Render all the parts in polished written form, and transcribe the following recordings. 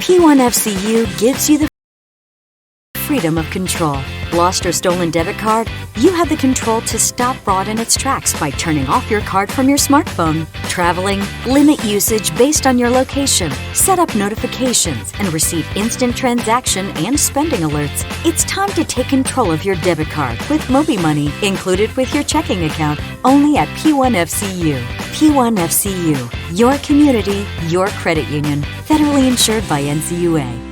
P1FCU gives you the freedom of control. Lost or stolen debit card? You have the control to stop fraud in its tracks by turning off your card from your smartphone. Traveling? Limit usage based on your location. Set up notifications and receive instant transaction and spending alerts. It's time to take control of your debit card with MobiMoney included with your checking account. Only at P1FCU. P1FCU. Your community, your credit union. Federally insured by NCUA.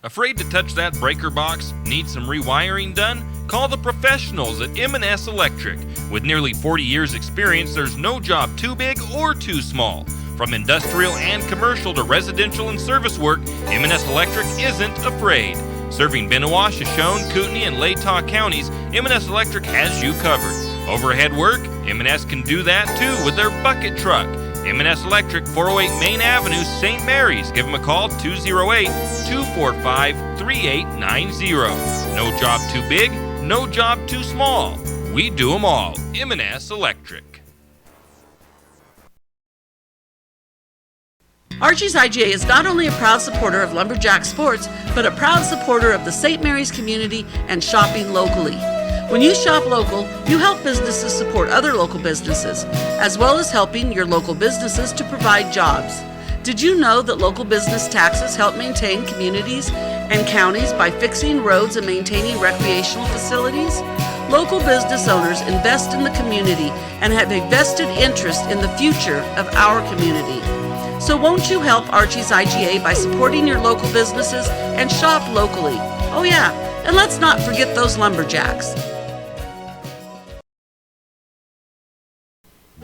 Afraid to touch that breaker box? Need some rewiring done? Call the professionals at M&S Electric. With nearly 40 years experience, there's no job too big or too small. From industrial and commercial to residential and service work, M&S Electric isn't afraid. Serving Bennewash, Shoshone, Kootenai, and Latah counties, M&S Electric has you covered. Overhead work? M&S can do that too with their bucket truck. M&S Electric, 408 Main Avenue, St. Mary's. Give them a call, 208-245-3890. No job too big, no job too small. We do them all. M&S Electric. Archie's IGA is not only a proud supporter of lumberjack sports, but a proud supporter of the St. Mary's community and shopping locally. When you shop local, you help businesses support other local businesses, as well as helping your local businesses to provide jobs. Did you know that local business taxes help maintain communities and counties by fixing roads and maintaining recreational facilities? Local business owners invest in the community and have a vested interest in the future of our community. So won't you help Archie's IGA by supporting your local businesses and shop locally? Oh yeah, and let's not forget those lumberjacks.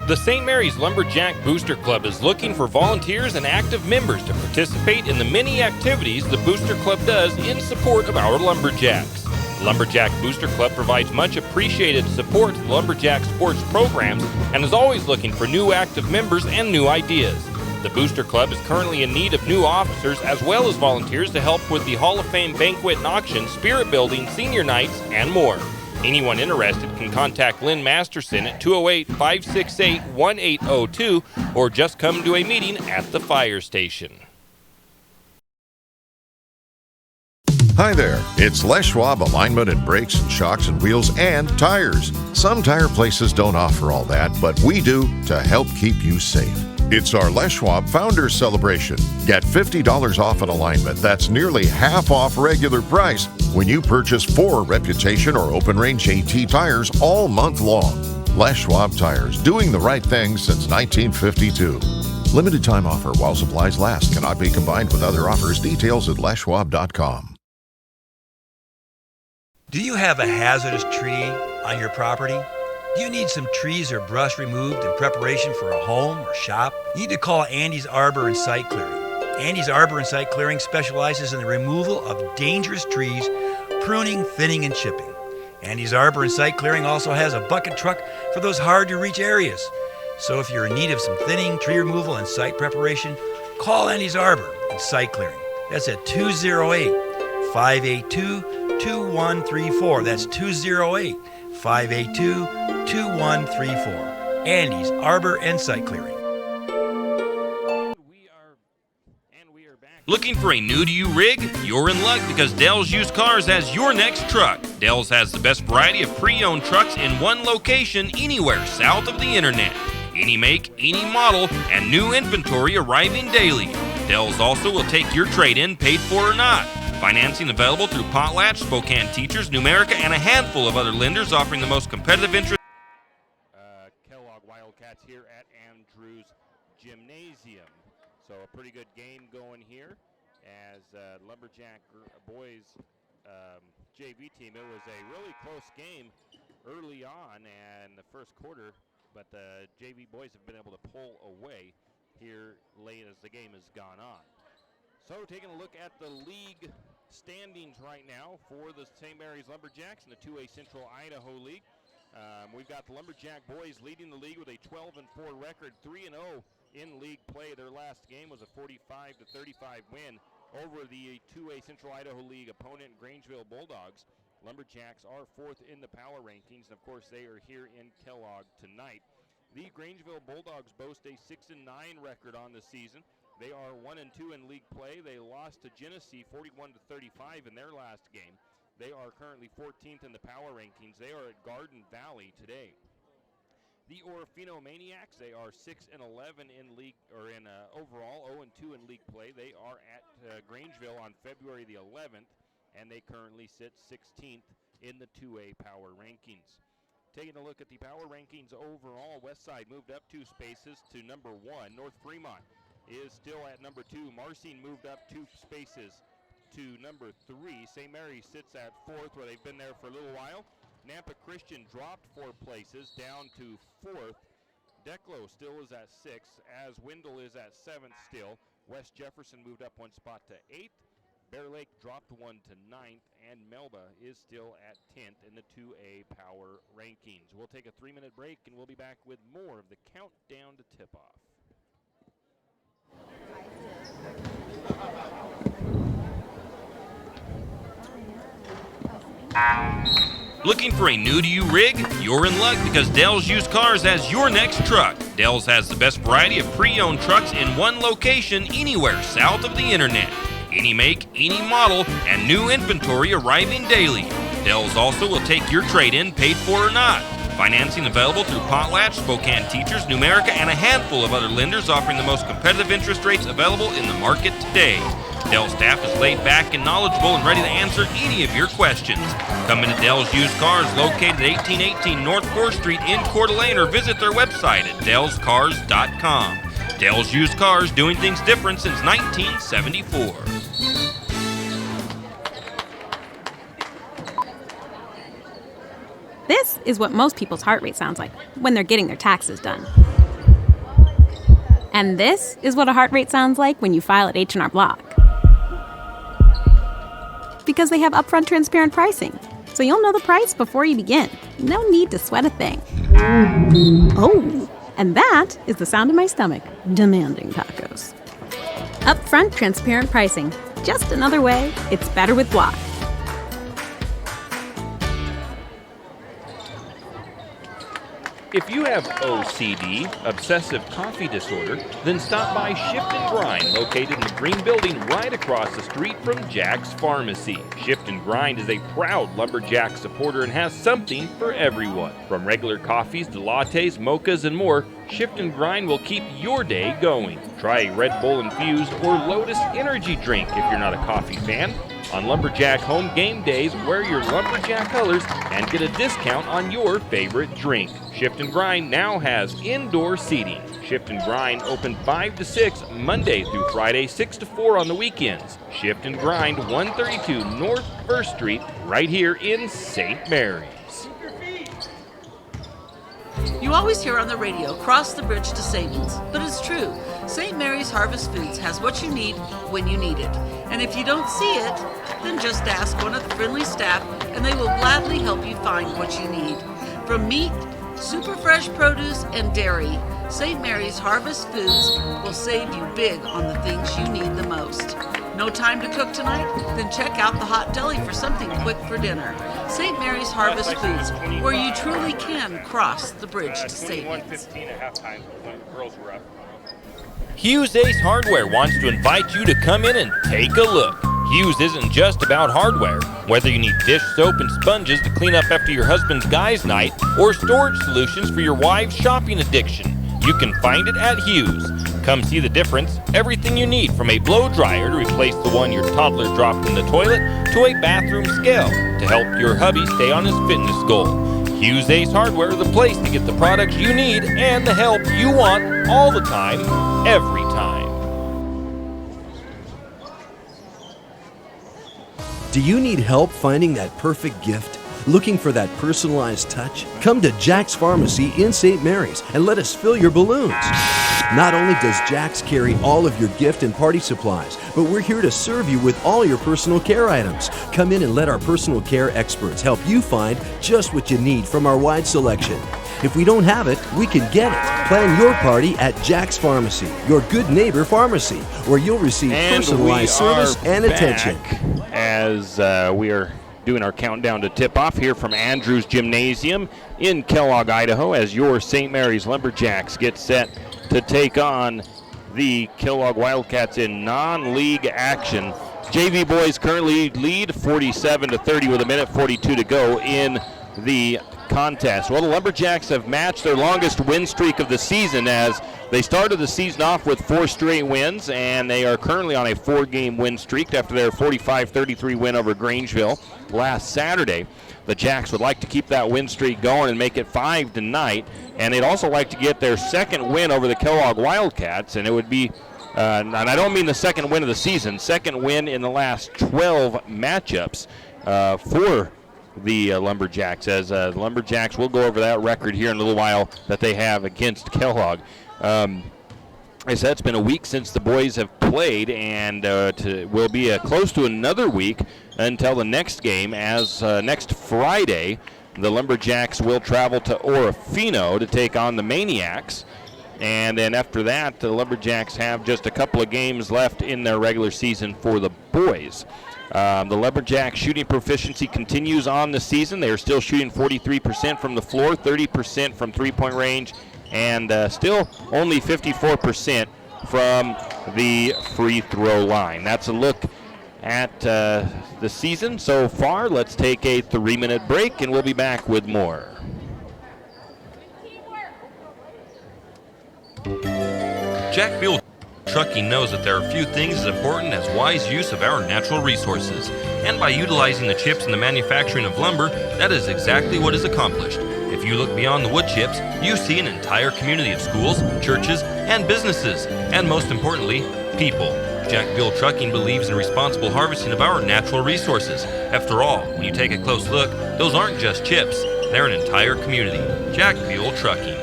The St. Mary's Lumberjack Booster Club is looking for volunteers and active members to participate in the many activities the Booster Club does in support of our lumberjacks. The Lumberjack Booster Club provides much appreciated support to the lumberjack sports programs and is always looking for new active members and new ideas. The Booster Club is currently in need of new officers as well as volunteers to help with the Hall of Fame banquet and auction, spirit building, senior nights, and more. Anyone interested can contact Lynn Masterson at 208-568-1802 or just come to a meeting at the fire station. Hi there, it's Les Schwab Alignment and Brakes and Shocks and Wheels and Tires. Some tire places don't offer all that, but we do to help keep you safe. It's our Les Schwab Founders Celebration. Get $50 off an alignment. That's nearly half off regular price when you purchase 4 Reputation or Open Range AT tires all month long. Les Schwab Tires, doing the right thing since 1952. Limited time offer while supplies last. Cannot be combined with other offers. Details at leschwab.com. Do you have a hazardous tree on your property? Do you need some trees or brush removed in preparation for a home or shop? You need to call Andy's Arbor and Site Clearing. Andy's Arbor and Site Clearing specializes in the removal of dangerous trees, pruning, thinning, and chipping. Andy's Arbor and Site Clearing also has a bucket truck for those hard-to-reach areas. So if you're in need of some thinning, tree removal, and site preparation, call Andy's Arbor and Site Clearing. That's at 208-582-2134. That's 208-582-2134. Andy's Arbor and Site Clearing. Looking for a new-to-you rig? You're in luck because Dell's Used Cars has your next truck. Dell's has the best variety of pre-owned trucks in one location anywhere south of the internet. Any make, any model, and new inventory arriving daily. Dell's also will take your trade-in, paid for or not. Financing available through Potlatch, Spokane Teachers, Numerica, and a handful of other lenders offering the most competitive interest. Kellogg Wildcats here at Andrews Gymnasium. So a pretty good game going here as Lumberjack boys JV team. It was a really close game early on in the first quarter, but the JV boys have been able to pull away here late as the game has gone on. So taking a look at the league standings right now for the St. Mary's Lumberjacks in the 2A Central Idaho League. We've got the Lumberjack boys leading the league with a 12-4 record, 3-0 in league play. Their last game was a 45-35 win over the 2A Central Idaho League opponent, Grangeville Bulldogs. Lumberjacks are 4th in the power rankings, and of course they are here in Kellogg tonight. The Grangeville Bulldogs boast a 6-9 record on the season. They are 1-2 in league play. They lost to Genesee 41-35 in their last game. They are currently 14th in the power rankings. They are at Garden Valley today. The Orofino Maniacs, they are 6-11 in league, or in overall, 0-2 in league play. They are at Grangeville on February the 11th, and they currently sit 16th in the 2A power rankings. Taking a look at the power rankings overall, Westside moved up 2 spaces to number 1. North Fremont is still at number 2. Marcine moved up 2 spaces to number 3. St. Mary's sits at 4th, where they've been there for a little while. Nampa Christian dropped 4 places down to 4th. Declo still is at 6th, as Wendell is at 7th still. West Jefferson moved up 1 spot to 8th. Bear Lake dropped 1 to 9th, and Melba is still at 10th in the 2A power rankings. We'll take a 3-minute break, and we'll be back with more of the countdown to tip-off. Looking for a new-to-you rig? You're in luck because Dell's Used Cars has your next truck. Dell's has the best variety of pre-owned trucks in one location anywhere south of the internet. Any make, any model, and new inventory arriving daily. Dell's also will take your trade-in, paid for or not. Financing available through Potlatch, Spokane Teachers, Numerica, and a handful of other lenders offering the most competitive interest rates available in the market today. Dell staff is laid back and knowledgeable and ready to answer any of your questions. Come into Dell's Used Cars, located at 1818 North 4th Street in Coeur d'Alene, or visit their website at dellscars.com. Dell's Used Cars, doing things different since 1974. This is what most people's heart rate sounds like when they're getting their taxes done. And this is what a heart rate sounds like when you file at H&R Block. Because they have upfront transparent pricing, so you'll know the price before you begin. No need to sweat a thing. Oh, and that is the sound of my stomach demanding tacos. Upfront transparent pricing. Just another way it's better with Block. If you have OCD, obsessive coffee disorder, then stop by Shift and Grind, located in the green building right across the street from Jack's Pharmacy. Shift and Grind is a proud Lumberjack supporter and has something for everyone. From regular coffees to lattes, mochas, and more, Shift and Grind will keep your day going. Try a Red Bull infused or Lotus energy drink if you're not a coffee fan. On Lumberjack home game days, wear your Lumberjack colors and get a discount on your favorite drink. Shift and Grind now has indoor seating. Shift and Grind open 5 to 6 Monday through Friday, 6 to 4 on the weekends. Shift and Grind, 132 North 1st Street, right here in St. Mary's. You always hear on the radio, cross the bridge to savings. But it's true. St. Mary's Harvest Foods has what you need when you need it. And if you don't see it, then just ask one of the friendly staff and they will gladly help you find what you need. From meat, super fresh produce, and dairy, St. Mary's Harvest Foods will save you big on the things you need the most. No time to cook tonight? Then check out the Hot Deli for something quick for dinner. St. Mary's Harvest Foods, where you truly can cross the bridge to savings. 21-15 at halftime when the girls were up. Hughes Ace Hardware wants to invite you to come in and take a look. Hughes isn't just about hardware. Whether you need dish soap and sponges to clean up after your husband's guys' night or storage solutions for your wife's shopping addiction, you can find it at Hughes. Come see the difference. Everything you need, from a blow dryer to replace the one your toddler dropped in the toilet to a bathroom scale to help your hubby stay on his fitness goal. Hughes Ace Hardware is the place to get the products you need and the help you want all the time, every time. Do you need help finding that perfect gift? Looking for that personalized touch? Come to Jack's Pharmacy in St. Mary's and let us fill your balloons. Not only does Jack's carry all of your gift and party supplies, but we're here to serve you with all your personal care items. Come in and let our personal care experts help you find just what you need from our wide selection. If we don't have it, we can get it. Plan your party at Jack's Pharmacy, your good neighbor pharmacy, where you'll receive personalized service and attention. As we are doing our countdown to tip-off here from Andrews Gymnasium in Kellogg, Idaho, as your St. Mary's Lumberjacks get set to take on the Kellogg Wildcats in non-league action. JV boys currently lead 47-30 with 1:42 to go in the contest. Well, the Lumberjacks have matched their longest win streak of the season as they started the season off with 4 straight wins, and they are currently on a 4-game win streak after their 45-33 win over Grangeville last Saturday. The Jacks would like to keep that win streak going and make it 5 tonight, and they'd also like to get their second win over the Kellogg Wildcats, and it would be and I don't mean the second win of the season, second win in the last 12 matchups for the Lumberjacks, as the Lumberjacks will go over that record here in a little while that they have against Kellogg. I said it's been a week since the boys have played, and will be close to another week until the next game, as next Friday the Lumberjacks will travel to Orofino to take on the Maniacs. And then after that, the Lumberjacks have just a couple of games left in their regular season for the boys. The Lumberjacks shooting proficiency continues on the season. They are still shooting 43% from the floor, 30% from three-point range, and still only 54% from the free throw line. That's a look at the season so far. Let's take a 3-minute break, and we'll be back with more. Jack Buell Trucking knows that there are few things as important as wise use of our natural resources. And by utilizing the chips in the manufacturing of lumber, that is exactly what is accomplished. If you look beyond the wood chips, you see an entire community of schools, churches, and businesses, and most importantly, people. Jack Buell Trucking believes in responsible harvesting of our natural resources. After all, when you take a close look, those aren't just chips, they're an entire community. Jack Buell Trucking.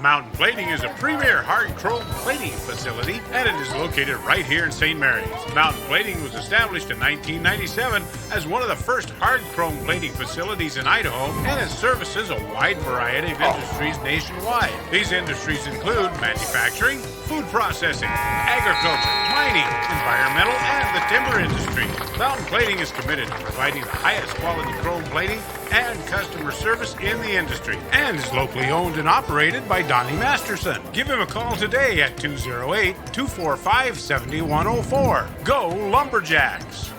Mountain Plating is a premier hard chrome plating facility, and it is located right here in St. Mary's. Mountain Plating was established in 1997 as one of the first hard chrome plating facilities in Idaho, and it services a wide variety of industries nationwide. These industries include manufacturing, food processing, agriculture, mining, environmental, and the timber industry. Mountain Plating is committed to providing the highest quality chrome plating and customer service in the industry, and is locally owned and operated by Donnie Masterson. Give him a call today at 208-245-7104. Go Lumberjacks!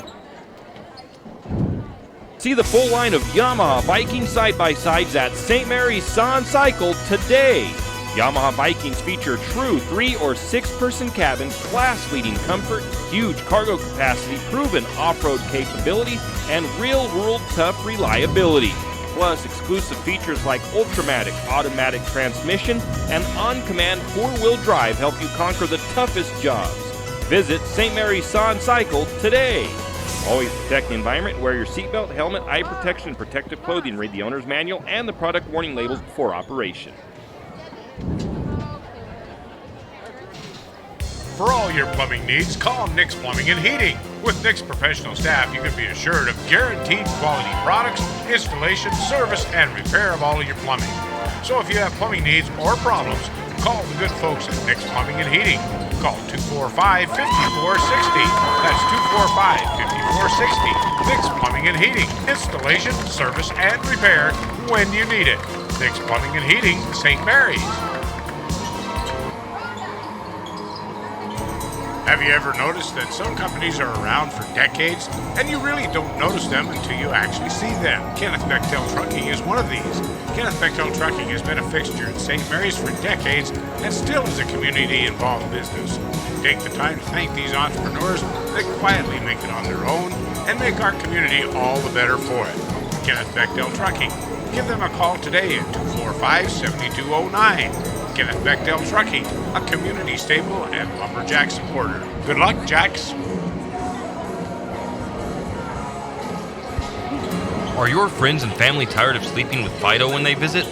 See the full line of Yamaha Viking side-by-sides at St. Mary's Saw and Cycle today. Yamaha Vikings feature true 3- or 6-person cabins, class-leading comfort, huge cargo capacity, proven off-road capability, and real world tough reliability. Plus exclusive features like Ultramatic automatic transmission and on-command 4-wheel drive help you conquer the toughest jobs. Visit St. Mary's Saw and Cycle today. Always protect the environment. Wear your seatbelt, helmet, eye protection, and protective clothing. Read the owner's manual and the product warning labels before operation. For all your plumbing needs, call Nick's Plumbing and Heating. With Nick's professional staff, you can be assured of guaranteed quality products, installation, service, and repair of all of your plumbing. So if you have plumbing needs or problems, call the good folks at Nick's Plumbing and Heating. Call 245-5460. That's 245-5460. Nick's Plumbing and Heating. Installation, service, and repair when you need it. Nick's Plumbing and Heating, St. Mary's. Have you ever noticed that some companies are around for decades and you really don't notice them until you actually see them? Kenneth Bechtel Trucking is one of these. Kenneth Bechtel Trucking has been a fixture in St. Mary's for decades and still is a community-involved business. Take the time to thank these entrepreneurs that quietly make it on their own and make our community all the better for it. Kenneth Bechtel Trucking. Give them a call today at 245-7209. Kenneth Bechtel Trucking, a community staple and lumberjack supporter. Good luck, Jacks. Are your friends and family tired of sleeping with Fido when they visit?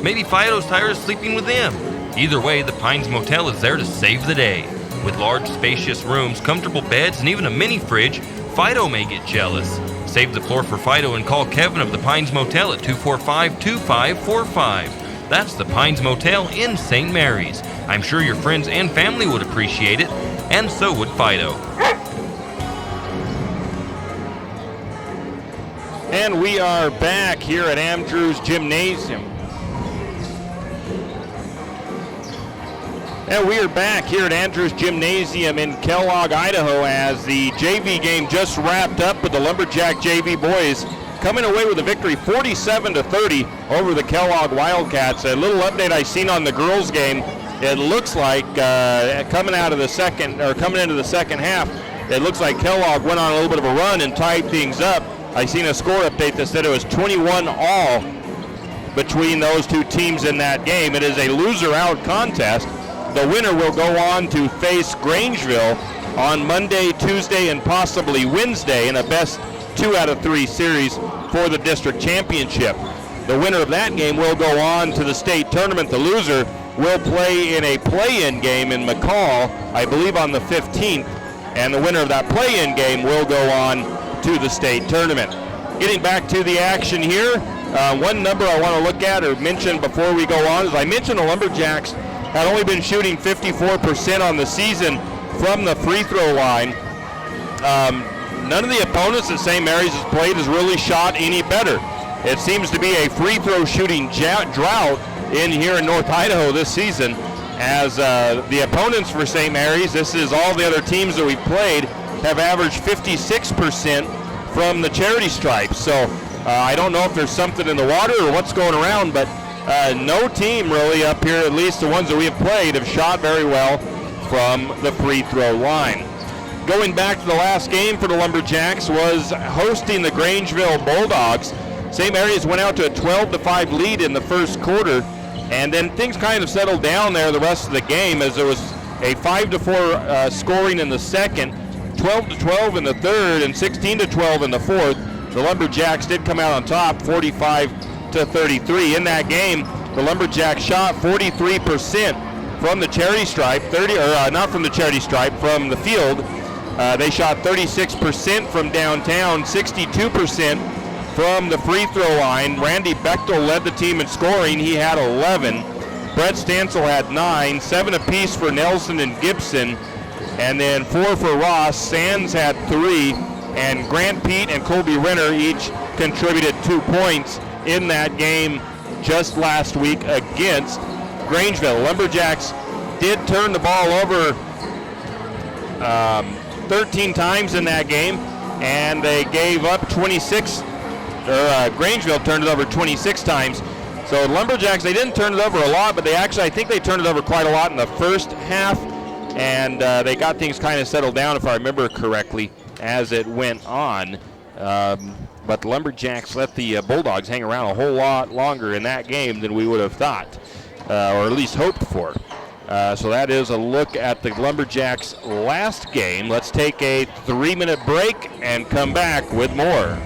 Maybe Fido's tired of sleeping with them. Either way, the Pines Motel is there to save the day. With large, spacious rooms, comfortable beds, and even a mini fridge, Fido may get jealous. Save the floor for Fido and call Kevin of the Pines Motel at 245-2545. That's the Pines Motel in St. Mary's. I'm sure your friends and family would appreciate it, and so would Fido. And we are back here at Andrews Gymnasium. And we are back here at Andrews Gymnasium in Kellogg, Idaho, as the JV game just wrapped up with the Lumberjack JV boys coming away with a victory 47-30 over the Kellogg Wildcats. A little update I seen on the girls game. It looks like coming into the second half, it looks like Kellogg went on a little bit of a run and tied things up. I seen a score update that said it was 21-all between those two teams in that game. It is a loser-out contest. The winner will go on to face Grangeville on Monday, Tuesday, and possibly Wednesday in a best 2 out of 3 series for the district championship. The winner of that game will go on to the state tournament. The loser will play in a play-in game in McCall, I believe on the 15th, and the winner of that play-in game will go on to the state tournament. Getting back to the action here, one number I want to look at or mention before we go on is I mentioned the Lumberjacks had only been shooting 54% on the season from the free throw line. None of the opponents that St. Mary's has played has really shot any better. It seems to be a free throw shooting drought in here in North Idaho this season, as the opponents for St. Mary's, this is all the other teams that we've played, have averaged 56% from the charity stripe. So I don't know if there's something in the water or what's going around, but no team really up here, at least the ones that we have played, have shot very well from the free throw line. Going back to the last game for the Lumberjacks was hosting the Grangeville Bulldogs. St. Mary's went out to a 12-5 lead in the first quarter, and then things kind of settled down there the rest of the game as there was a 5-4 scoring in the second, 12-12 in the third, and 16-12 in the fourth. The Lumberjacks did come out on top, 45-33. In that game, the Lumberjacks shot 43% from the charity stripe, not from the charity stripe, from the field. They shot 36% from downtown, 62% from the free throw line. Randy Bechtel led the team in scoring. He had 11. Brett Stansel had 9, 7 apiece for Nelson and Gibson, and then 4 for Ross. Sands had 3, and Grant Pete and Colby Renner each contributed 2 points in that game just last week against Grangeville. Lumberjacks did turn the ball over 13 times in that game, and they gave up 26. Grangeville turned it over 26 times. So Lumberjacks, they didn't turn it over a lot, but I think they turned it over quite a lot in the first half, and they got things kind of settled down, if I remember correctly, as it went on. But the Lumberjacks let the Bulldogs hang around a whole lot longer in that game than we would have thought, or at least hoped for. So that is a look at the Lumberjacks' last game. Let's take a 3-minute break and come back with more.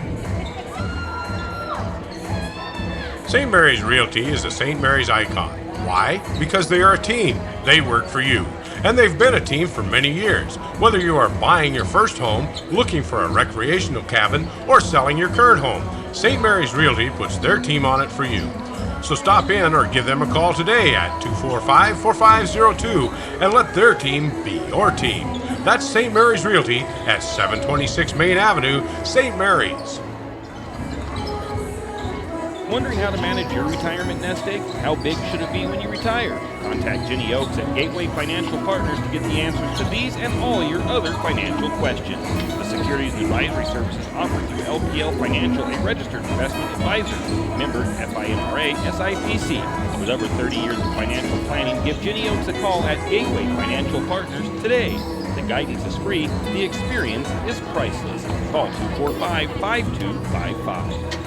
St. Mary's Realty is a St. Mary's icon. Why? Because they are a team. They work for you. And they've been a team for many years. Whether you are buying your first home, looking for a recreational cabin, or selling your current home, St. Mary's Realty puts their team on it for you. So stop in or give them a call today at 245-4502 and let their team be your team. That's St. Mary's Realty at 726 Main Avenue, St. Mary's. Wondering how to manage your retirement nest egg? How big should it be when you retire? Contact Jenny Oaks at Gateway Financial Partners to get the answers to these and all your other financial questions. The securities and advisory services offered through LPL Financial, a registered investment advisor. Member FINRA SIPC. With over 30 years of financial planning, give Jenny Oaks a call at Gateway Financial Partners today. The guidance is free. The experience is priceless. Call 245-5255.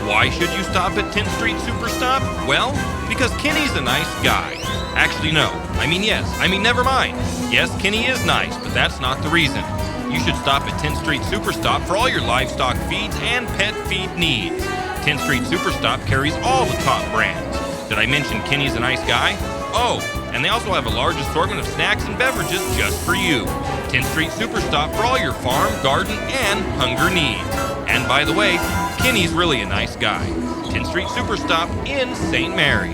Why should you stop at 10th Street Superstop? Well, because Kenny's a nice guy. Actually, no. Never mind. Yes, Kenny is nice, but that's not the reason. You should stop at 10th Street Superstop for all your livestock feeds and pet feed needs. 10th Street Superstop carries all the top brands. Did I mention Kenny's a nice guy? Oh, and they also have a large assortment of snacks and beverages just for you. 10th Street Superstop for all your farm, garden, and hunger needs. And by the way, Kenny's really a nice guy. 10th Street Superstop in St. Mary's.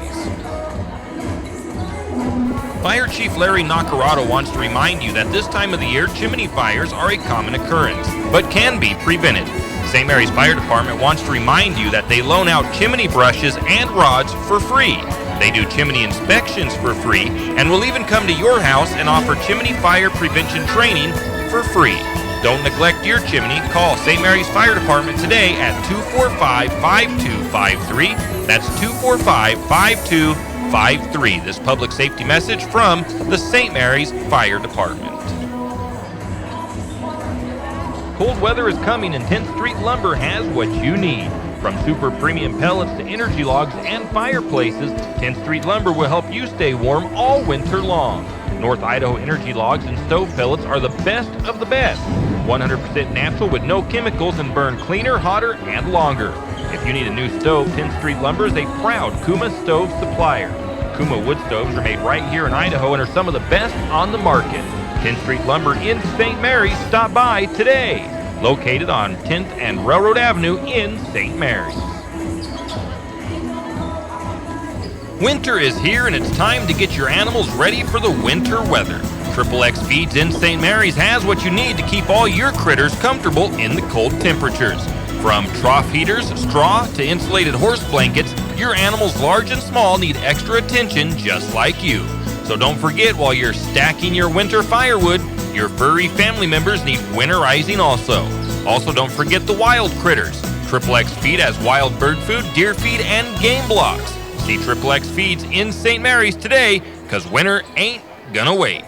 Fire Chief Larry Nacarado wants to remind you that this time of the year, chimney fires are a common occurrence, but can be prevented. St. Mary's Fire Department wants to remind you that they loan out chimney brushes and rods for free. They do chimney inspections for free and will even come to your house and offer chimney fire prevention training for free. Don't neglect your chimney. Call St. Mary's Fire Department today at 245-5253. That's 245-5253. This public safety message from the St. Mary's Fire Department. Cold weather is coming and 10th Street Lumber has what you need. From super premium pellets to energy logs and fireplaces, 10th Street Lumber will help you stay warm all winter long. North Idaho energy logs and stove pellets are the best of the best. 100% natural with no chemicals and burn cleaner, hotter, and longer. If you need a new stove, 10th Street Lumber is a proud Kuma stove supplier. Kuma wood stoves are made right here in Idaho and are some of the best on the market. 10th Street Lumber in St. Mary's. Stop by today. Located on 10th and Railroad Avenue in St. Mary's. Winter is here and it's time to get your animals ready for the winter weather. XXX Feeds in St. Mary's has what you need to keep all your critters comfortable in the cold temperatures. From trough heaters, straw, to insulated horse blankets, your animals large and small need extra attention just like you. So don't forget, while you're stacking your winter firewood, your furry family members need winterizing also. Also, don't forget the wild critters. XXX Feed has wild bird food, deer feed, and game blocks. See XXX Feeds in St. Mary's today, because winter ain't gonna wait.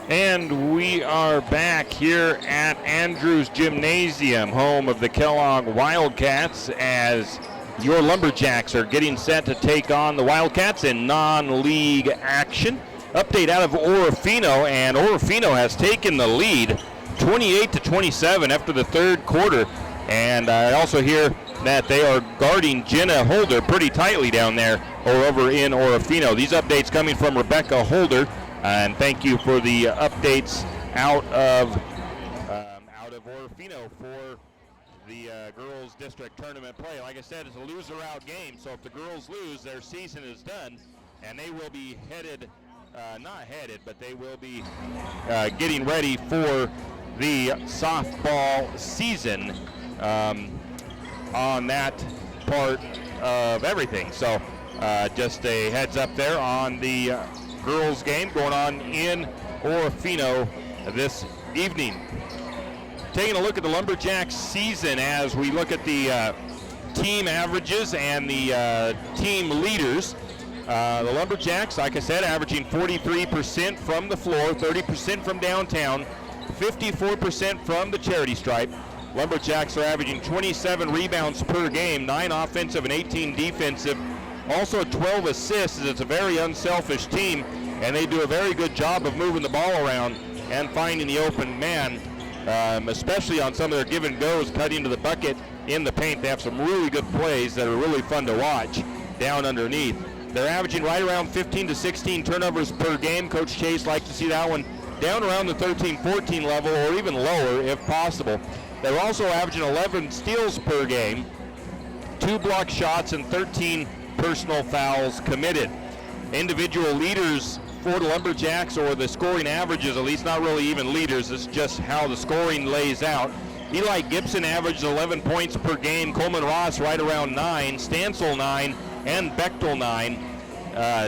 And we are back here at Andrews Gymnasium, home of the Kellogg Wildcats, as your Lumberjacks are getting set to take on the Wildcats in non-league action. Update out of Orofino, and Orofino has taken the lead 28-27 after the third quarter. And I also hear that they are guarding Jenna Holder pretty tightly down there or over in Orofino. These updates coming from Rebecca Holder, and thank you for the updates out of Orofino for the girls district tournament play. Like I said, it's a loser-out game, so if the girls lose, their season is done, and they will be headed. Not headed, but they will be getting ready for the softball season on that part of everything. So just a heads up there on the girls game going on in Orofino this evening. Taking a look at the Lumberjacks season as we look at the team averages and the team leaders. The Lumberjacks, like I said, averaging 43% from the floor, 30% from downtown, 54% from the charity stripe. Lumberjacks are averaging 27 rebounds per game, 9 offensive and 18 defensive. Also 12 assists, as it's a very unselfish team, and they do a very good job of moving the ball around and finding the open man, especially on some of their give and goes, cutting to the bucket in the paint. They have some really good plays that are really fun to watch down underneath. They're averaging right around 15 to 16 turnovers per game. Coach Chase likes to see that one down around the 13-14 level or even lower if possible. They're also averaging 11 steals per game, 2 block shots, and 13 personal fouls committed. Individual leaders for the Lumberjacks, or the scoring averages, at least not really even leaders, it's just how the scoring lays out. Eli Gibson averages 11 points per game, Coleman Ross right around 9, Stansel 9, and Bechtel 9.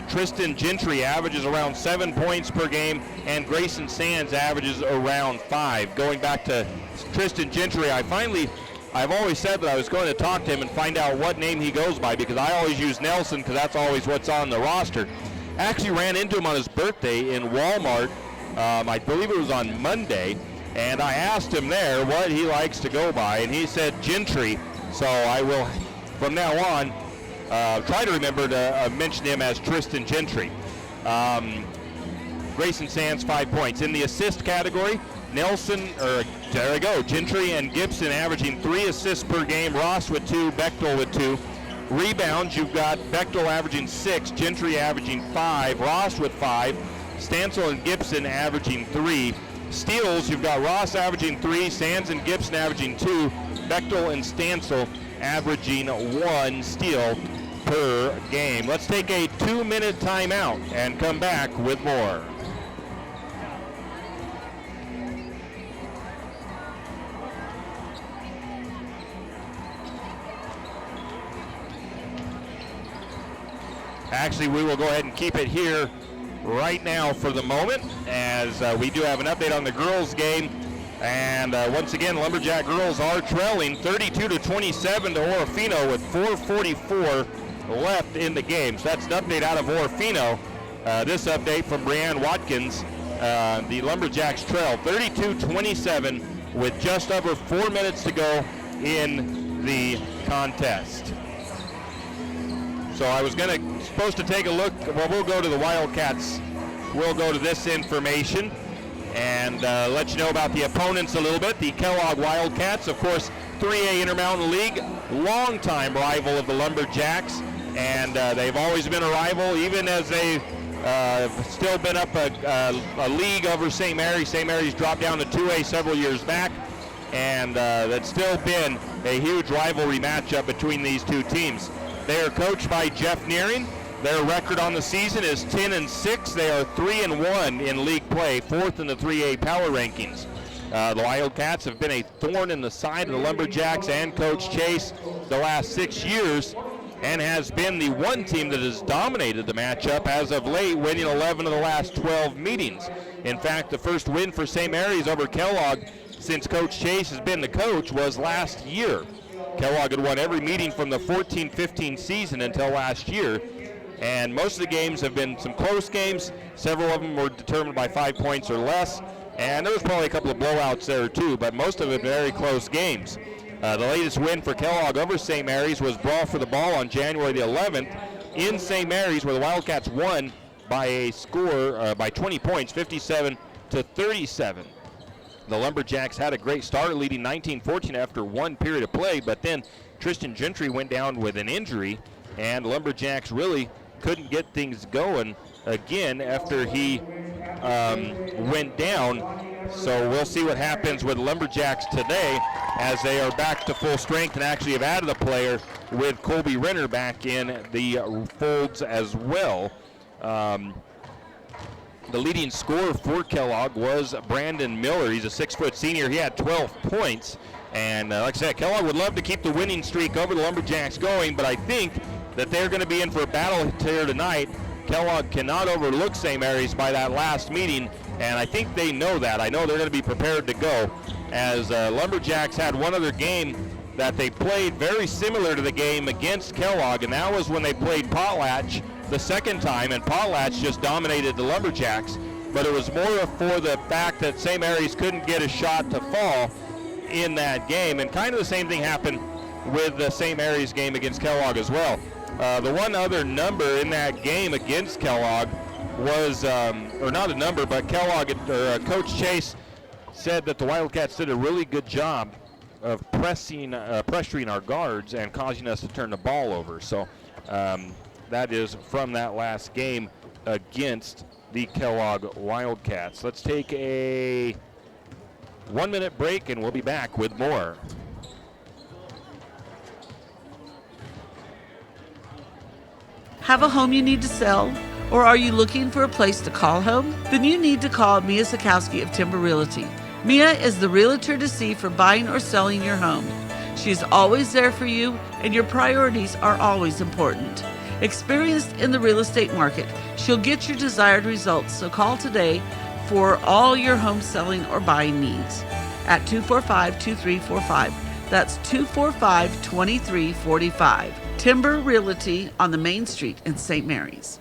Tristan Gentry averages around 7 points per game, and Grayson Sands averages around 5. Going back to Tristan Gentry, I've always said that I was going to talk to him and find out what name he goes by, because I always use Nelson because that's always what's on the roster. Actually ran into him on his birthday in Walmart, I believe it was on Monday, and I asked him there what he likes to go by, and he said Gentry. So I will, from now on, try to remember to mention him as Tristan Gentry. Grayson Sands, 5 points. In the assist category, Gentry and Gibson averaging 3 assists per game, Ross with 2, Bechtel with 2. Rebounds, you've got Bechtel averaging 6, Gentry averaging 5, Ross with 5, Stansel and Gibson averaging 3. Steals, you've got Ross averaging 3, Sands and Gibson averaging 2, Bechtel and Stansel averaging 1 steal per game. Let's take a 2-minute timeout and come back with more. Actually, we will go ahead and keep it here right now for the moment, as we do have an update on the girls game. And once again, Lumberjack girls are trailing 32-27 to Orofino with 4:44 left in the game. So that's an update out of Orofino. This update from Brianne Watkins. The Lumberjacks trail 32-27 with just over 4 minutes to go in the contest. So I was supposed to take a look. Well, we'll go to the Wildcats. We'll go to this information and let you know about the opponents a little bit. The Kellogg Wildcats, of course, 3A Intermountain League, longtime rival of the Lumberjacks, and they've always been a rival, even as they've still been up a league over St. Mary's. St. Mary's dropped down to 2A several years back, and that's still been a huge rivalry matchup between these two teams. They are coached by Jeff Nearing. Their record on the season is 10-6. They are 3-1 in league play, 4th in the 3A power rankings. The Wildcats have been a thorn in the side of the Lumberjacks and Coach Chase the last 6 years, and has been the one team that has dominated the matchup as of late, winning 11 of the last 12 meetings. In fact, the first win for St. Mary's over Kellogg since Coach Chase has been the coach was last year. Kellogg had won every meeting from the 14-15 season until last year, and most of the games have been some close games. Several of them were determined by 5 points or less, and there was probably a couple of blowouts there too, but most of it very close games. The latest win for Kellogg over St. Mary's was Brawl for the Ball on January the 11th in St. Mary's, where the Wildcats won by a score by 20 points, 57-37. The Lumberjacks had a great start, leading 19-14 after one period of play, but then Tristan Gentry went down with an injury, and Lumberjacks really couldn't get things going again after he went down. So we'll see what happens with Lumberjacks today, as they are back to full strength and actually have added a player with Colby Renner back in the folds as well. The leading scorer for Kellogg was Brandon Miller. He's a 6-foot senior. He had 12 points. And like I said, Kellogg would love to keep the winning streak over the Lumberjacks going, but I think that they're going to be in for a battle here tonight. Kellogg cannot overlook St. Mary's by that last meeting, and I think they know that. I know they're going to be prepared to go, as Lumberjacks had one other game that they played very similar to the game against Kellogg, and that was when they played Potlatch the second time, and Potlatch just dominated the Lumberjacks, but it was more for the fact that St. Mary's couldn't get a shot to fall in that game, and kind of the same thing happened with the St. Mary's game against Kellogg as well. The one other number in that game against Kellogg was, or not a number, but Kellogg, Coach Chase said that the Wildcats did a really good job of pressuring our guards and causing us to turn the ball over. So that is from that last game against the Kellogg Wildcats. Let's take a 1-minute break, and we'll be back with more. Have a home you need to sell? Or are you looking for a place to call home? Then you need to call Mia Sikowski of Timber Realty. Mia is the realtor to see for buying or selling your home. She is always there for you, and your priorities are always important. Experienced in the real estate market, she'll get your desired results, so call today for all your home selling or buying needs at 245-2345. That's 245-2345. Timber Realty on the Main Street in St. Mary's.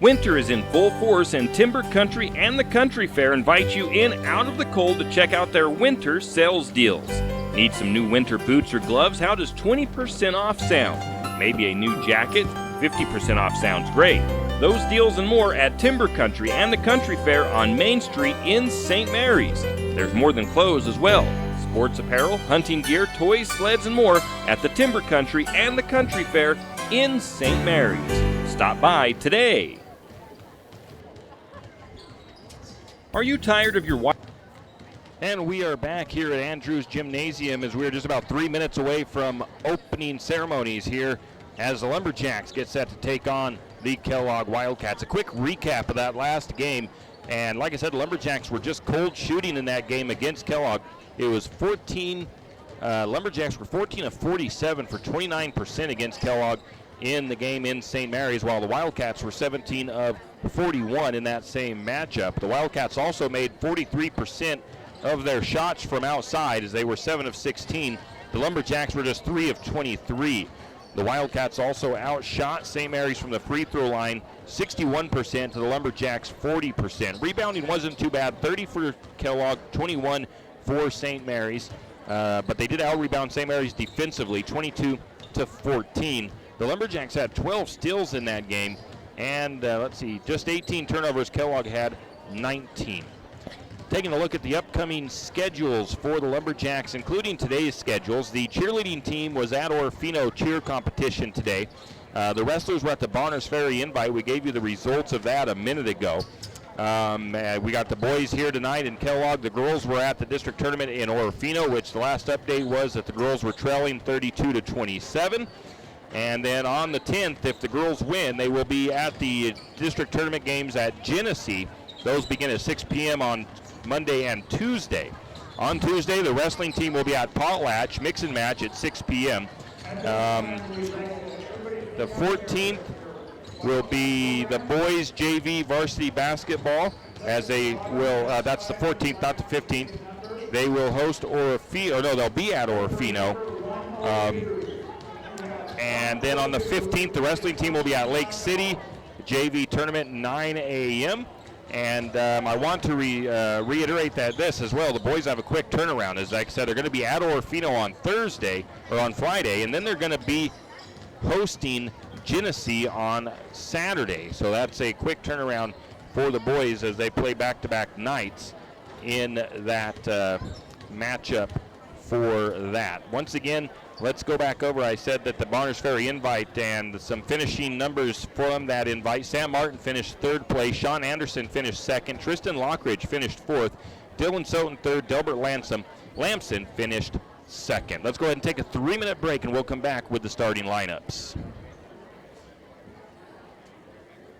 Winter is in full force, and Timber Country and the Country Fair invite you in out of the cold to check out their winter sales deals. Need some new winter boots or gloves? How does 20% off sound? Maybe a new jacket? 50% off sounds great. Those deals and more at Timber Country and the Country Fair on Main Street in St. Mary's. There's more than clothes as well. Sports apparel, hunting gear, toys, sleds, and more at the Timber Country and the Country Fair in St. Mary's. Stop by today. Are you tired of your And we are back here at Andrews Gymnasium, as we're just about 3 minutes away from opening ceremonies here as the Lumberjacks get set to take on the Kellogg Wildcats. A quick recap of that last game, and like I said, the Lumberjacks were just cold shooting in that game against Kellogg. It was Lumberjacks were 14 of 47 for 29% against Kellogg, in the game in St. Mary's, while the Wildcats were 17 of 41 in that same matchup. The Wildcats also made 43% of their shots from outside, as they were 7 of 16. The Lumberjacks were just 3 of 23. The Wildcats also outshot St. Mary's from the free throw line, 61% to the Lumberjacks 40%. Rebounding wasn't too bad, 30 for Kellogg, 21 for St. Mary's. But they did out-rebound St. Mary's defensively, 22 to 14. The Lumberjacks had 12 steals in that game, and just 18 turnovers. Kellogg had 19. Taking a look at the upcoming schedules for the Lumberjacks, including today's schedules. The cheerleading team was at Orofino cheer competition today. The wrestlers were at the Bonners Ferry Invite. We gave you the results of that a minute ago. We got the boys here tonight in Kellogg. The girls were at the district tournament in Orofino, which the last update was that the girls were trailing 32 to 27. And then on the 10th, if the girls win, they will be at the district tournament games at Genesee. Those begin at 6 p.m. on Monday and Tuesday. On Tuesday, the wrestling team will be at Potlatch, mix and match at 6 p.m. The 14th will be the boys JV varsity basketball, as they will, that's the 14th, not the 15th. They will host Orofino, no, they'll be at Orofino. And then on the 15th, the wrestling team will be at Lake City, JV tournament, 9 a.m. And I want to reiterate that this as well. The boys have a quick turnaround. As I said, they're going to be at Orofino on Friday, and then they're going to be hosting Genesee on Saturday. So that's a quick turnaround for the boys as they play back-to-back nights in that matchup for that. Once again, let's go back over. I said that the Bonners Ferry Invite and some finishing numbers from that invite. Sam Martin finished third place. Sean Anderson finished second. Tristan Lockridge finished fourth. Dylan Soten third. Delbert Lamson finished second. Let's go ahead and take a 3-minute break, and we'll come back with the starting lineups.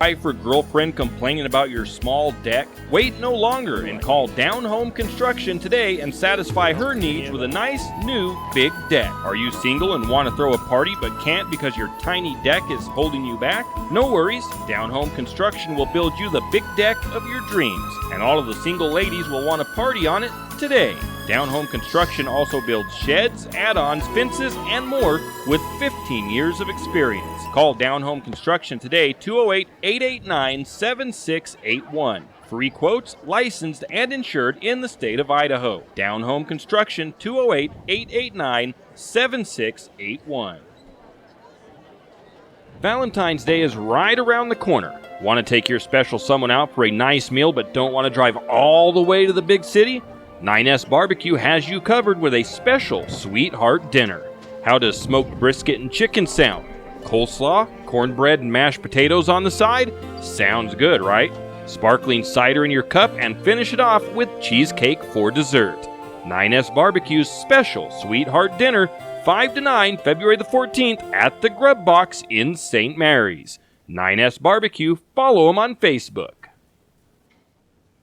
Wife or girlfriend complaining about your small deck? Wait no longer and call Down Home Construction today and satisfy her needs with a nice new big deck. Are you single and want to throw a party but can't because your tiny deck is holding you back? No worries, Down Home Construction will build you the big deck of your dreams, and all of the single ladies will want to party on it today. Down Home Construction also builds sheds, add-ons, fences, and more with 15 years of experience. Call Down Home Construction today, 208-889-7681. Free quotes, licensed and insured in the state of Idaho. Down Home Construction, 208-889-7681. Valentine's Day is right around the corner. Want to take your special someone out for a nice meal but don't want to drive all the way to the big city? 9S Barbecue has you covered with a special sweetheart dinner. How does smoked brisket and chicken sound? Coleslaw, cornbread, and mashed potatoes on the side? Sounds good, right? Sparkling cider in your cup and finish it off with cheesecake for dessert. 9S Barbecue's special sweetheart dinner, 5 to 9, February the 14th at the Grub Box in St. Mary's. 9S Barbecue, follow them on Facebook.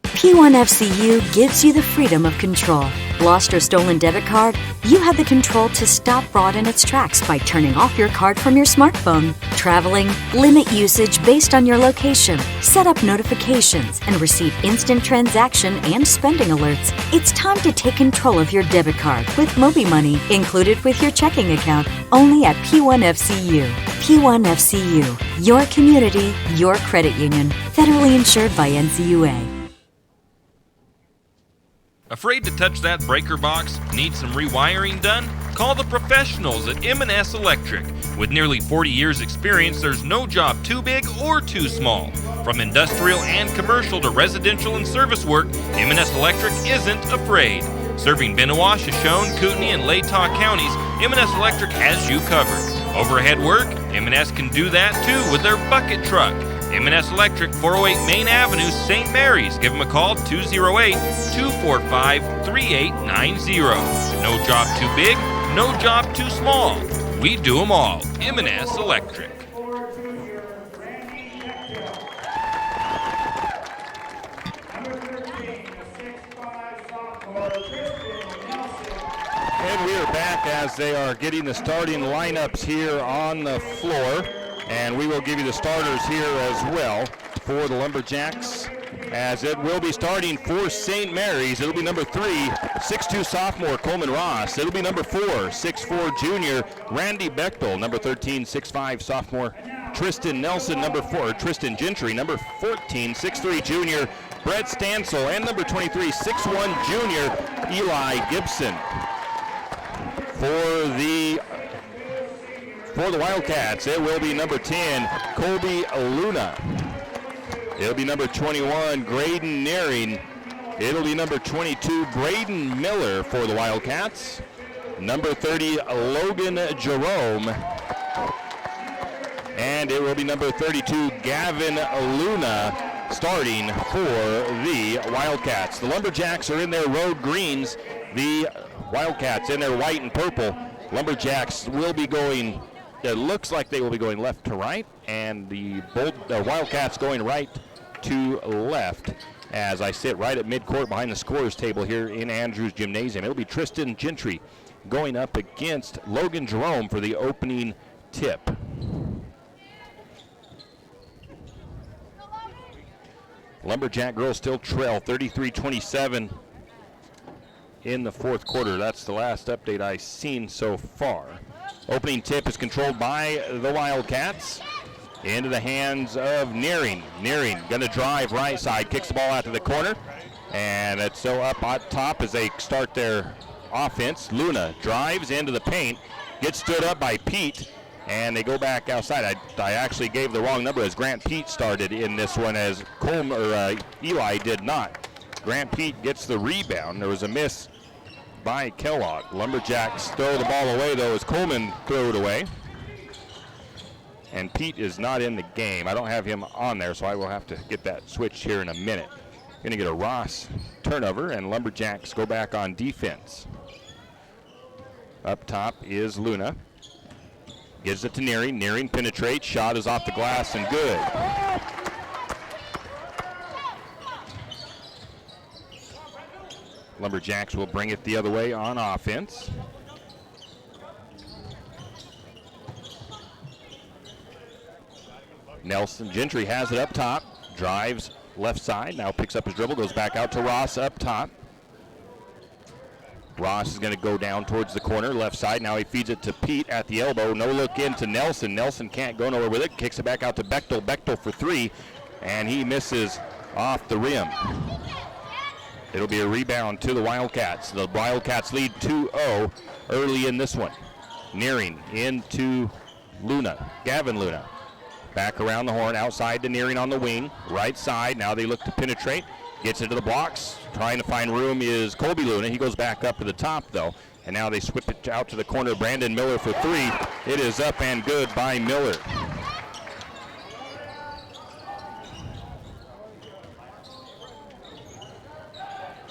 P1FCU gives you the freedom of control. Lost or stolen debit card? You have the control to stop fraud in its tracks by turning off your card from your smartphone. Traveling? Limit usage based on your location. Set up notifications and receive instant transaction and spending alerts. It's time to take control of your debit card with MobiMoney included with your checking account. Only at P1FCU. P1FCU. Your community, your credit union. Federally insured by NCUA. Afraid to touch that breaker box? Need some rewiring done? Call the professionals at M&S Electric. With nearly 40 years experience, there's no job too big or too small. From industrial and commercial to residential and service work, M&S Electric isn't afraid. Serving Benawa, Shoshone, Kootenai, and Latah counties, M&S Electric has you covered. Overhead work? M&S can do that too with their bucket truck. M&S Electric, 408 Main Avenue, St. Mary's. Give them a call, 208-245-3890. No job too big, no job too small. We do them all. M&S Electric. And we are back as they are getting the starting lineups here on the floor. And we will give you the starters here as well for the Lumberjacks, as it will be starting for St. Mary's. It'll be number 3, 6'2 sophomore Coleman Ross. It'll be number 4, 6'4 junior Randy Bechtel. Number 13, 6'5 sophomore Tristan Nelson. Number 4, Tristan Gentry. Number 14, 6'3 junior Brett Stansel. And number 23, 6'1 junior Eli Gibson. For the Wildcats, it will be number 10, Colby Luna. It'll be number 21, Graydon Nearing. It'll be number 22, Braden Miller for the Wildcats. Number 30, Logan Jerome. And it will be number 32, Gavin Luna, starting for the Wildcats. The Lumberjacks are in their road greens. The Wildcats in their white and purple. Lumberjacks will be going, it looks like they will be going left to right, and the Wildcats going right to left, as I sit right at midcourt behind the scorers table here in Andrews Gymnasium. It'll be Tristan Gentry going up against Logan Jerome for the opening tip. Lumberjack girls still trail 33-27 in the fourth quarter. That's the last update I've seen so far. Opening tip is controlled by the Wildcats. Into the hands of Nearing. Nearing going to drive right side, kicks the ball out to the corner. And it's so up on top as they start their offense. Luna drives into the paint, gets stood up by Pete, and they go back outside. I actually gave the wrong number as Grant Pete started in this one, as Eli did not. Grant Pete gets the rebound. There was a miss by Kellogg. Lumberjacks throw the ball away, though, as Coleman threw it away. And Pete is not in the game. I don't have him on there, so I will have to get that switched here in a minute. Going to get a Ross turnover, and Lumberjacks go back on defense. Up top is Luna. Gives it to Nearing. Nearing penetrates. Shot is off the glass and good. Lumberjacks will bring it the other way on offense. Nelson Gentry has it up top, drives left side, now picks up his dribble, goes back out to Ross up top. Ross is going to go down towards the corner, left side. Now he feeds it to Pete at the elbow. No look into Nelson. Nelson can't go nowhere with it. Kicks it back out to Bechtel. Bechtel for 3, and he misses off the rim. It'll be a rebound to the Wildcats. The Wildcats lead 2-0 early in this one. Nearing into Luna, Gavin Luna. Back around the horn, outside to Nearing on the wing. Right side, now they look to penetrate. Gets into the blocks. Trying to find room is Colby Luna. He goes back up to the top, though. And now they swip it out to the corner. Brandon Miller for 3. It is up and good by Miller.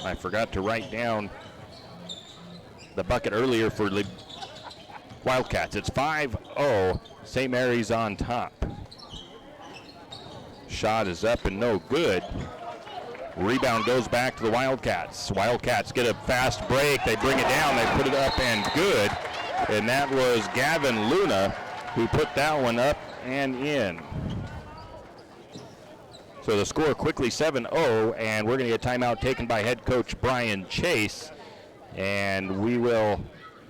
I forgot to write down the bucket earlier for the Wildcats. It's 5-0. St. Mary's on top. Shot is up and no good. Rebound goes back to the Wildcats. Wildcats get a fast break. They bring it down. They put it up and good. And that was Gavin Luna who put that one up and in. So the score quickly 7-0, and we're going to get a timeout taken by head coach Brian Chase. And we will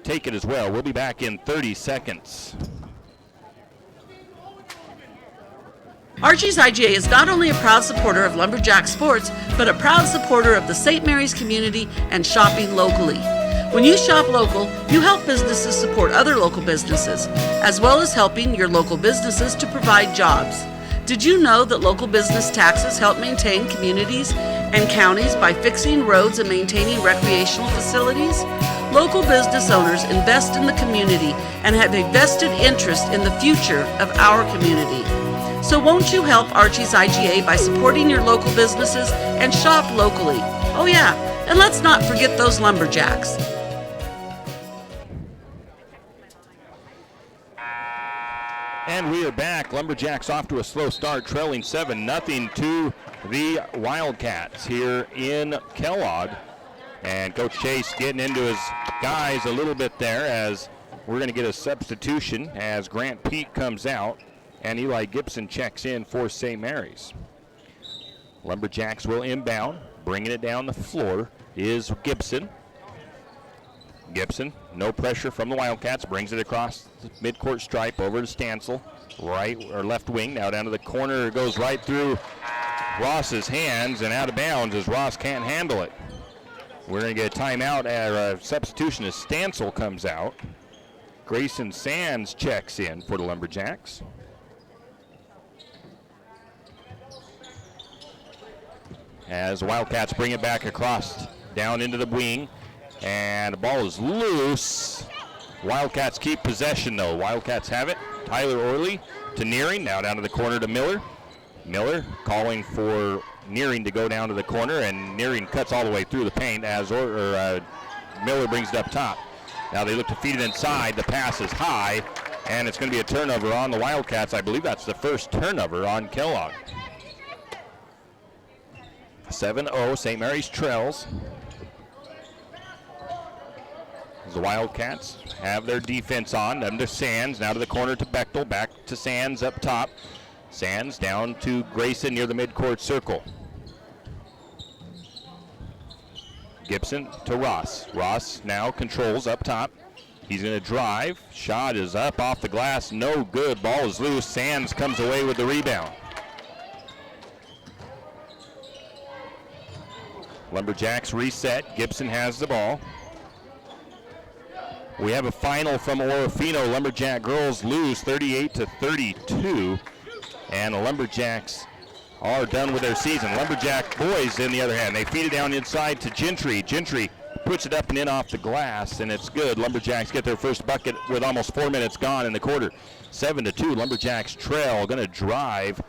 take it as well. We'll be back in 30 seconds. Archie's IGA is not only a proud supporter of Lumberjack sports, but a proud supporter of the St. Mary's community and shopping locally. When you shop local, you help businesses support other local businesses, as well as helping your local businesses to provide jobs. Did you know that local business taxes help maintain communities and counties by fixing roads and maintaining recreational facilities? Local business owners invest in the community and have a vested interest in the future of our community. So won't you help Archie's IGA by supporting your local businesses and shop locally? Oh yeah, and let's not forget those Lumberjacks. And we are back. Lumberjacks off to a slow start, trailing 7-0 to the Wildcats here in Kellogg. And Coach Chase getting into his guys a little bit there, as we're going to get a substitution as Grant Pete comes out. And Eli Gibson checks in for St. Mary's. Lumberjacks will inbound. Bringing it down the floor is Gibson. Gibson, no pressure from the Wildcats, brings it across the midcourt stripe over to Stansel. Right or left wing, now down to the corner. It goes right through Ross's hands and out of bounds as Ross can't handle it. We're going to get a timeout a substitution as Stansel comes out. Grayson Sands checks in for the Lumberjacks. As Wildcats bring it back across down into the wing. And the ball is loose. Wildcats keep possession though. Wildcats have it. Tyler Orley to Nearing, now down to the corner to Miller. Miller calling for Nearing to go down to the corner, and Nearing cuts all the way through the paint as Miller brings it up top. Now they look to feed it inside. The pass is high, and it's going to be a turnover on the Wildcats. I believe that's the first turnover on Kellogg. 7-0, St. Mary's trails. As the Wildcats have their defense on, them to Sands, now to the corner to Bechtel, back to Sands up top. Sands down to Grayson near the midcourt circle. Gibson to Ross. Ross now controls up top. He's going to drive. Shot is up off the glass. No good. Ball is loose. Sands comes away with the rebound. Lumberjacks reset. Gibson has the ball. We have a final from Orofino. Lumberjack girls lose 38-32. And the Lumberjacks are done with their season. Lumberjack boys, in the other hand, they feed it down inside to Gentry. Gentry puts it up and in off the glass, and it's good. Lumberjacks get their first bucket with almost 4 minutes gone in the quarter. 7-2, Lumberjacks trail. Going to drive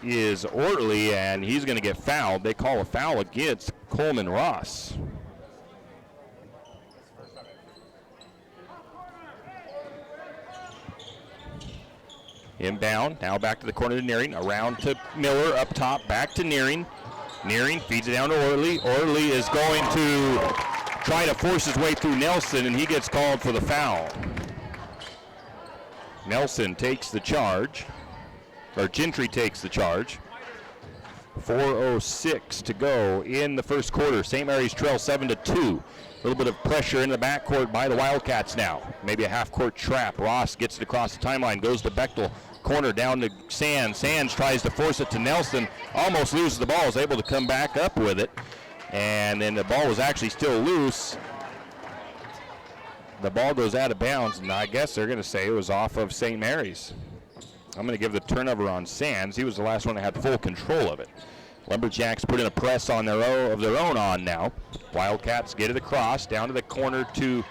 is Ortley, and he's going to get fouled. They call a foul against Coleman Ross. Inbound, now back to the corner to Nearing, around to Miller, up top, back to Nearing. Nearing feeds it down to Orley. Orley is going to try to force his way through Nelson, and he gets called for the foul. Nelson takes the charge, or Gentry takes the charge. 4:06 to go in the first quarter. St. Mary's trail 7-2. A little bit of pressure in the backcourt by the Wildcats now. Maybe a half-court trap. Ross gets it across the timeline, goes to Bechtel. Corner down to Sands. Sands tries to force it to Nelson. Almost loses the ball. Is able to come back up with it. And then the ball was actually still loose. The ball goes out of bounds, and I guess they're going to say it was off of St. Mary's. I'm going to give the turnover on Sands. He was the last one that had full control of it. Lumberjacks put in a press on their own on now. Wildcats get it across, down to the corner to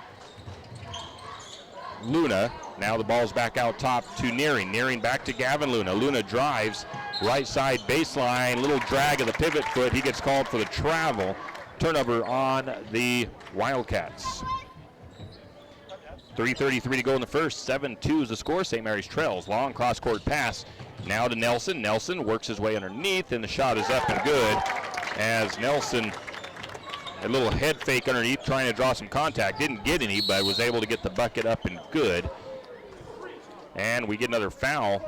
Luna. Now the ball's back out top to Nearing. Nearing back to Gavin Luna. Luna drives, right side baseline, little drag of the pivot foot. He gets called for the travel. Turnover on the Wildcats. 3:33 to go in the first. 7-2 is the score. St. Mary's trails. Long cross-court pass. Now to Nelson. Nelson works his way underneath, and the shot is up and good as Nelson, a little head fake underneath, trying to draw some contact. Didn't get any, but was able to get the bucket up and good. And we get another foul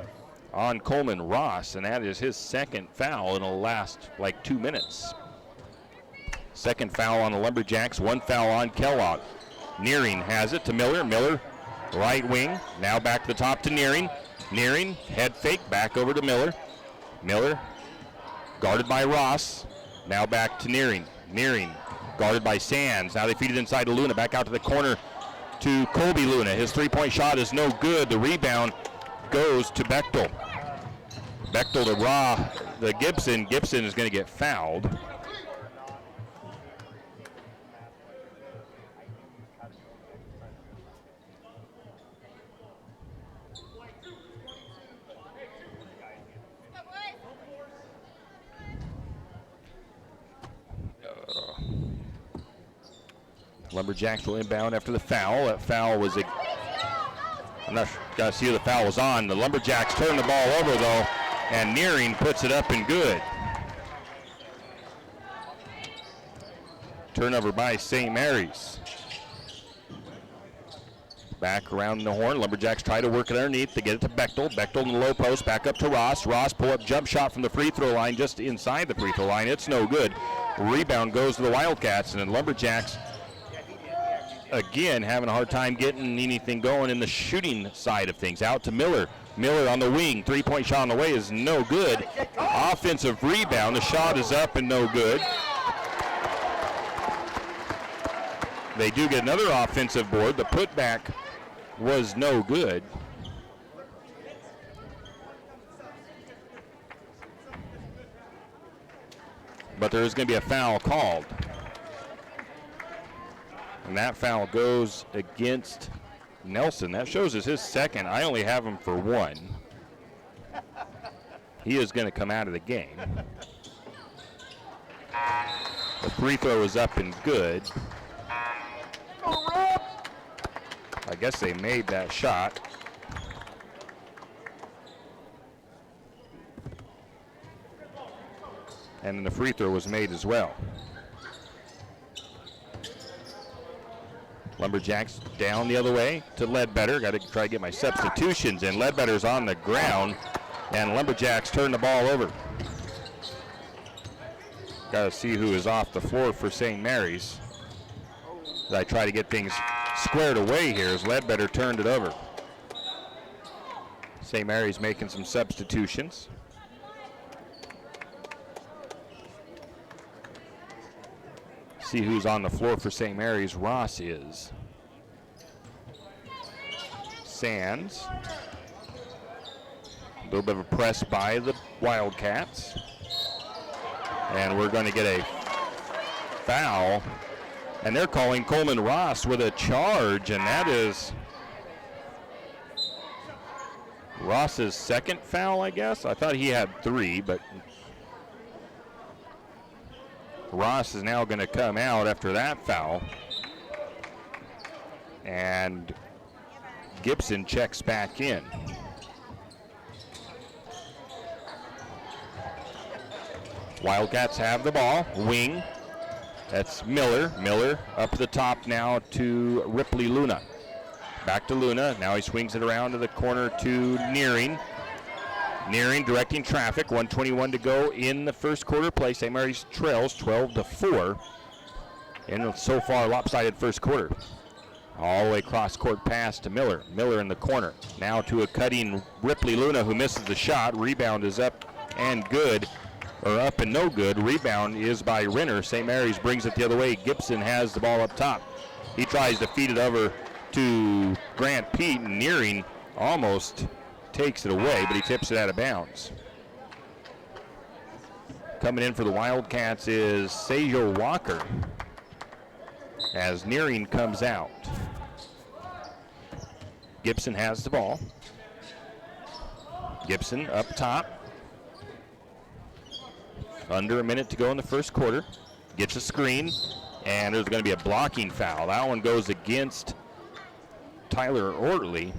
on Coleman Ross, and that is his second foul in the last, 2 minutes. Second foul on the Lumberjacks, one foul on Kellogg. Nearing has it to Miller. Miller, right wing. Now back to the top to Nearing. Nearing, head fake, back over to Miller. Miller, guarded by Ross. Now back to Nearing. Nearing, guarded by Sands. Now they feed it inside to Luna. Back out to the corner to Colby Luna. His three-point shot is no good. The rebound goes to Bechtel. Bechtel to Gibson. Gibson is going to get fouled. Lumberjacks will inbound after the foul. That foul was I'm not going to see who the foul was on. The Lumberjacks turn the ball over, though, and Nearing puts it up and good. Turnover by St. Mary's. Back around the horn. Lumberjacks try to work it underneath to get it to Bechtel. Bechtel in the low post. Back up to Ross. Ross pull-up jump shot from the free throw line just inside the free throw line. It's no good. Rebound goes to the Wildcats, and then Lumberjacks again having a hard time getting anything going in the shooting side of things. Out to Miller. Miller on the wing. Three-point shot on the way is no good. Offensive rebound. The shot is up and no good. They do get another offensive board. The putback was no good. But there is going to be a foul called. And that foul goes against Nelson. That shows us his second. I only have him for one. He is going to come out of the game. The free throw is up and good. I guess they made that shot. And then the free throw was made as well. Lumberjacks down the other way to Ledbetter. Got to try to get my substitutions in. Ledbetter's on the ground, and Lumberjacks turn the ball over. Got to see who is off the floor for St. Mary's. As I try to get things squared away here as Ledbetter turned it over. St. Mary's making some substitutions. See who's on the floor for St. Mary's. Ross is. Sands. A little bit of a press by the Wildcats. And we're going to get a foul. And they're calling Coleman Ross with a charge, and that is Ross's second foul, I guess. I thought he had 3, but Ross is now going to come out after that foul. And Gibson checks back in. Wildcats have the ball, wing. That's Miller. Miller up the top now to Ripley Luna. Back to Luna. Now he swings it around to the corner to Nearing. Nearing directing traffic. 1:21 to go in the first quarter play. St. Mary's trails 12-4 in a so far lopsided first quarter. All the way cross court pass to Miller. Miller in the corner. Now to a cutting Ripley Luna who misses the shot. Rebound is up and good. Or up and no good. Rebound is by Renner. St. Mary's brings it the other way. Gibson has the ball up top. He tries to feed it over to Grant Pete. Nearing almost takes it away, but he tips it out of bounds. Coming in for the Wildcats is Sejo Walker as Nearing comes out. Gibson has the ball. Gibson up top. Under a minute to go in the first quarter. Gets a screen, and there's going to be a blocking foul. That one goes against Tyler Ortley.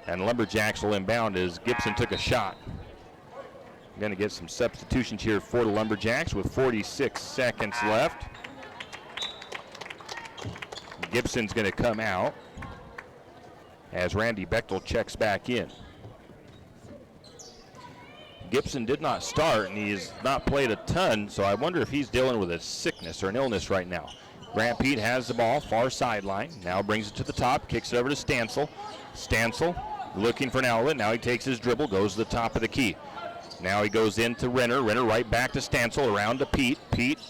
And Lumberjacks will inbound as Gibson took a shot. Going to get some substitutions here for the Lumberjacks with 46 seconds left. Gibson's going to come out as Randy Bechtel checks back in. Gibson did not start, and he has not played a ton, so I wonder if he's dealing with a sickness or an illness right now. Grant Pete has the ball, far sideline. Now brings it to the top, kicks it over to Stansel. Stansel looking for an outlet. Now he takes his dribble, goes to the top of the key. Now he goes into Renner. Renner right back to Stansel, around to Pete. Pete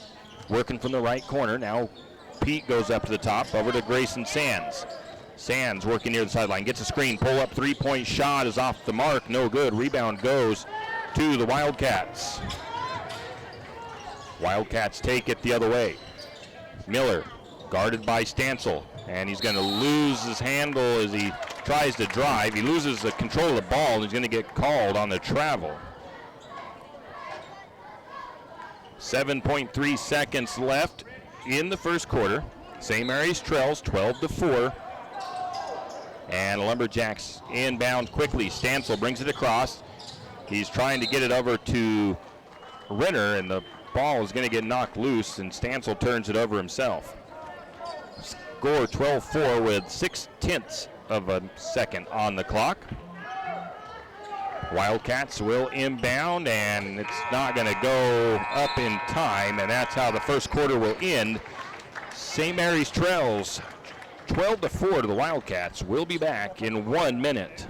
working from the right corner. Now Pete goes up to the top, over to Grayson Sands. Sands working near the sideline, gets a screen, pull up three-point shot is off the mark, no good. Rebound goes to the Wildcats. Wildcats take it the other way. Miller guarded by Stansel, and he's going to lose his handle as he tries to drive. He loses the control of the ball, and he's going to get called on the travel. 7.3 seconds left in the first quarter. St. Mary's trails 12-4. And Lumberjacks inbound quickly. Stansel brings it across. He's trying to get it over to Renner, and the ball is going to get knocked loose, and Stansel turns it over himself. score 12-4 with 0.6 of a second on the clock. Wildcats will inbound, and it's not going to go up in time, and that's how the first quarter will end. St. Mary's trails 12-4 to the Wildcats. We'll be back in 1 minute.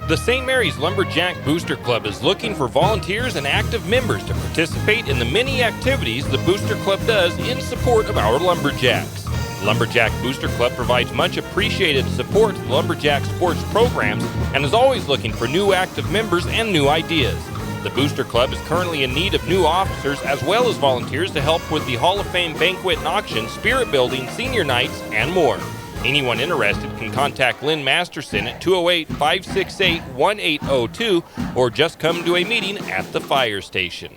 The St. Mary's Lumberjack Booster Club is looking for volunteers and active members to participate in the many activities the Booster Club does in support of our Lumberjacks. Lumberjack Booster Club provides much appreciated support to the Lumberjack sports programs and is always looking for new active members and new ideas. The Booster Club is currently in need of new officers as well as volunteers to help with the Hall of Fame banquet and auction, spirit building, senior nights, and more. Anyone interested can contact Lynn Masterson at 208-568-1802 or just come to a meeting at the fire station.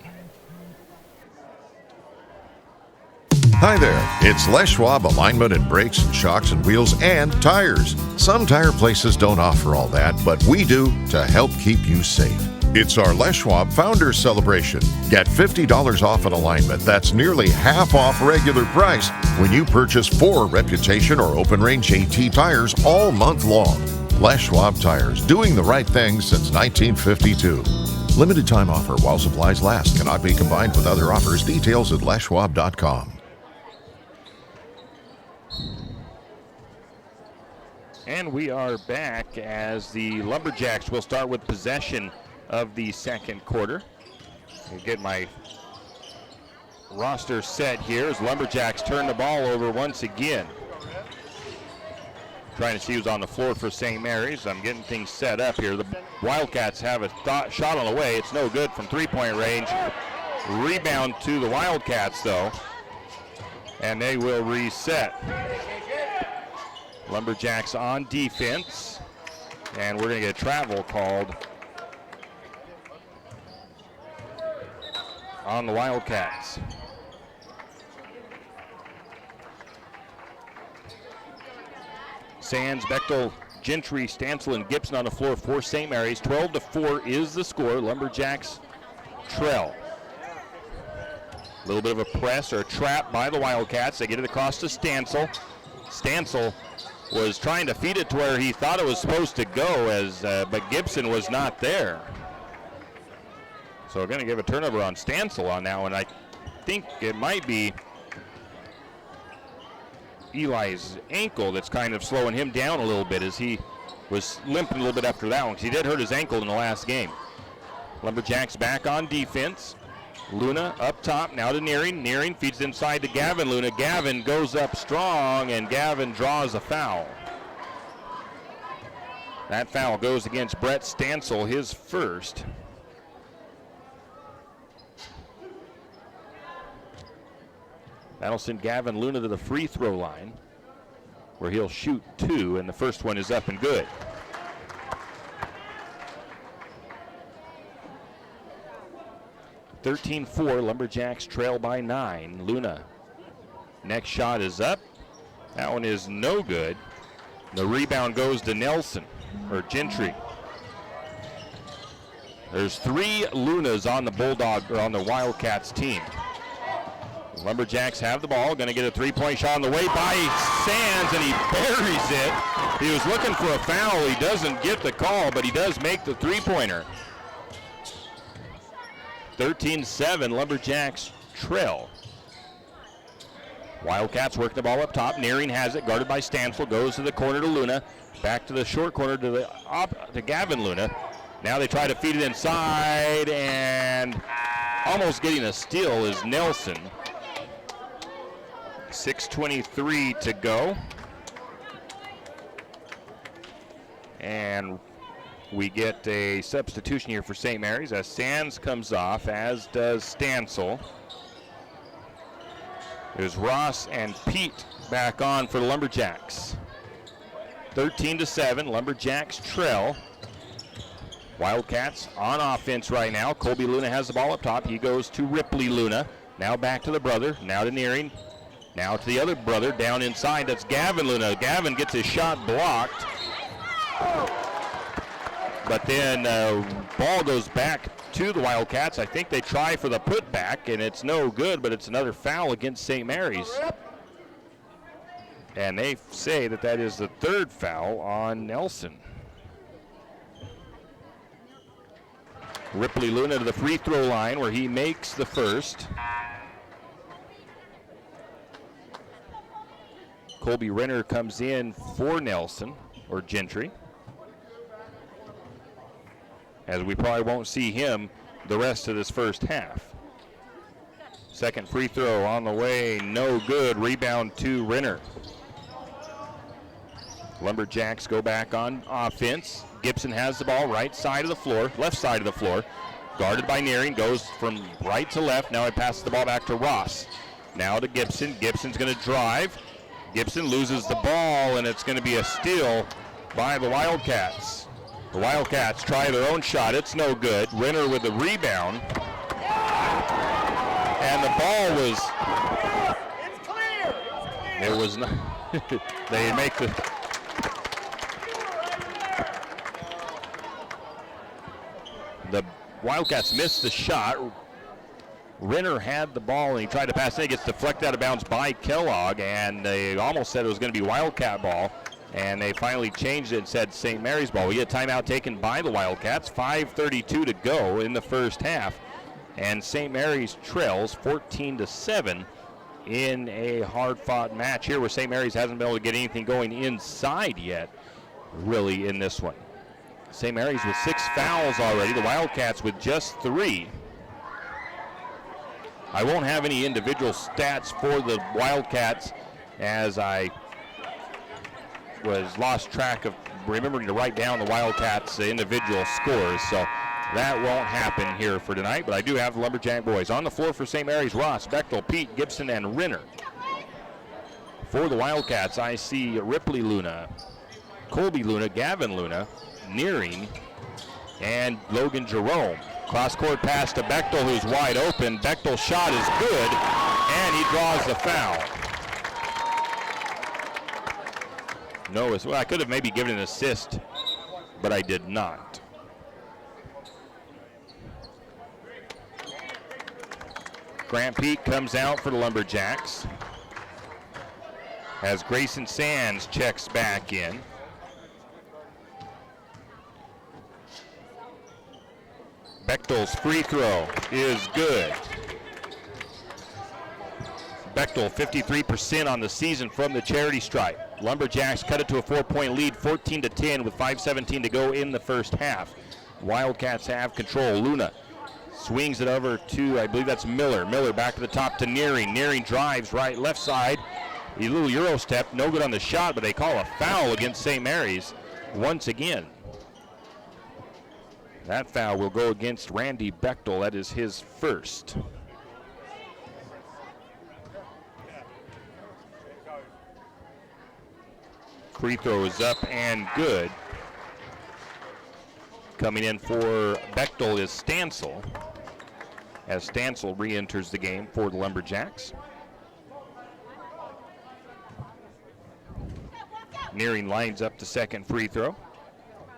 Hi there, it's Les Schwab Alignment and Brakes and Shocks and Wheels and Tires. Some tire places don't offer all that, but we do to help keep you safe. It's our Les Schwab Founders Celebration. Get $50 off an alignment. That's nearly half off regular price when you purchase 4 Reputation or Open Range AT tires all month long. Les Schwab Tires, doing the right thing since 1952. Limited time offer while supplies last. Cannot be combined with other offers. Details at leschwab.com. And we are back as the Lumberjacks will start with possession of the second quarter. I'll get my roster set here as Lumberjacks turn the ball over once again. Trying to see who's on the floor for St. Mary's. I'm getting things set up here. The Wildcats have a shot on the way. It's no good from three-point range. Rebound to the Wildcats, though. And they will reset. Lumberjacks on defense. And we're going to get a travel called on the Wildcats. Sands, Bechtel, Gentry, Stansel, and Gibson on the floor for St. Mary's. 12-4 is the score. Lumberjacks trail. A little bit of a press or a trap by the Wildcats. They get it across to Stansel. Stansel was trying to feed it to where he thought it was supposed to go, but Gibson was not there. So we're going to give a turnover on Stansel on that one. I think it might be Eli's ankle that's kind of slowing him down a little bit as he was limping a little bit after that one because he did hurt his ankle in the last game. Lumberjacks back on defense. Luna up top, now to Nearing. Nearing feeds inside to Gavin Luna. Gavin goes up strong, and Gavin draws a foul. That foul goes against Brett Stansel, his first. That'll send Gavin Luna to the free throw line, where he'll shoot 2, and the first one is up and good. (13-4), Lumberjacks trail by 9. Luna, next shot is up. That one is no good. The rebound goes to Nelson, or Gentry. There's 3 Lunas on the Bulldog, or on the Wildcats team. The Lumberjacks have the ball, going to get a three-point shot on the way by Sands, and he buries it. He was looking for a foul. He doesn't get the call, but he does make the three-pointer. 13-7, Lumberjacks trail. Wildcats work the ball up top. Nearing has it, guarded by Stansel. Goes to the corner to Luna. Back to the short corner to Gavin Luna. Now they try to feed it inside, and almost getting a steal is Nelson. 6:23 to go. And we get a substitution here for St. Mary's as Sands comes off, as does Stansel. There's Ross and Pete back on for the Lumberjacks. 13-7, Lumberjacks trail. Wildcats on offense right now. Colby Luna has the ball up top. He goes to Ripley Luna. Now back to the brother. Now to Nearing. Now to the other brother down inside. That's Gavin Luna. Gavin gets his shot blocked. But then ball goes back to the Wildcats. I think they try for the putback, and it's no good, but it's another foul against St. Mary's. And they say that that is the third foul on Nelson. Ripley Luna to the free throw line where he makes the first. Colby Renner comes in for Nelson, or Gentry, as we probably won't see him the rest of this first half. Second free throw on the way, no good. Rebound to Renner. Lumberjacks go back on offense. Gibson has the ball right side of the floor, left side of the floor. Guarded by Nearing, goes from right to left. Now he passes the ball back to Ross. Now to Gibson. Gibson's going to drive. Gibson loses the ball, and it's going to be a steal by the Wildcats. The Wildcats try their own shot. It's no good. Renner with the rebound. And the ball was... It's clear. It was not... They make the... The Wildcats missed the shot. Renner had the ball, and he tried to pass it. It gets deflected out of bounds by Kellogg, and they almost said it was going to be Wildcat ball, and they finally changed it and said St. Mary's ball. We get a timeout taken by the Wildcats. 5:32 to go in the first half, and St. Mary's trails 14-7 in a hard-fought match here where St. Mary's hasn't been able to get anything going inside yet, really, in this one. St. Mary's with 6 fouls already. The Wildcats with just 3. I won't have any individual stats for the Wildcats as I was lost track of remembering to write down the Wildcats' individual scores. So that won't happen here for tonight, but I do have the Lumberjack boys. On the floor for St. Mary's, Ross, Bechtel, Pete, Gibson, and Renner. For the Wildcats, I see Ripley Luna, Colby Luna, Gavin Luna, Nearing, and Logan Jerome. Cross-court pass to Bechtel, who's wide open. Bechtel's shot is good, and he draws the foul. No, well, I could have maybe given an assist, but I did not. Grant Peak comes out for the Lumberjacks as Grayson Sands checks back in. Bechtel's free throw is good. Bechtel 53% on the season from the charity stripe. Lumberjacks cut it to a 4-point lead, 14-10 with 5:17 to go in the first half. Wildcats have control. Luna swings it over to, I believe that's Miller. Miller back to the top to Nearing. Nearing drives right, left side. A little Euro step, no good on the shot, but they call a foul against St. Mary's once again. That foul will go against Randy Bechtel. That is his first. Free throw is up and good. Coming in for Bechtel is Stansel, as Stansel re-enters the game for the Lumberjacks. Nearing lines up the second free throw.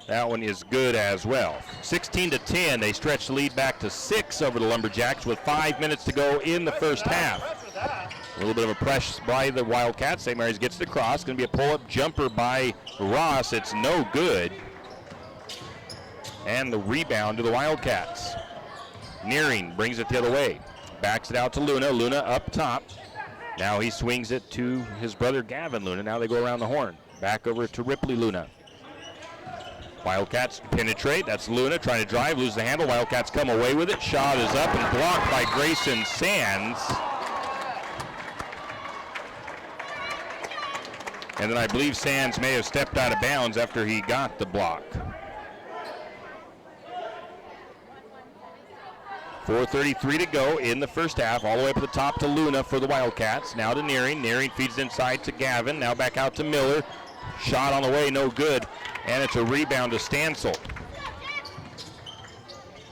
That one is good as well. 16-10, they stretch the lead back to 6 over the Lumberjacks with 5 minutes to go in the first half. A little bit of a press by the Wildcats. St. Mary's gets the cross. Going to be a pull-up jumper by Ross. It's no good. And the rebound to the Wildcats. Nearing brings it the other way. Backs it out to Luna. Luna up top. Now he swings it to his brother Gavin Luna. Now they go around the horn. Back over to Ripley Luna. Wildcats penetrate. That's Luna trying to drive, lose the handle. Wildcats come away with it. Shot is up and blocked by Grayson Sands. And then I believe Sands may have stepped out of bounds after he got the block. 4:33 to go in the first half. All the way up at the top to Luna for the Wildcats. Now to Nearing. Nearing feeds inside to Gavin. Now back out to Miller. Shot on the way, no good. And it's a rebound to Stansel.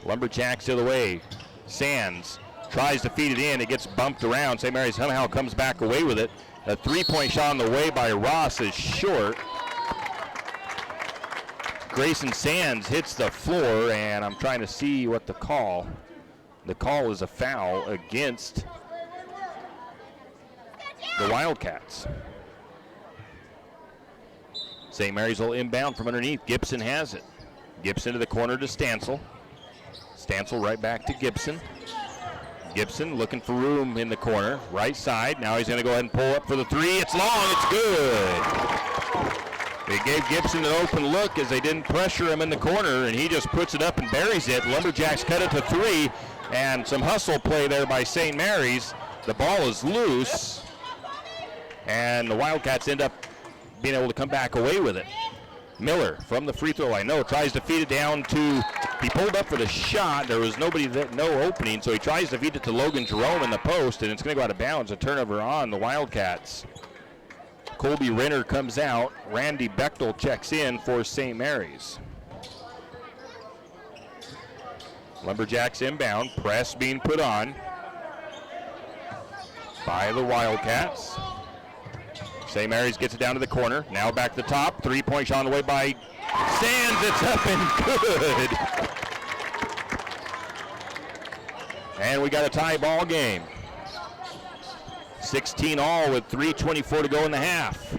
Lumberjacks the other way. Sands tries to feed it in. It gets bumped around. St. Mary's somehow comes back away with it. A three-point shot on the way by Ross is short. Grayson Sands hits the floor, and I'm trying to see what the call. The call is a foul against the Wildcats. St. Mary's will inbound from underneath. Gibson has it. Gibson to the corner to Stansel. Stansel right back to Gibson. Gibson looking for room in the corner, right side. Now he's going to go ahead and pull up for the three. It's long, it's good. They gave Gibson an open look as they didn't pressure him in the corner, and he just puts it up and buries it. Lumberjacks cut it to three, and some hustle play there by St. Mary's. The ball is loose, and the Wildcats end up being able to come back away with it. Miller from the free throw line. No, tries to feed it down to, he pulled up for the shot. There was no opening, so he tries to feed it to Logan Jerome in the post, and it's going to go out of bounds. A turnover on the Wildcats. Colby Renner comes out. Randy Bechtel checks in for St. Mary's. Lumberjacks inbound. Press being put on by the Wildcats. St. Mary's gets it down to the corner. Now back to the top. Three-point shot on the way by Sands. It's up and good. And we got a tie ball game. 16-all with 3:24 to go in the half.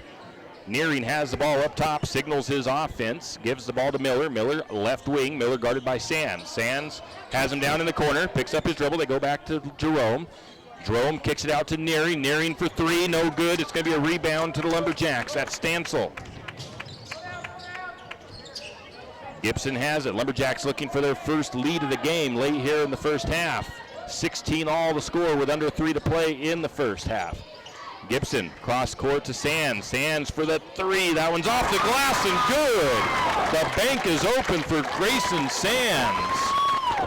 Nearing has the ball up top, signals his offense, gives the ball to Miller. Miller left wing. Miller guarded by Sands. Sands has him down in the corner, picks up his dribble. They go back to Jerome. Jerome kicks it out to Nearing. Nearing for three, no good. It's going to be a rebound to the Lumberjacks. That's Stansel. Gibson has it. Lumberjacks looking for their first lead of the game late here in the first half. 16-all the score with under 3 to play in the first half. Gibson cross court to Sands. Sands for the three. That one's off the glass and good. The bank is open for Grayson Sands.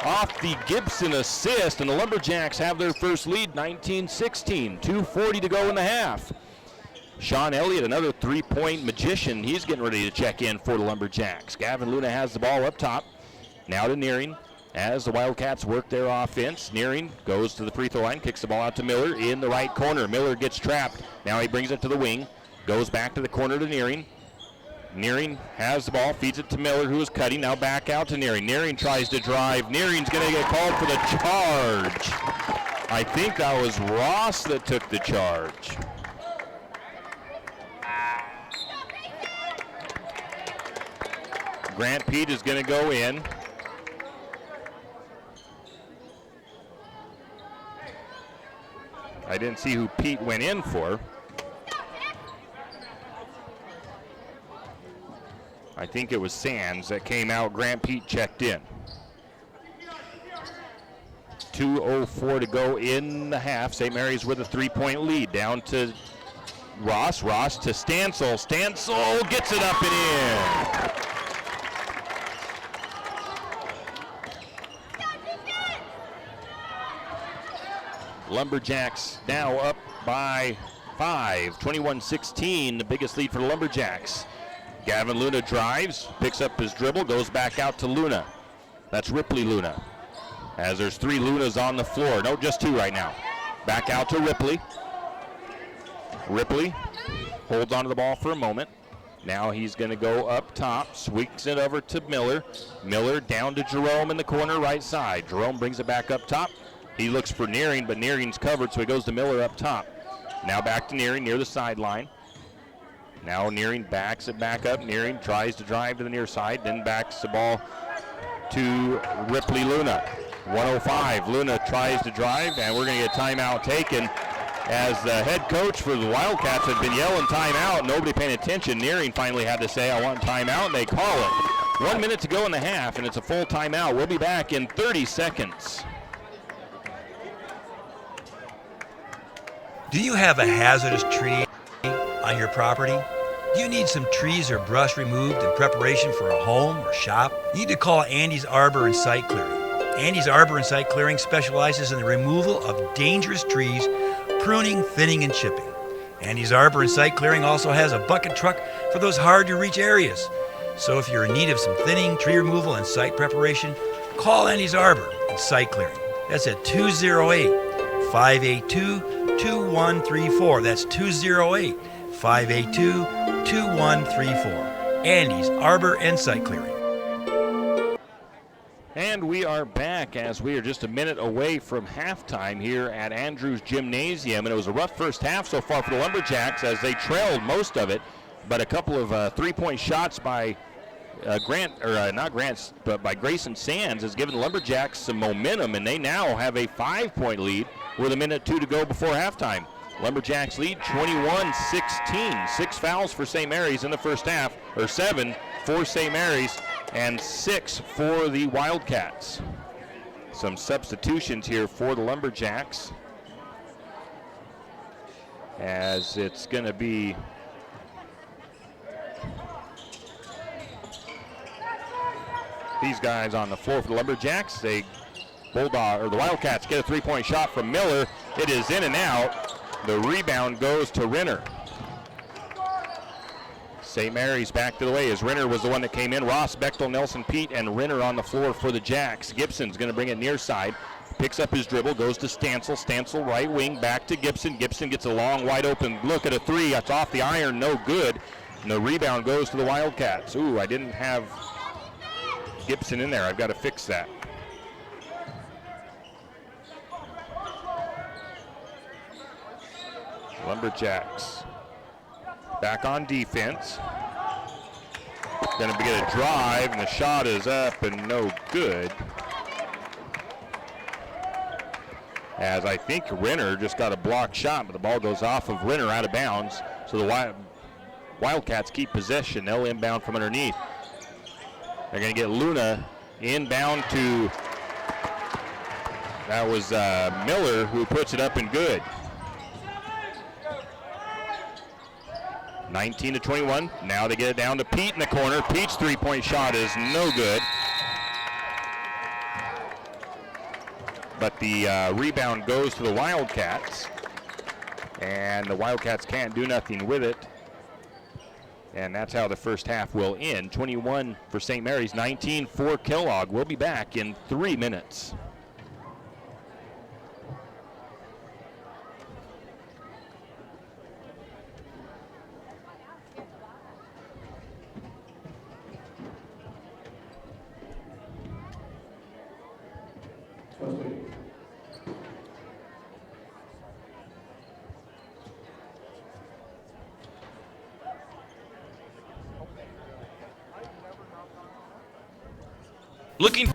Off the Gibson assist, and the Lumberjacks have their first lead, 19-16. 2:40 to go in the half. Sean Elliott, another three-point magician. He's getting ready to check in for the Lumberjacks. Gavin Luna has the ball up top. Now to Nearing. As the Wildcats work their offense, Nearing goes to the free throw line, kicks the ball out to Miller in the right corner. Miller gets trapped. Now he brings it to the wing, goes back to the corner to Nearing. Nearing has the ball, feeds it to Miller, who is cutting. Now back out to Nearing. Nearing tries to drive. Nearing's going to get called for the charge. I think that was Ross that took the charge. Grant Pete is going to go in. I didn't see who Pete went in for. I think it was Sands that came out. Grant Pete checked in. 2:04 to go in the half. St. Mary's with a three-point lead. Down to Ross. Ross to Stansel. Stansel gets it up and in. Lumberjacks now up by 5, 21-16, the biggest lead for the Lumberjacks. Gavin Luna drives, picks up his dribble, goes back out to Luna. That's Ripley Luna. As there's three Lunas on the floor. No, just two right now. Back out to Ripley. Ripley holds onto the ball for a moment. Now he's going to go up top, sweeps it over to Miller. Miller down to Jerome in the corner right side. Jerome brings it back up top. He looks for Nearing, but Nearing's covered, so he goes to Miller up top. Now back to Nearing near the sideline. Now Nearing backs it back up. Nearing tries to drive to the near side, then backs the ball to Ripley Luna. 105, Luna tries to drive, and we're going to get timeout taken as the head coach for the Wildcats had been yelling timeout. Nobody paying attention. Nearing finally had to say, I want timeout, and they call it. 1 minute to go in the half, and it's a full timeout. We'll be back in 30 seconds. Do you have a hazardous tree on your property? Do you need some trees or brush removed in preparation for a home or shop? You need to call Andy's Arbor and Site Clearing. Andy's Arbor and Site Clearing specializes in the removal of dangerous trees, pruning, thinning, and chipping. Andy's Arbor and Site Clearing also has a bucket truck for those hard-to-reach areas. So if you're in need of some thinning, tree removal, and site preparation, call Andy's Arbor and Site Clearing. That's at 208-582-2134. That's 208-582-2134. Andy's Arbor and Site Clearing. And we are back as we are just a minute away from halftime here at Andrews Gymnasium. And it was a rough first half so far for the Lumberjacks as they trailed most of it but a couple of three-point shots by by Grayson Sands has given the Lumberjacks some momentum, and they now have a 5-point lead with a minute 2 to go before halftime. Lumberjacks lead 21-16. 6 fouls for St. Mary's in the first half, or 7 for St. Mary's and 6 for the Wildcats. Some substitutions here for the Lumberjacks, as it's going to be these guys on the floor for the Lumberjacks. The Wildcats get a 3-point shot from Miller. It is in and out. The rebound goes to Renner. St. Mary's back to the way, as Renner was the one that came in. Ross, Bechtel, Nelson, Pete, and Renner on the floor for the Jacks. Gibson's going to bring it near side. Picks up his dribble, goes to Stancil. Stancil right wing, back to Gibson. Gibson gets a long, wide open look at a 3. That's off the iron, no good. And the rebound goes to the Wildcats. Ooh, I didn't have Gibson in there. I've got to fix that. Lumberjacks back on defense. Going to get a drive, and the shot is up and no good. As I think Renner just got a blocked shot, but the ball goes off of Renner out of bounds. So the Wildcats keep possession. They'll inbound from underneath. They're going to get Luna inbound to, that was Miller, who puts it up and good. 19-21. Now they get it down to Pete in the corner. Pete's 3-point shot is no good. But the rebound goes to the Wildcats. And the Wildcats can't do nothing with it. And that's how the first half will end. 21 for St. Mary's, 19 for Kellogg. We'll be back in 3 minutes. Looking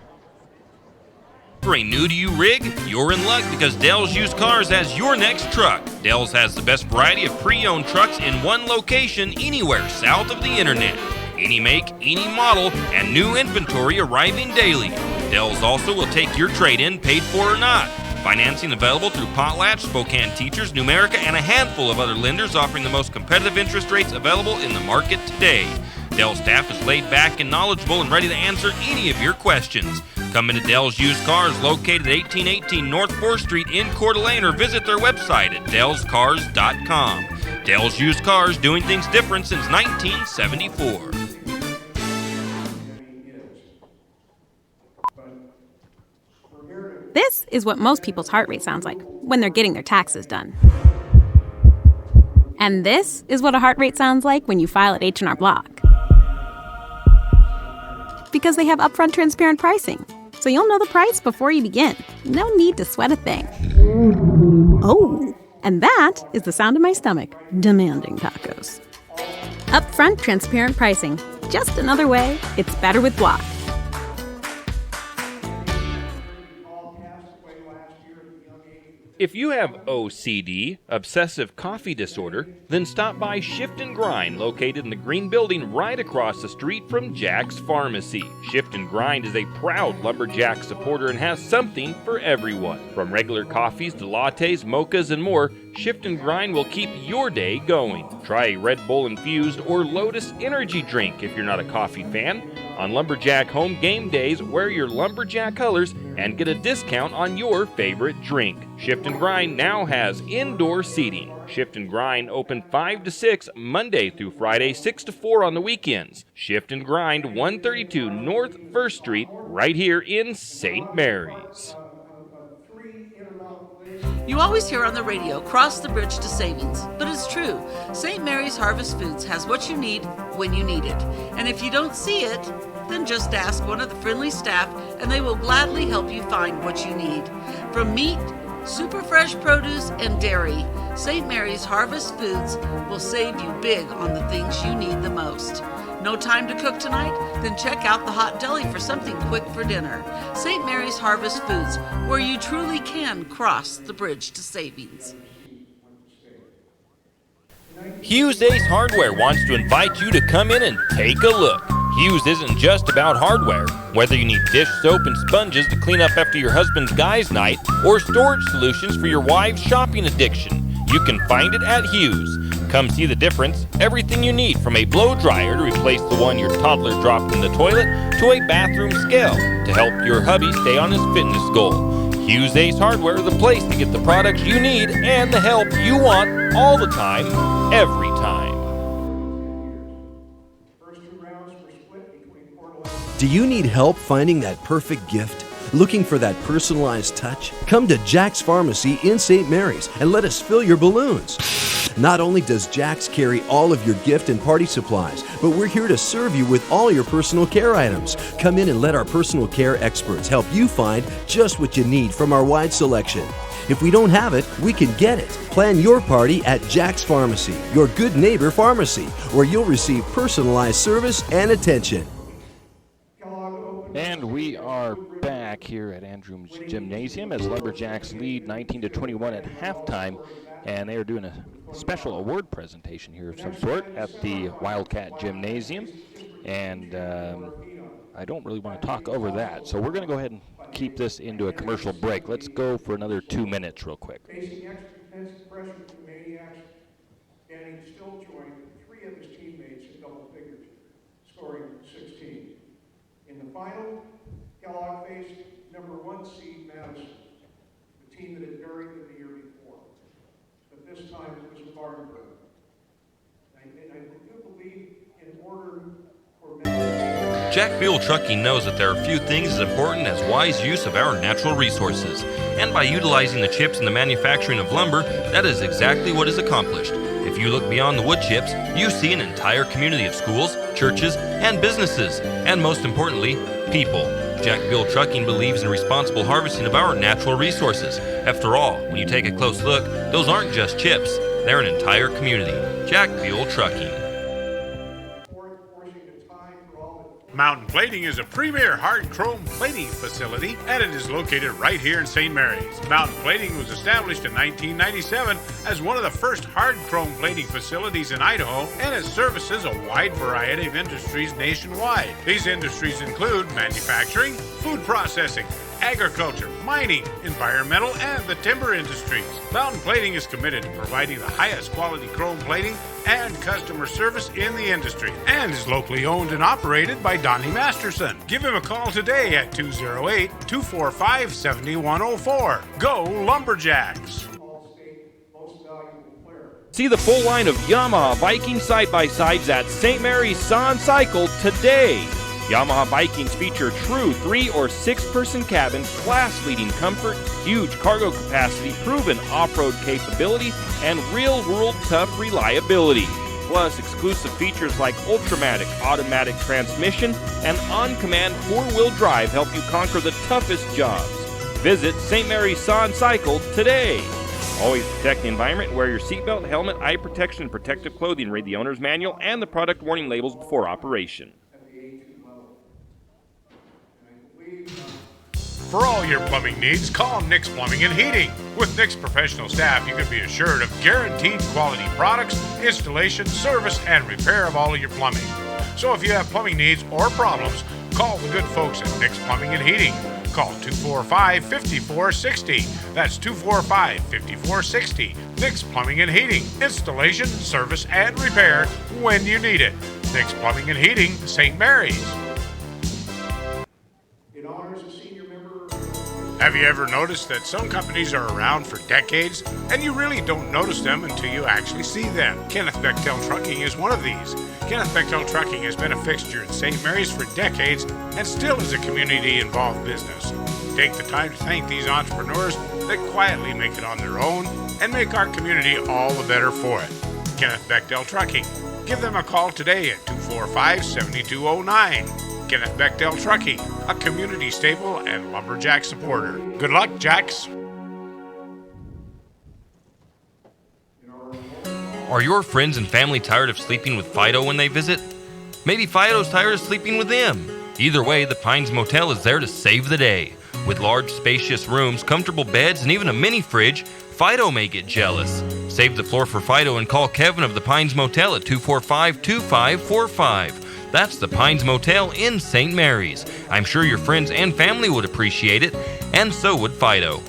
for a new-to-you rig? You're in luck, because Dell's Used Cars has your next truck. Dell's has the best variety of pre-owned trucks in one location anywhere south of the internet. Any make, any model, and new inventory arriving daily. Dell's also will take your trade-in, paid for or not. Financing available through Potlatch, Spokane Teachers, Numerica, and a handful of other lenders, offering the most competitive interest rates available in the market today. Dell's staff is laid back and knowledgeable and ready to answer any of your questions. Come into Dell's Used Cars, located at 1818 North 4th Street in Coeur d'Alene, or visit their website at dellscars.com. Dell's Used Cars, doing things different since 1974. This is what most people's heart rate sounds like when they're getting their taxes done. And this is what a heart rate sounds like when you file at H&R Block. Because they have upfront transparent pricing, so you'll know the price before you begin. No need to sweat a thing. Oh, and that is the sound of my stomach demanding tacos. Upfront transparent pricing. Just another way it's better with Block. If you have OCD, obsessive coffee disorder, then stop by Shift and Grind, located in the green building right across the street from Jack's Pharmacy. Shift and Grind is a proud Lumberjack supporter and has something for everyone. From regular coffees to lattes, mochas, and more, Shift and Grind will keep your day going. Try a Red Bull infused or Lotus energy drink if you're not a coffee fan. On Lumberjack home game days, wear your Lumberjack colors and get a discount on your favorite drink. Shift and Grind now has indoor seating. Shift and Grind open 5 to 6 Monday through Friday, 6 to 4 on the weekends. Shift and Grind, 132 North 1st Street, right here in St. Mary's. You always hear on the radio, cross the bridge to savings. But it's true. St. Mary's Harvest Foods has what you need when you need it. And if you don't see it, then just ask one of the friendly staff and they will gladly help you find what you need. From meat, Super fresh produce and dairy, St. Mary's Harvest Foods will save you big on the things you need the most. No time to cook tonight? Then check out the Hot Deli for something quick for dinner. St. Mary's Harvest Foods, where you truly can cross the bridge to savings. Hughes Ace Hardware wants to invite you to come in and take a look. Hughes isn't just about hardware. Whether you need dish soap and sponges to clean up after your husband's guys' night or storage solutions for your wife's shopping addiction, you can find it at Hughes. Come see the difference. Everything you need from a blow dryer to replace the one your toddler dropped in the toilet to a bathroom scale to help your hubby stay on his fitness goal. Hughes Ace Hardware, the place to get the products you need and the help you want all the time, every time. Do you need help finding that perfect gift? Looking for that personalized touch? Come to Jack's Pharmacy in St. Mary's and let us fill your balloons. Not only does Jack's carry all of your gift and party supplies, but we're here to serve you with all your personal care items. Come in and let our personal care experts help you find just what you need from our wide selection. If we don't have it, we can get it. Plan your party at Jack's Pharmacy, your good neighbor pharmacy, where you'll receive personalized service and attention. And we are back here at Andrews Gymnasium as Lumberjacks lead 19-21 at halftime, and they are doing a special award presentation here of some sort at the Wildcat Gymnasium, and I don't really want to talk over that, so we're going to go ahead and keep this into a commercial break. Let's go for another 2 minutes real quick. Facing extra pressure from the Maniacs, Danny still joined 3 of his teammates in double figures, scoring 16. In the final, Kellogg faced number 1 seed Madison, the team that had buried them the year before. But this time it was Spartanburg. And I do believe in order for Madison. Jack Buell Trucking knows that there are few things as important as wise use of our natural resources. And by utilizing the chips in the manufacturing of lumber, that is exactly what is accomplished. If you look beyond the wood chips, you see an entire community of schools, churches, and businesses, and most importantly, people. Jack Buell Trucking believes in responsible harvesting of our natural resources. After all, when you take a close look, those aren't just chips, they're an entire community. Jack Buell Trucking. Mountain Plating is a premier hard chrome plating facility, and it is located right here in St. Mary's. Mountain Plating was established in 1997 as one of the first hard chrome plating facilities in Idaho, and it services a wide variety of industries nationwide. These industries include manufacturing, food processing, agriculture, mining, environmental, and the timber industries. Mountain Plating is committed to providing the highest quality chrome plating and customer service in the industry, and is locally owned and operated by Donnie Masterson. Give him a call today at 208-245-7104. Go Lumberjacks! See the full line of Yamaha Viking side-by-sides at St. Mary's Saw and Cycle today. Yamaha Vikings feature true 3- or 6-person cabins, class-leading comfort, huge cargo capacity, proven off-road capability, and real-world tough reliability. Plus, exclusive features like Ultramatic automatic transmission and on-command 4-wheel drive help you conquer the toughest jobs. Visit St. Mary's Saw and Cycle today. Always protect the environment. Wear your seatbelt, helmet, eye protection, and protective clothing. Read the owner's manual and the product warning labels before operation. For all your plumbing needs, call Nick's Plumbing and Heating. With Nick's professional staff, you can be assured of guaranteed quality products, installation, service, and repair of all of your plumbing. So if you have plumbing needs or problems, call the good folks at Nick's Plumbing and Heating. Call 245-5460. That's 245-5460. Nick's Plumbing and Heating. Installation, service, and repair when you need it. Nick's Plumbing and Heating, St. Mary's. Have you ever noticed that some companies are around for decades and you really don't notice them until you actually see them? Kenneth Bechtel Trucking is one of these. Kenneth Bechtel Trucking has been a fixture in St. Mary's for decades and still is a community-involved business. Take the time to thank these entrepreneurs that quietly make it on their own and make our community all the better for it. Kenneth Bechtel Trucking. Give them a call today at 245-7209. Kenneth Bechtel Trucking, a community staple and lumberjack supporter. Good luck, Jacks. Are your friends and family tired of sleeping with Fido when they visit? Maybe Fido's tired of sleeping with them. Either way, the Pines Motel is there to save the day. With large, spacious rooms, comfortable beds, and even a mini fridge, Fido may get jealous. Save the floor for Fido and call Kevin of the Pines Motel at 245-2545. That's the Pines Motel in St. Mary's. I'm sure your friends and family would appreciate it, and so would Fido.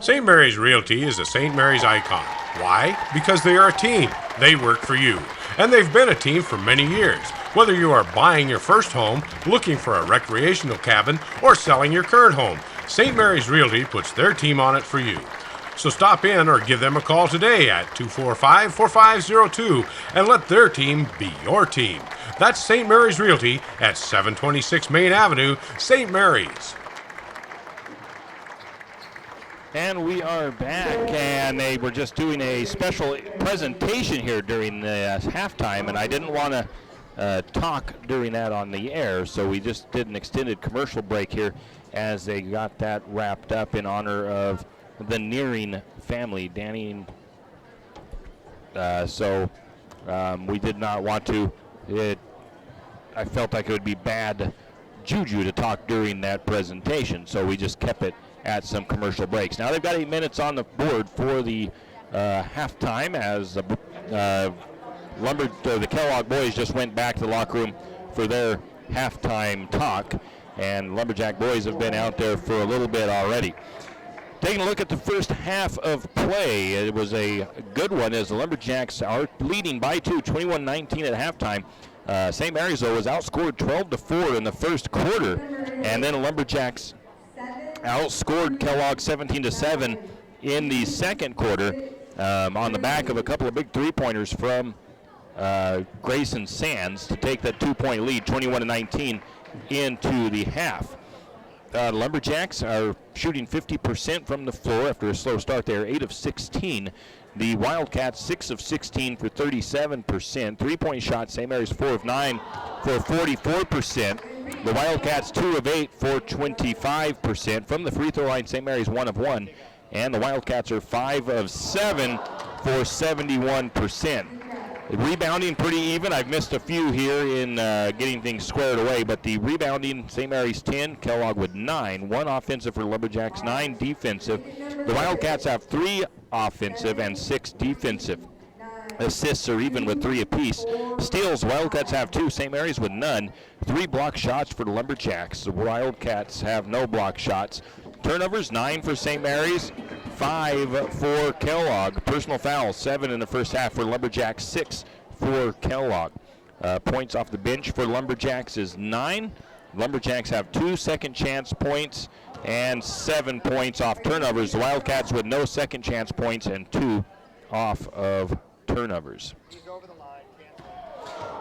St. Mary's Realty is a St. Mary's icon. Why? Because they are a team. They work for you. And they've been a team for many years. Whether you are buying your first home, looking for a recreational cabin, or selling your current home, St. Mary's Realty puts their team on it for you. So stop in or give them a call today at 245-4502 and let their team be your team. That's St. Mary's Realty at 726 Main Avenue, St. Mary's. And we are back, and they were just doing a special presentation here during the halftime, and I didn't want to talk during that on the air, so we just did an extended commercial break here as they got that wrapped up in honor of the Nearing family, Danny. We did not want to. I felt like it would be bad juju to talk during that presentation, so we just kept it at some commercial breaks. Now they've got 8 minutes on the board for the halftime as the Kellogg boys just went back to the locker room for their halftime talk, and Lumberjack boys have been out there for a little bit already. Taking a look at the first half of play, it was a good one as the Lumberjacks are leading by 2, 21-19 at halftime. St. Mary's, though, was outscored 12-4 in the first quarter, and then the Lumberjacks outscored Kellogg 17-7 in the second quarter on the back of a couple of big three-pointers from Grayson Sands to take that 2-point lead, 21-19, into the half. Lumberjacks are shooting 50% from the floor after a slow start there, 8 of 16. The Wildcats 6 of 16 for 37%. Three-point shots, St. Mary's 4 of 9 for 44%. The Wildcats 2 of 8 for 25%. From the free throw line, St. Mary's 1 of 1. And the Wildcats are 5 of 7 for 71%. Rebounding pretty even. I've missed a few here in getting things squared away, but the rebounding, St. Mary's 10, Kellogg with 9. 1 offensive for Lumberjacks, 9 defensive. The Wildcats have 3 offensive and 6 defensive. Assists are even with 3 apiece. Steals, Wildcats have 2, St. Mary's with none. 3 block shots for the Lumberjacks. The Wildcats have no block shots. Turnovers, 9 for St. Mary's, 5 for Kellogg. Personal fouls, 7 in the first half for Lumberjacks, 6 for Kellogg. Points off the bench for Lumberjacks is 9. Lumberjacks have 2 second chance points and 7 points off turnovers. The Wildcats with no second chance points and 2 off of turnovers.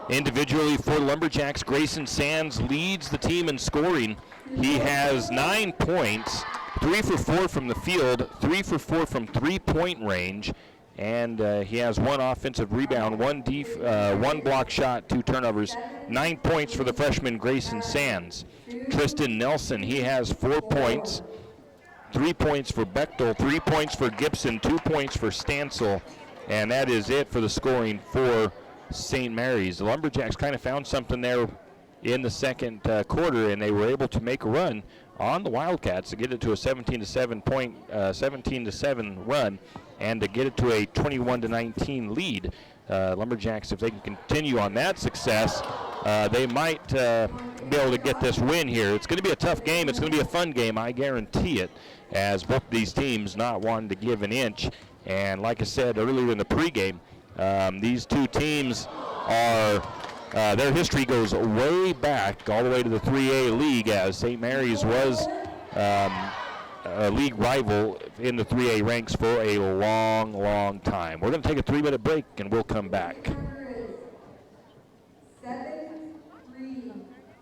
Individually for Lumberjacks, Grayson Sands leads the team in scoring. He has 9 points, 3 for 4 from the field, 3 for 4 from three-point range, and he has 1 offensive rebound, 1 block shot, 2 turnovers, 9 points for the freshman Grayson Sands. Tristan Nelson, he has 4 points, 3 points for Bechtel, 3 points for Gibson, 2 points for Stansel, and that is it for the scoring for St. Mary's. The Lumberjacks kind of found something there in the second quarter, and they were able to make a run on the Wildcats to get it to a 17-7 run, and to get it to a 21-19 lead. Lumberjacks, if they can continue on that success, they might be able to get this win here. It's going to be a tough game. It's going to be a fun game, I guarantee it, as both these teams not wanting to give an inch. And like I said earlier in the pregame, these two teams are their history goes way back, all the way to the 3A league, as St. Mary's was a league rival in the 3A ranks for a long, long time. We're going to take a 3-minute break, and we'll come back.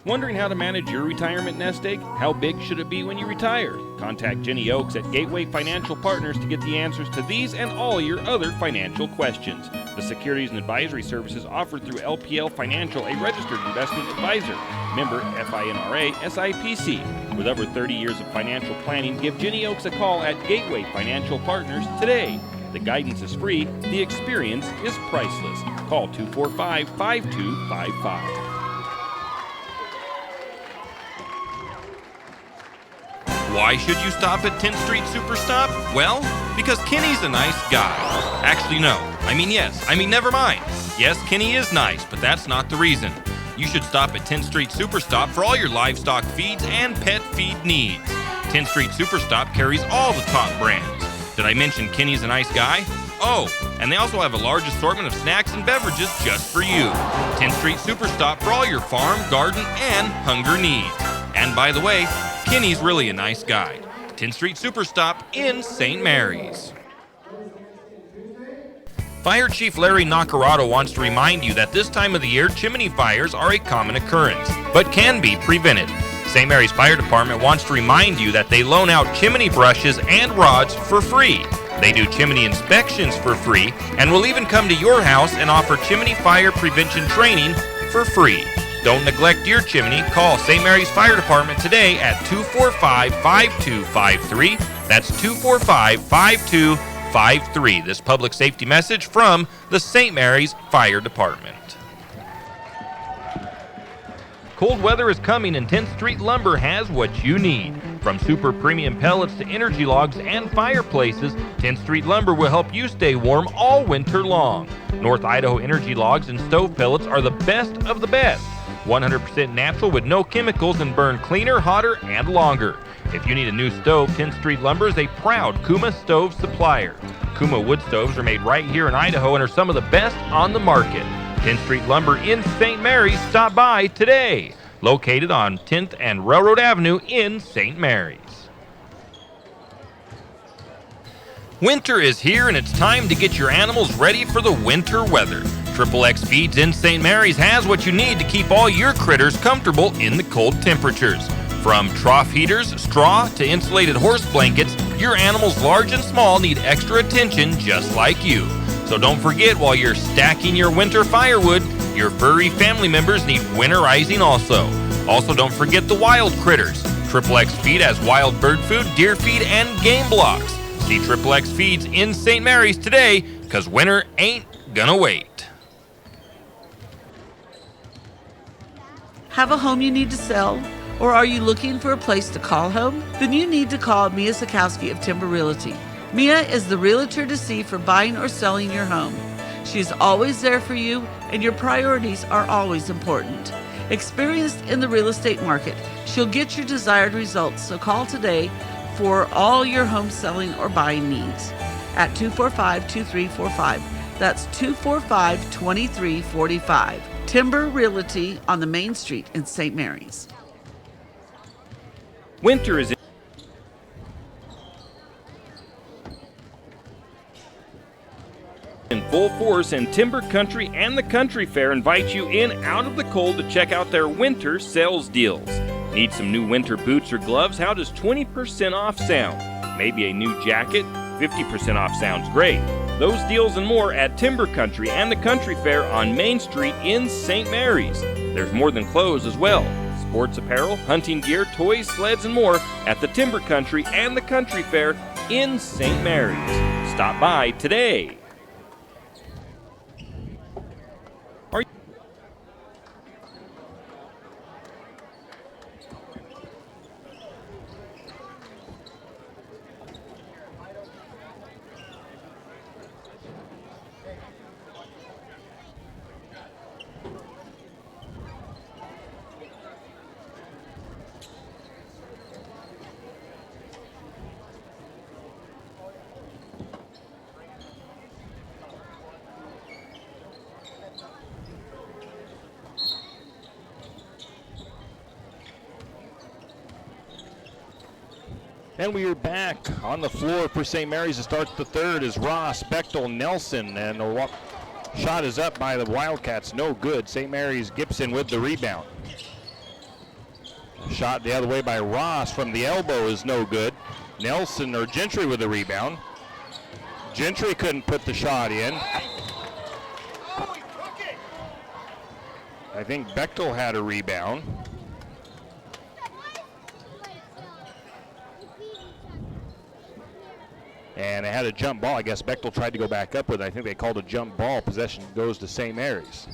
Wondering how to manage your retirement nest egg? How big should it be when you retire? Contact Jenny Oakes at Gateway Financial Partners to get the answers to these and all your other financial questions. The securities and advisory services offered through LPL Financial, a registered investment advisor. Member FINRA SIPC. With over 30 years of financial planning, give Jenny Oaks a call at Gateway Financial Partners today. The guidance is free. The experience is priceless. Call 245-5255. Why should you stop at 10th Street Superstop? Well, because Kenny's a nice guy. Actually, no. Never mind. Yes, Kenny is nice, but that's not the reason. You should stop at 10th Street Superstop for all your livestock feeds and pet feed needs. 10th Street Superstop carries all the top brands. Did I mention Kenny's a nice guy? Oh, and they also have a large assortment of snacks and beverages just for you. 10th Street Superstop for all your farm, garden, and hunger needs. And by the way, Kenny's really a nice guy. 10th Street Superstop in St. Mary's. Fire Chief Larry Nacarado wants to remind you that this time of the year, chimney fires are a common occurrence, but can be prevented. St. Mary's Fire Department wants to remind you that they loan out chimney brushes and rods for free. They do chimney inspections for free, and will even come to your house and offer chimney fire prevention training for free. Don't neglect your chimney. Call St. Mary's Fire Department today at 245-5253. That's 245-5253. This public safety message from the St. Mary's Fire Department. Cold weather is coming, and 10th Street Lumber has what you need. From super premium pellets to energy logs and fireplaces, 10th Street Lumber will help you stay warm all winter long. North Idaho energy logs and stove pellets are the best of the best. 100% natural with no chemicals and burn cleaner, hotter, and longer. If you need a new stove, 10th Street Lumber is a proud Kuma stove supplier. Kuma wood stoves are made right here in Idaho and are some of the best on the market. 10th Street Lumber in St. Mary's. Stop by today. Located on 10th and Railroad Avenue in St. Mary's. Winter is here, and it's time to get your animals ready for the winter weather. XXX Feeds in St. Mary's has what you need to keep all your critters comfortable in the cold temperatures. From trough heaters, straw, to insulated horse blankets, your animals large and small need extra attention just like you. So don't forget, while you're stacking your winter firewood, your furry family members need winterizing also. Also, don't forget the wild critters. XXX Feed has wild bird food, deer feed, and game blocks. See XXX Feeds in St. Mary's today, because winter ain't gonna wait. Have a home you need to sell? Or are you looking for a place to call home? Then you need to call Mia Sikowski of Timber Realty. Mia is the realtor to see for buying or selling your home. She is always there for you, and your priorities are always important. Experienced in the real estate market, she'll get your desired results, so call today for all your home selling or buying needs at 245-2345. That's 245-2345. Timber Realty on the Main Street in St. Mary's. Winter is in full force, and Timber Country and the Country Fair invite you in out of the cold to check out their winter sales deals. Need some new winter boots or gloves? How does 20% off sound? Maybe a new jacket? 50% off sounds great. Those deals and more at Timber Country and the Country Fair on Main Street in St. Mary's. There's more than clothes as well. Sports apparel, hunting gear, toys, sleds, and more at the Timber Country and the Country Fair in St. Mary's. Stop by today. And we are back on the floor for St. Mary's to start the third is Ross, Bechtel, Nelson, and the shot is up by the Wildcats. No good. St. Mary's Gibson with the rebound. Shot the other way by Ross from the elbow is no good. Gentry with the rebound. Gentry couldn't put the shot in. I think Bechtel had a rebound. And they had a jump ball. I guess Bechtel tried to go back up with it. I think they called a jump ball. Possession goes to St. Mary's.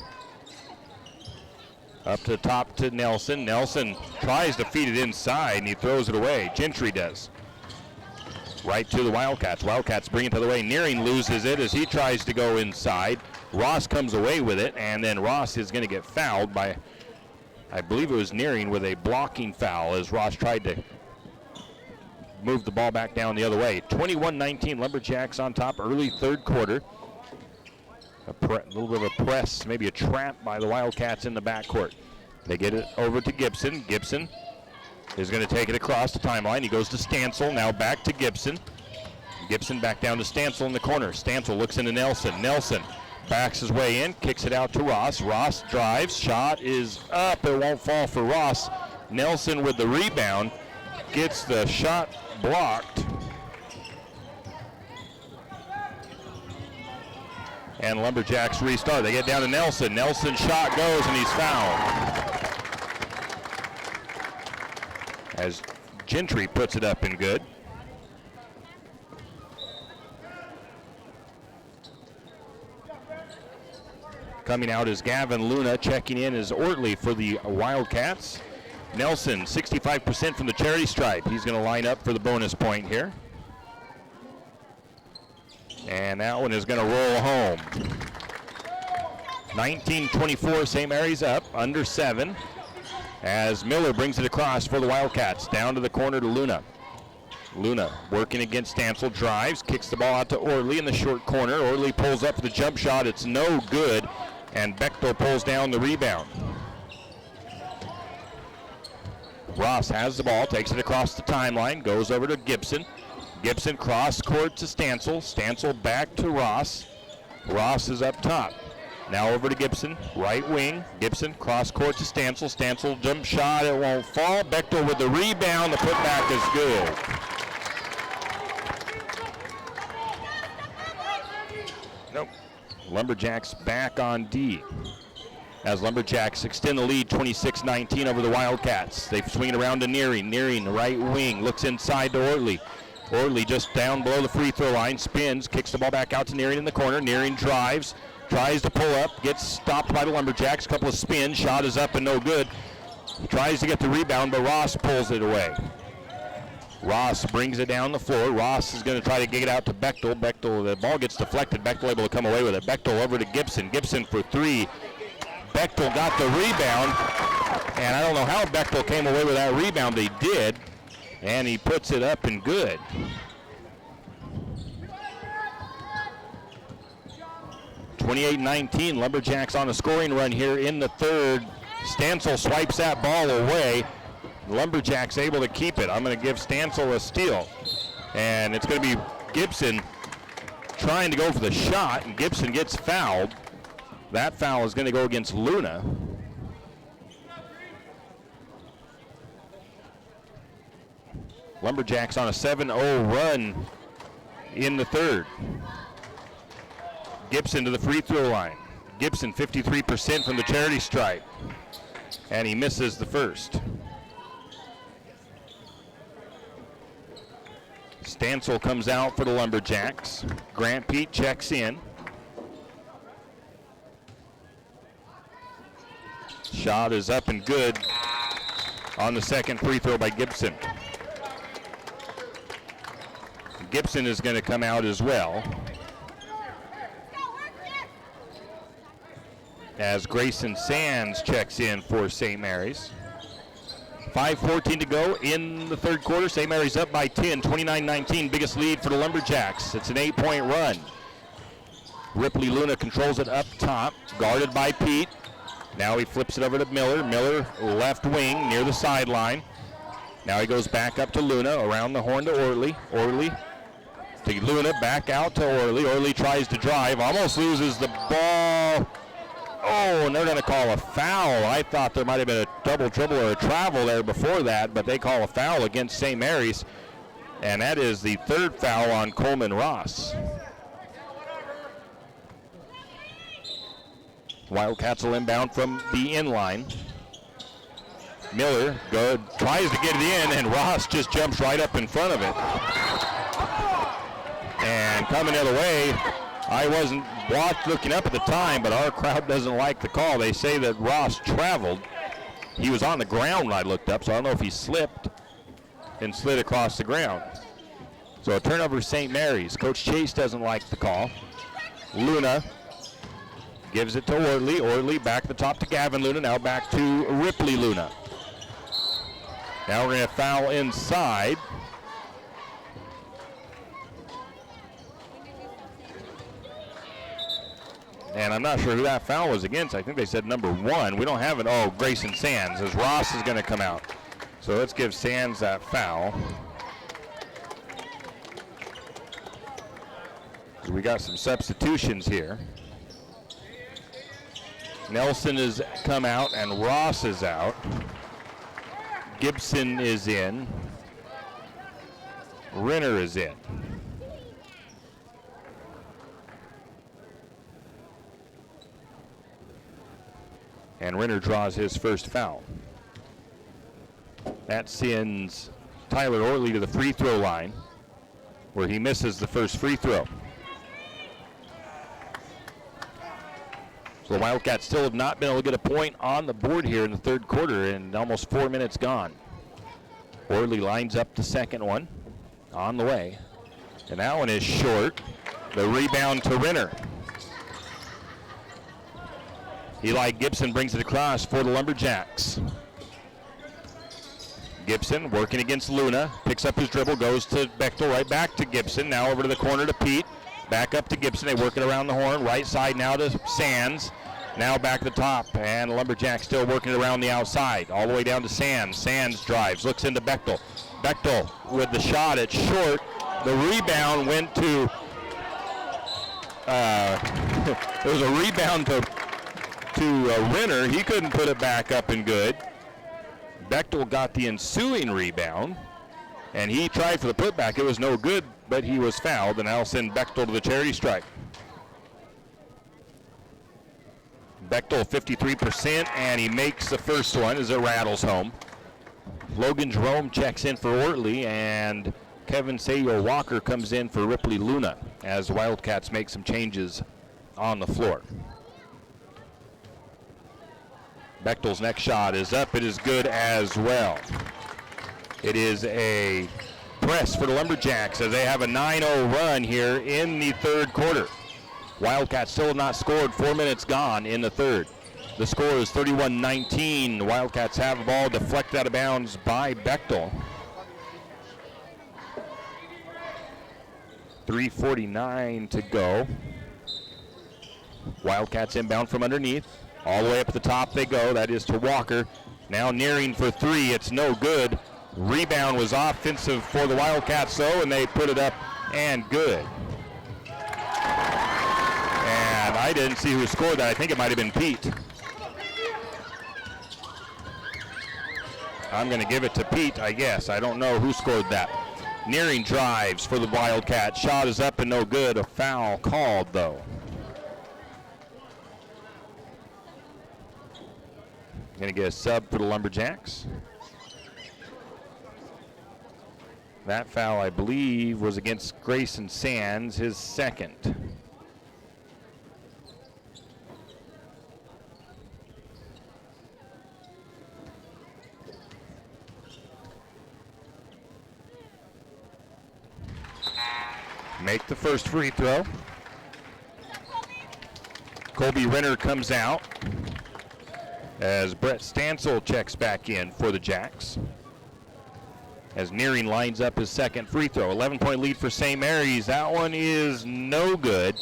Up to the top to Nelson. Nelson tries to feed it inside, and he throws it away. Gentry does. Right to the Wildcats. Wildcats bring it to the way. Nearing loses it as he tries to go inside. Ross comes away with it, and then Ross is going to get fouled by, I believe it was Nearing, with a blocking foul as Ross tried to move the ball back down the other way. 21-19, Lumberjacks on top early third quarter. A little bit of a press, maybe a trap by the Wildcats in the backcourt. They get it over to Gibson. Gibson is going to take it across the timeline. He goes to Stansel, now back to Gibson. Gibson back down to Stansel in the corner. Stansel looks into Nelson. Nelson backs his way in, kicks it out to Ross. Ross drives, shot is up. It won't fall for Ross. Nelson with the rebound, gets the shot blocked. And Lumberjacks restart. They get down to Nelson. Nelson's shot goes and he's fouled. As Gentry puts it up and good. Coming out is Gavin Luna. Checking in is Ortley for the Wildcats. Nelson, 65% from the charity stripe. He's going to line up for the bonus point here. And that one is going to roll home. 19-24, St. Mary's up, under 7. As Miller brings it across for the Wildcats. Down to the corner to Luna. Luna working against Stansel, drives, kicks the ball out to Ortley in the short corner. Ortley pulls up for the jump shot. It's no good, and Bechtel pulls down the rebound. Ross has the ball, takes it across the timeline, goes over to Gibson. Gibson cross court to Stansel. Stansel back to Ross. Ross is up top. Now over to Gibson, right wing. Gibson cross court to Stansel. Stansel jump shot, it won't fall. Bechtel with the rebound. The putback is good. Nope. Lumberjacks back on D. As Lumberjacks extend the lead 26-19 over the Wildcats. They swing it around to Nearing. Nearing, right wing, looks inside to Ortley. Ortley just down below the free throw line, spins, kicks the ball back out to Nearing in the corner. Nearing drives, tries to pull up, gets stopped by the Lumberjacks. Couple of spins, shot is up and no good. Tries to get the rebound, but Ross pulls it away. Ross brings it down the floor. Ross is going to try to get it out to Bechtel. Bechtel, the ball gets deflected. Bechtel able to come away with it. Bechtel over to Gibson. Gibson for three. Bechtel got the rebound, and I don't know how Bechtel came away with that rebound, but he did, and he puts it up and good. (28-19), Lumberjacks on a scoring run here in the third. Stansel swipes that ball away. Lumberjacks able to keep it. I'm going to give Stansel a steal, and it's going to be Gibson trying to go for the shot, and Gibson gets fouled. That foul is going to go against Luna. Lumberjacks on a 7-0 run in the third. Gibson to the free throw line. Gibson 53% from the charity stripe, and he misses the first. Stansel comes out for the Lumberjacks. Grant Pete checks in. Shot is up and good on the second free throw by Gibson. Gibson is going to come out as well, as Grayson Sands checks in for St. Mary's. 5:14 to go in the third quarter. St. Mary's up by 10, 29-19, biggest lead for the Lumberjacks. It's an 8-point run. Ripley Luna controls it up top, guarded by Pete. Now he flips it over to Miller. Miller left wing near the sideline. Now he goes back up to Luna, around the horn to Ortley. Ortley to Luna, back out to Ortley. Ortley tries to drive, almost loses the ball. Oh, and they're going to call a foul. I thought there might have been a double dribble or a travel there before that, but they call a foul against St. Mary's, and that is the third foul on Coleman Ross. Wildcats will inbound from the inline. Miller tries to get it in, and Ross just jumps right up in front of it. And coming the other way, I wasn't looking up at the time, but our crowd doesn't like the call. They say that Ross traveled. He was on the ground when I looked up, so I don't know if he slipped and slid across the ground. So a turnover, St. Mary's. Coach Chase doesn't like the call. Luna gives it to Ortley. Ortley back at the top to Gavin Luna. Now back to Ripley Luna. Now we're going to foul inside. And I'm not sure who that foul was against. I think they said number 1. We don't have it. Oh, Grayson Sands, as Ross is going to come out. So let's give Sands that foul. So we got some substitutions here. Nelson has come out and Ross is out. Gibson is in. Renner is in. And Renner draws his first foul. That sends Tyler Ortley to the free throw line, where he misses the first free throw. So the Wildcats still have not been able to get a point on the board here in the third quarter, and almost 4 minutes gone. Ortley lines up the second one on the way. And that one is short. The rebound to Renner. Eli Gibson brings it across for the Lumberjacks. Gibson working against Luna, picks up his dribble, goes to Bechtel, right back to Gibson, now over to the corner to Pete, back up to Gibson, they work it around the horn, right side now to Sands, now back to the top, and the Lumberjacks still working it around the outside, all the way down to Sands. Sands drives, looks into Bechtel. Bechtel with the shot, it's short, the rebound went to, there was a rebound to Renner. He couldn't put it back up and good. Bechtel got the ensuing rebound, and he tried for the putback. It was no good, but he was fouled, and that'll send Bechtel to the charity stripe. Bechtel 53%, and he makes the first one as it rattles home. Logan Jerome checks in for Ortley, and Kevin Sayo Walker comes in for Ripley Luna as Wildcats make some changes on the floor. Bechtel's next shot is up. It is good as well. It is a press for the Lumberjacks as they have a 9-0 run here in the third quarter. Wildcats still have not scored. 4 minutes gone in the third. The score is 31-19. The Wildcats have the ball deflected out of bounds by Bechtel. 3:49 to go. Wildcats inbound from underneath. All the way up at the top they go. That is to Walker. Now nearing for three. It's no good. Rebound was offensive for the Wildcats, though, and they put it up and good. And I didn't see who scored that. I think it might have been Pete. I'm going to give it to Pete, I guess. I don't know who scored that. Nearing drives for the Wildcats. Shot is up and no good. A foul called, though. Going to get a sub for the Lumberjacks. That foul, I believe, was against Grayson Sands, his second. Make the first free throw. Colby Renner comes out as Brett Stansel checks back in for the Jacks. As Nearing lines up his second free throw. 11-point lead for St. Mary's. That one is no good.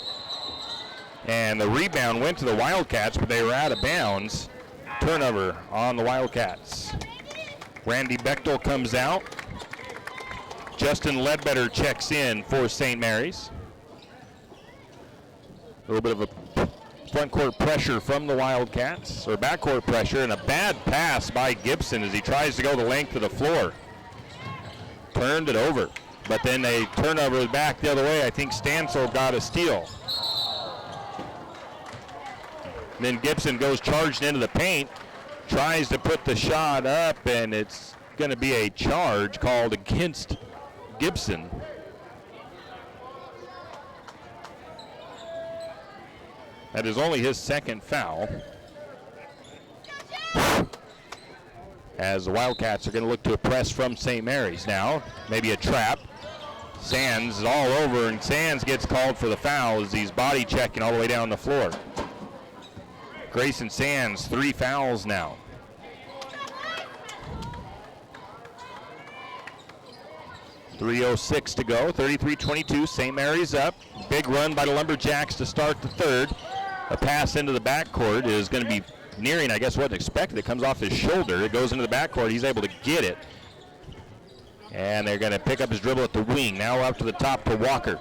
And the rebound went to the Wildcats, but they were out of bounds. Turnover on the Wildcats. Randy Bechtel comes out. Justin Ledbetter checks in for St. Mary's. A little bit of a front court pressure from the Wildcats, or backcourt pressure, and a bad pass by Gibson as he tries to go the length of the floor. Turned it over, but then a turnover back the other way. I think Stansel got a steal. Then Gibson goes charged into the paint, tries to put the shot up, and it's going to be a charge called against Gibson. That is only his second foul. As the Wildcats are going to look to a press from St. Mary's now. Maybe a trap. Sands is all over, and Sands gets called for the foul as he's body checking all the way down the floor. Grayson Sands, 3 fouls now. .306 to go, 33-22, St. Mary's up. Big run by the Lumberjacks to start the third. A pass into the backcourt is going to be nearing, I guess, wasn't expected. It comes off his shoulder. It goes into the backcourt. He's able to get it. And they're going to pick up his dribble at the wing. Now up to the top to Walker.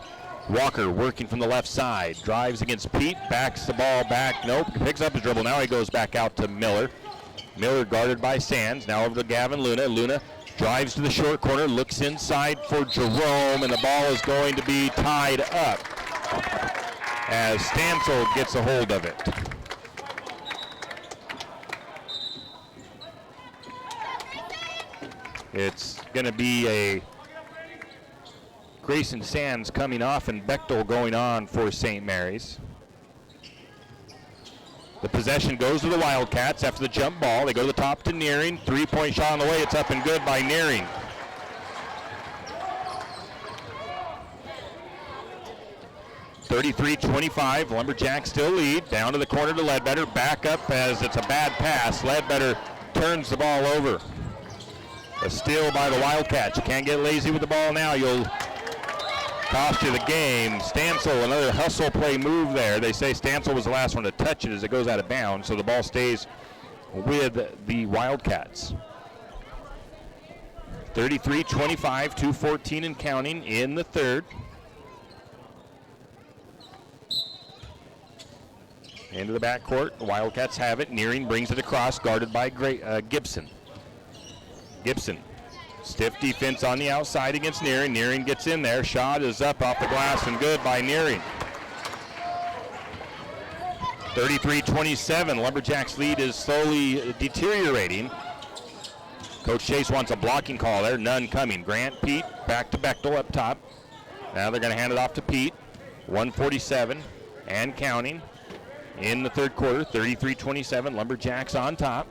Walker working from the left side. Drives against Pete. Backs the ball back. Nope. Picks up his dribble. Now he goes back out to Miller. Miller guarded by Sands. Now over to Gavin Luna. Luna drives to the short corner. Looks inside for Jerome. And the ball is going to be tied up as Stansel gets a hold of it. It's going to be a Grayson Sands coming off and Bechtel going on for St. Mary's. The possession goes to the Wildcats after the jump ball. They go to the top to Nearing. 3-point shot on the way. It's up and good by Nearing. .33-25, Lumberjacks still lead. Down to the corner to Ledbetter. Back up as it's a bad pass. Ledbetter turns the ball over. A steal by the Wildcats. You can't get lazy with the ball now. You'll cost you the game. Stansel, another hustle play move there. They say Stansel was the last one to touch it as it goes out of bounds, so the ball stays with the Wildcats. 33-25, 2:14 and counting in the third. Into the backcourt. The Wildcats have it. Nearing brings it across, guarded by Gibson. Gibson, stiff defense on the outside against Nearing. Nearing gets in there. Shot is up off the glass and good by Nearing. 33-27. Lumberjacks lead is slowly deteriorating. Coach Chase wants a blocking call there. None coming. Grant, Pete, back to Bechtel up top. Now they're going to hand it off to Pete. 1:47 and counting in the third quarter. 33-27. Lumberjacks on top.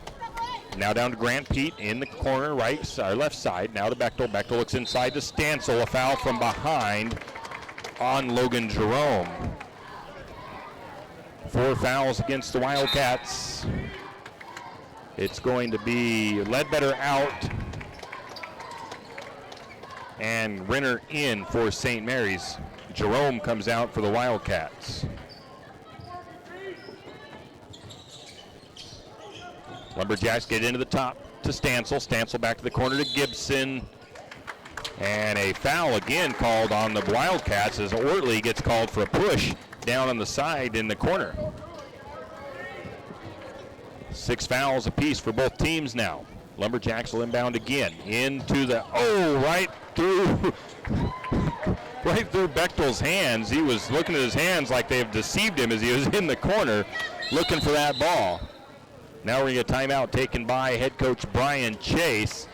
Now down to Grant Pete in the corner, left side. Now to Bechtel. Bechtel looks inside to Stansel. A foul from behind on Logan Jerome. 4 fouls against the Wildcats. It's going to be Ledbetter out and Renner in for St. Mary's. Jerome comes out for the Wildcats. Lumberjacks get into the top to Stansel. Stansel back to the corner to Gibson. And a foul again called on the Wildcats as Ortley gets called for a push down on the side in the corner. 6 fouls apiece for both teams now. Lumberjacks will inbound again into the, right through Bechtel's hands. He was looking at his hands like they've deceived him as he was in the corner looking for that ball. Now we're going to get a timeout taken by head coach Brian Chase,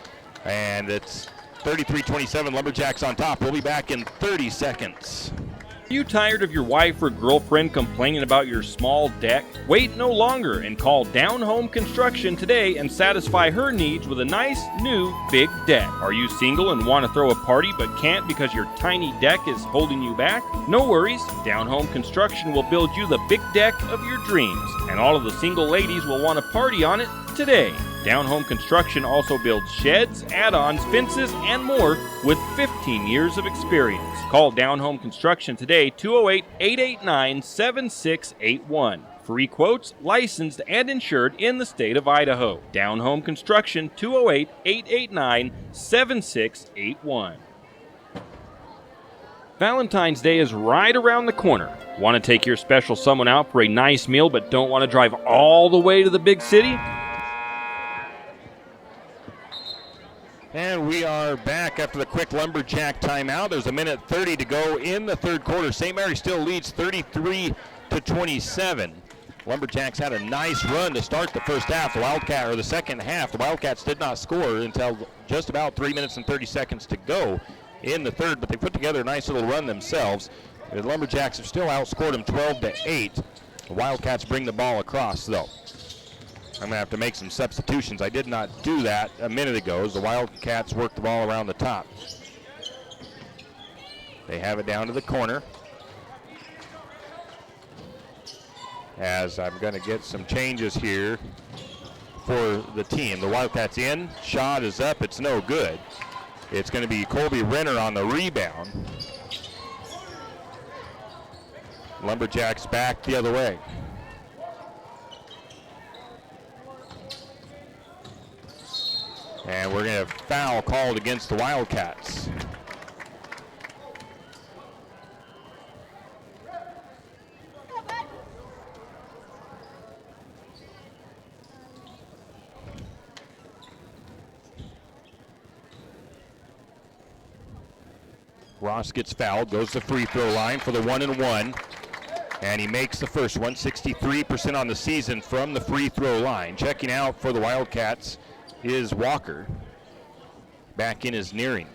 and it's 33-27, Lumberjacks on top. We'll be back in 30 seconds. Are you tired of your wife or girlfriend complaining about your small deck? Wait no longer and call Down Home Construction today and satisfy her needs with a nice, new, big deck. Are you single and want to throw a party but can't because your tiny deck is holding you back? No worries, Down Home Construction will build you the big deck of your dreams, and all of the single ladies will want to party on it today. Down Home Construction also builds sheds, add-ons, fences, and more with 15 years of experience. Call Down Home Construction today, 208-889-7681. Free quotes, licensed and insured in the state of Idaho. Down Home Construction, 208-889-7681. Valentine's Day is right around the corner. Want to take your special someone out for a nice meal but don't want to drive all the way to the big city? And we are back after the quick Lumberjack timeout. There's 1:30 to go in the third quarter. St. Mary still leads 33-27. Lumberjacks had a nice run to start the first half. The second half, the Wildcats did not score until just about 3 minutes and 30 seconds to go in the third, but they put together a nice little run themselves. The Lumberjacks have still outscored them 12-8. The Wildcats bring the ball across, though. I'm going to have to make some substitutions. I did not do that a minute ago as the Wildcats work the ball around the top. They have it down to the corner. As I'm going to get some changes here for the team. The Wildcats in, shot is up, it's no good. It's going to be Colby Renner on the rebound. Lumberjacks back the other way. And we're going to have foul called against the Wildcats. Ross gets fouled, goes to the free throw line for the 1-and-1. And he makes the first one, 63% on the season from the free throw line. Checking out for the Wildcats is Walker. Back in is Nearing.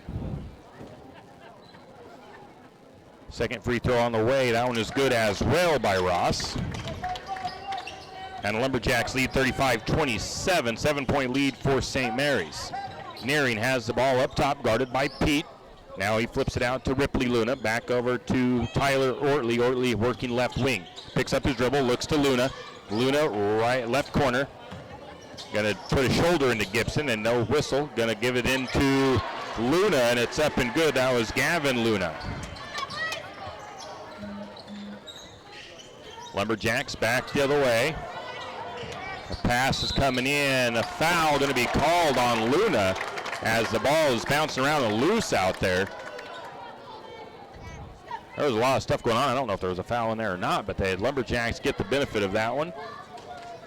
Second free throw on the way. That one is good as well by Ross. And the Lumberjacks lead 35-27, 7-point lead for St. Mary's. Nearing has the ball up top, guarded by Pete. Now he flips it out to Ripley Luna, back over to Tyler Ortley. Ortley working left wing. Picks up his dribble, looks to Luna. Luna right left corner. Gonna put a shoulder into Gibson and no whistle. Gonna give it into Luna and it's up and good. That was Gavin Luna. Lumberjacks back the other way. The pass is coming in. A foul gonna be called on Luna as the ball is bouncing around and loose out there. There was a lot of stuff going on. I don't know if there was a foul in there or not, but the Lumberjacks get the benefit of that one.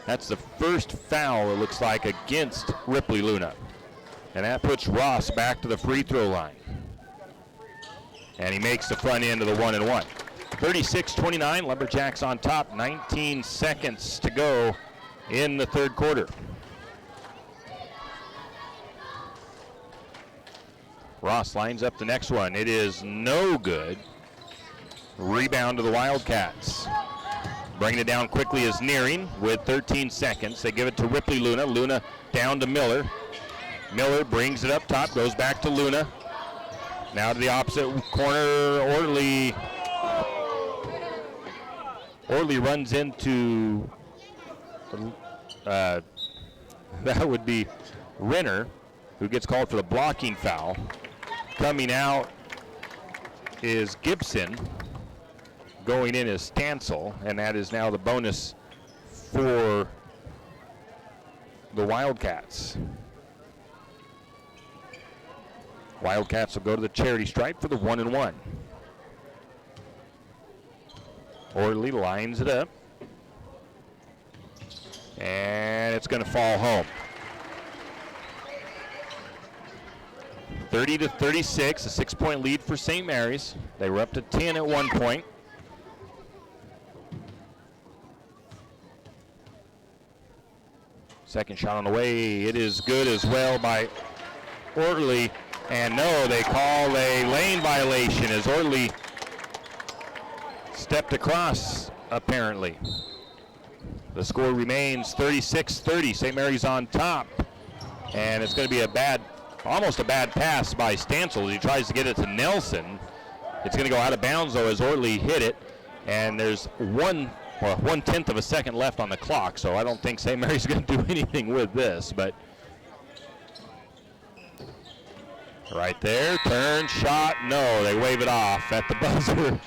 That's the first foul, it looks like, against Ripley Luna. And that puts Ross back to the free throw line. And he makes the front end of the 1-and-1. 36-29, Lumberjacks on top, 19 seconds to go in the third quarter. Ross lines up the next one. It is no good. Rebound to the Wildcats. Bringing it down quickly is Nearing with 13 seconds. They give it to Ripley Luna. Luna down to Miller. Miller brings it up top, goes back to Luna. Now to the opposite corner, Ortley runs into, that would be Renner, who gets called for the blocking foul. Coming out is Gibson. Going in is Stansel, and that is now the bonus for the Wildcats. Wildcats will go to the charity stripe for the 1-and-1. Ortley lines it up. And it's going to fall home. 30-36, a 6-point lead for St. Mary's. They were up to 10 at one point. Second shot on the way. It is good as well by Ortley. And no, they call a lane violation as Ortley stepped across, apparently. The score remains 36-30. St. Mary's on top. And it's going to be almost a bad pass by Stansel as he tries to get it to Nelson. It's going to go out of bounds, though, as Ortley hit it. And there's 1/10 of a second left on the clock, so I don't think St. Mary's going to do anything with this. But right there, turn, shot, no, they wave it off at the buzzer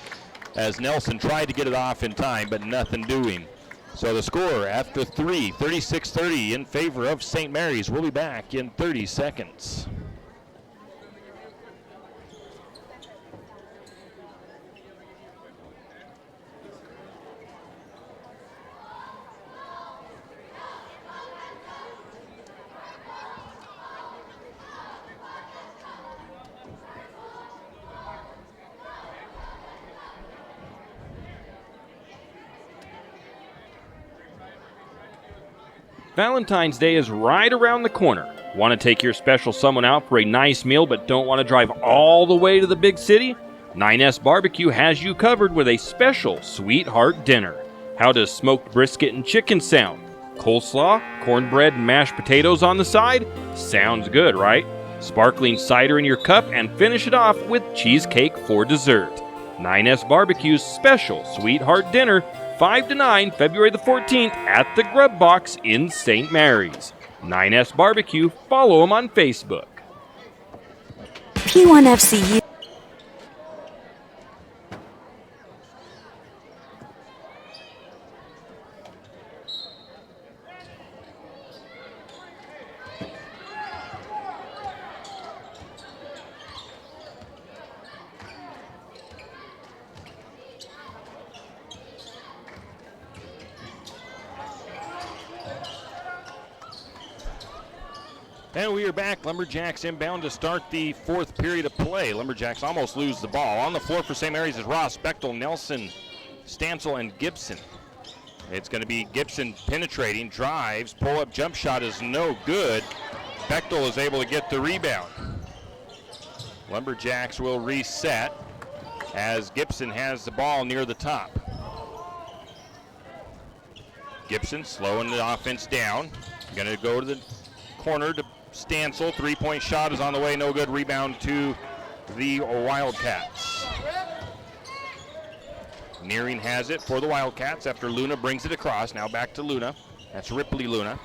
as Nelson tried to get it off in time, but nothing doing. So the score after 3, 36-30 in favor of St. Mary's. We'll be back in 30 seconds. Valentine's Day is right around the corner. Want to take your special someone out for a nice meal but don't want to drive all the way to the big city? 9S Barbecue has you covered with a special sweetheart dinner. How does smoked brisket and chicken sound? Coleslaw, cornbread, and mashed potatoes on the side? Sounds good, right? Sparkling cider in your cup and finish it off with cheesecake for dessert. 9S Barbecue's special Sweetheart Dinner, 5 to 9, February the 14th at the Grub Box in St. Mary's. 9S Barbecue, follow them on Facebook. P1FCU. And we are back. Lumberjacks inbound to start the fourth period of play. Lumberjacks almost lose the ball. On the floor for St. Mary's is Ross, Bechtel, Nelson, Stansel, and Gibson. It's going to be Gibson penetrating, drives, pull-up jump shot is no good. Bechtel is able to get the rebound. Lumberjacks will reset as Gibson has the ball near the top. Gibson slowing the offense down. Going to go to the corner to Stansel. Three-point shot is on the way, no good. Rebound to the Wildcats. Nearing has it for the Wildcats after Luna brings it across. Now back to Luna. That's Ripley Luna.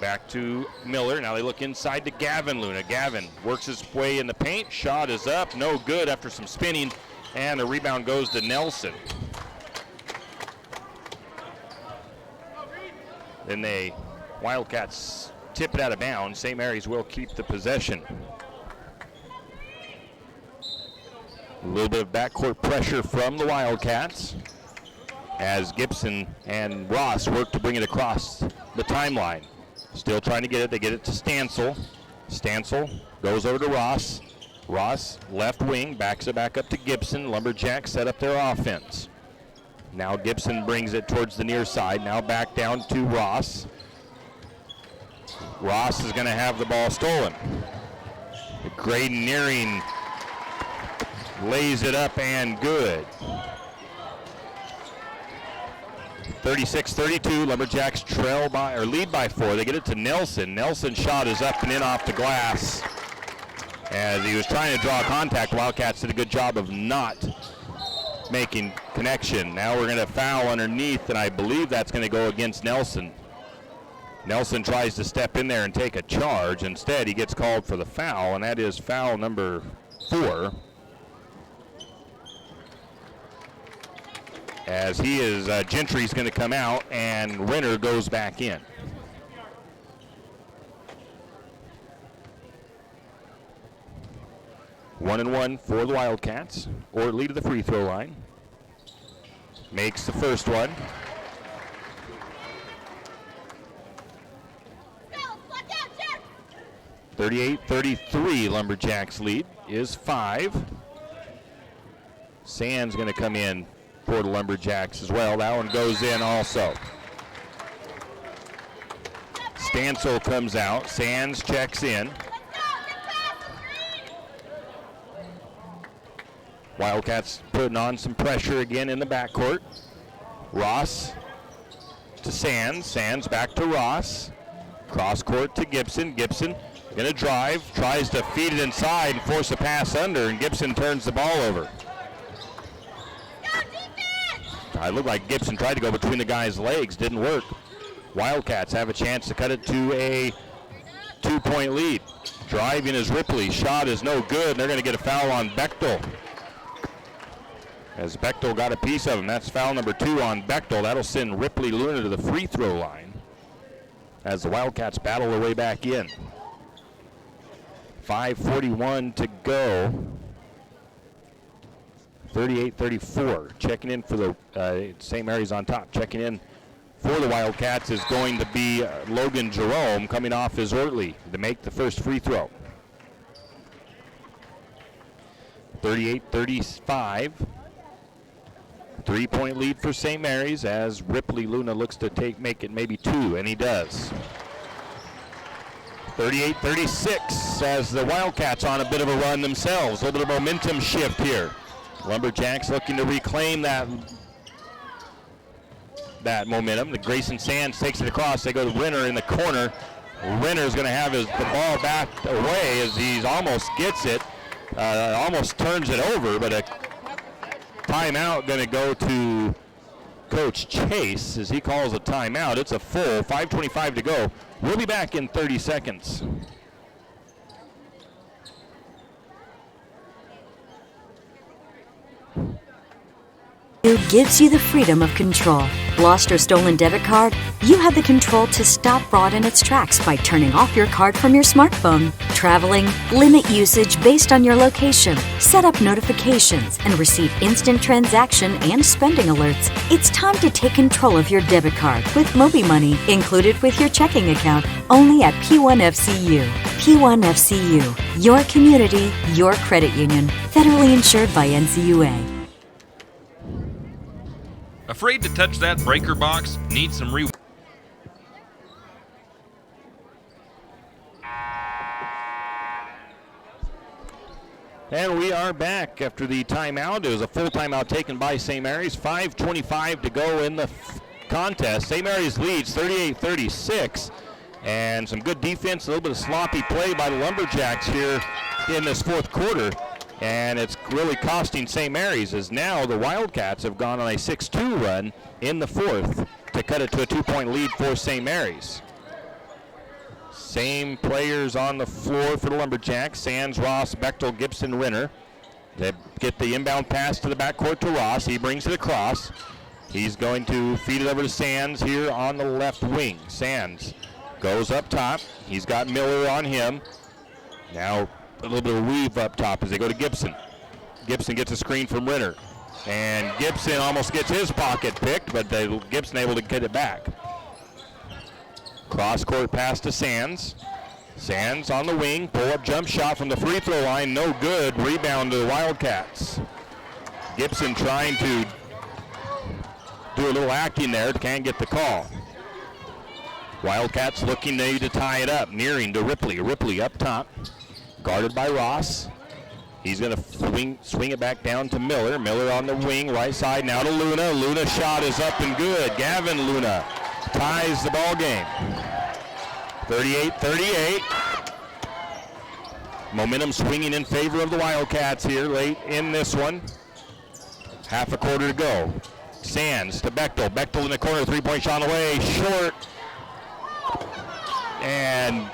Back to Miller. Now they look inside to Gavin Luna. Gavin works his way in the paint. Shot is up, no good after some spinning. And the rebound goes to Nelson. Then the Wildcats tip it out of bounds. St. Mary's will keep the possession. A little bit of backcourt pressure from the Wildcats as Gibson and Ross work to bring it across the timeline. Still trying to get it. They get it to Stansel. Stansel goes over to Ross. Ross, left wing, backs it back up to Gibson. Lumberjacks set up their offense. Now Gibson brings it towards the near side. Now back down to Ross. Ross is going to have the ball stolen. Graydon Nearing lays it up and good. 36-32, Lumberjacks lead by 4. They get it to Nelson. Nelson's shot is up and in off the glass. As he was trying to draw contact, Wildcats did a good job of not making connection. Now we're going to foul underneath, and I believe that's going to go against Nelson. Nelson tries to step in there and take a charge. Instead, he gets called for the foul, and that is foul number 4. As he is, Gentry's going to come out, and Renner goes back in. One and one for the Wildcats. Ortley to the free throw line. Makes the first one. 38-33, Lumberjacks lead is 5. Sands going to come in for the Lumberjacks as well. That one goes in also. Stansel comes out. Sands checks in. Wildcats putting on some pressure again in the backcourt. Ross to Sands. Sands back to Ross. Cross court to Gibson. Gibson going to drive. Tries to feed it inside and force a pass under, and Gibson turns the ball over. It looked like Gibson tried to go between the guy's legs. Didn't work. Wildcats have a chance to cut it to a 2-point lead. Driving is Ripley. Shot is no good. They're going to get a foul on Bechtel. As Bechtel got a piece of him. That's foul number 2 on Bechtel. That'll send Ripley Luna to the free throw line as the Wildcats battle their way back in. 5:41 to go. 38-34. Checking in for the St. Mary's on top. Checking in for the Wildcats is going to be Logan Jerome coming off his Ortley to make the first free throw. 38-35. 3-point lead for St. Mary's as Ripley Luna looks to make it maybe 2, and he does. 38-36 as the Wildcats on a bit of a run themselves. A little bit of momentum shift here. Lumberjacks looking to reclaim that momentum. The Grayson Sands takes it across. They go to Renner in the corner. Renner's going to have the ball back away as he almost gets it. Almost turns it over, but a timeout going to go to Coach Chase as he calls a timeout. It's a full 5:25 to go. We'll be back in 30 seconds. Gives you the freedom of control. Lost or stolen debit card? You have the control to stop fraud in its tracks by turning off your card from your smartphone. Traveling? Limit usage based on your location. Set up notifications and receive instant transaction and spending alerts. It's time to take control of your debit card with MobiMoney included with your checking account. Only at P1FCU. P1FCU. Your community, your credit union. Federally insured by NCUA. Afraid to touch that breaker box? Need some And we are back after the timeout. It was a full timeout taken by St. Mary's. 5:25 to go in the contest. St. Mary's leads 38-36. And some good defense, a little bit of sloppy play by the Lumberjacks here in this fourth quarter. And it's really costing St. Mary's as now the Wildcats have gone on a 6-2 run in the fourth to cut it to a 2-point lead for St. Mary's. Same players on the floor for the Lumberjacks. Sands, Ross, Bechtel, Gibson, Renner. They get the inbound pass to the backcourt to Ross. He brings it across. He's going to feed it over to Sands here on the left wing. Sands goes up top. He's got Miller on him. Now a little bit of weave up top as they go to Gibson. Gibson gets a screen from Renner. And Gibson almost gets his pocket picked, but Gibson able to get it back. Cross-court pass to Sands. Sands on the wing. Pull-up jump shot from the free throw line. No good. Rebound to the Wildcats. Gibson trying to do a little acting there. Can't get the call. Wildcats looking maybe to tie it up. Nearing to Ripley. Ripley up top. Guarded by Ross. He's going to swing it back down to Miller. Miller on the wing, right side, now to Luna. Luna shot is up and good. Gavin Luna ties the ball game. 38-38. Momentum swinging in favor of the Wildcats here late in this one. Half a quarter to go. Sands to Bechtel. Bechtel in the corner, three-point shot away, short. And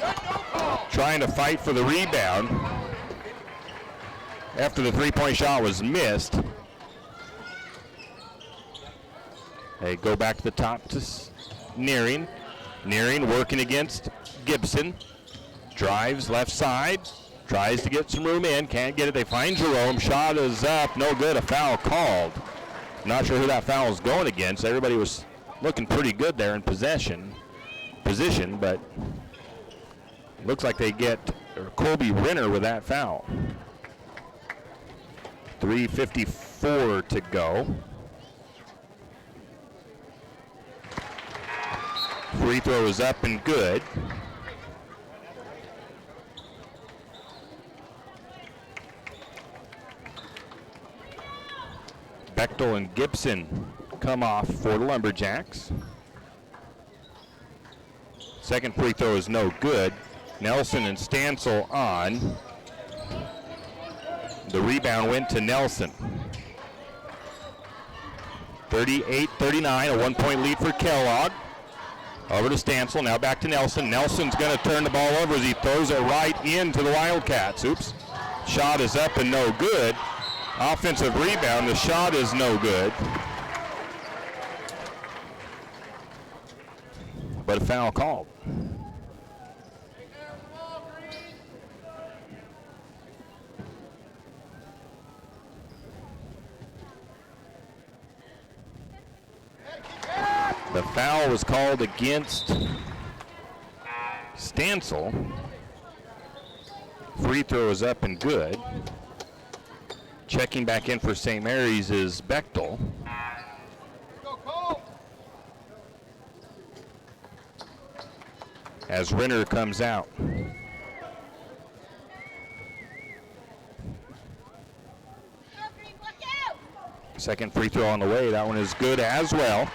trying to fight for the rebound after the three-point shot was missed. They go back to the top to Nearing. Nearing working against Gibson. Drives left side. Tries to get some room in. Can't get it. They find Jerome. Shot is up. No good. A foul called. Not sure who that foul is going against. Everybody was looking pretty good there in position, but looks like they get Colby Renner with that foul. 3:54 to go. Free throw is up and good. Bechtel and Gibson come off for the Lumberjacks. Second free throw is no good. Nelson and Stansel on. The rebound went to Nelson. 38-39, a one-point lead for Kellogg. Over to Stansel, now back to Nelson. Nelson's going to turn the ball over as he throws it right into the Wildcats. Oops. Shot is up and no good. Offensive rebound, the shot is no good. But a foul called. The foul was called against Stansel. Free throw is up and good. Checking back in for St. Mary's is Bechtel. as Renner comes out. Second free throw on the way. That one is good as well.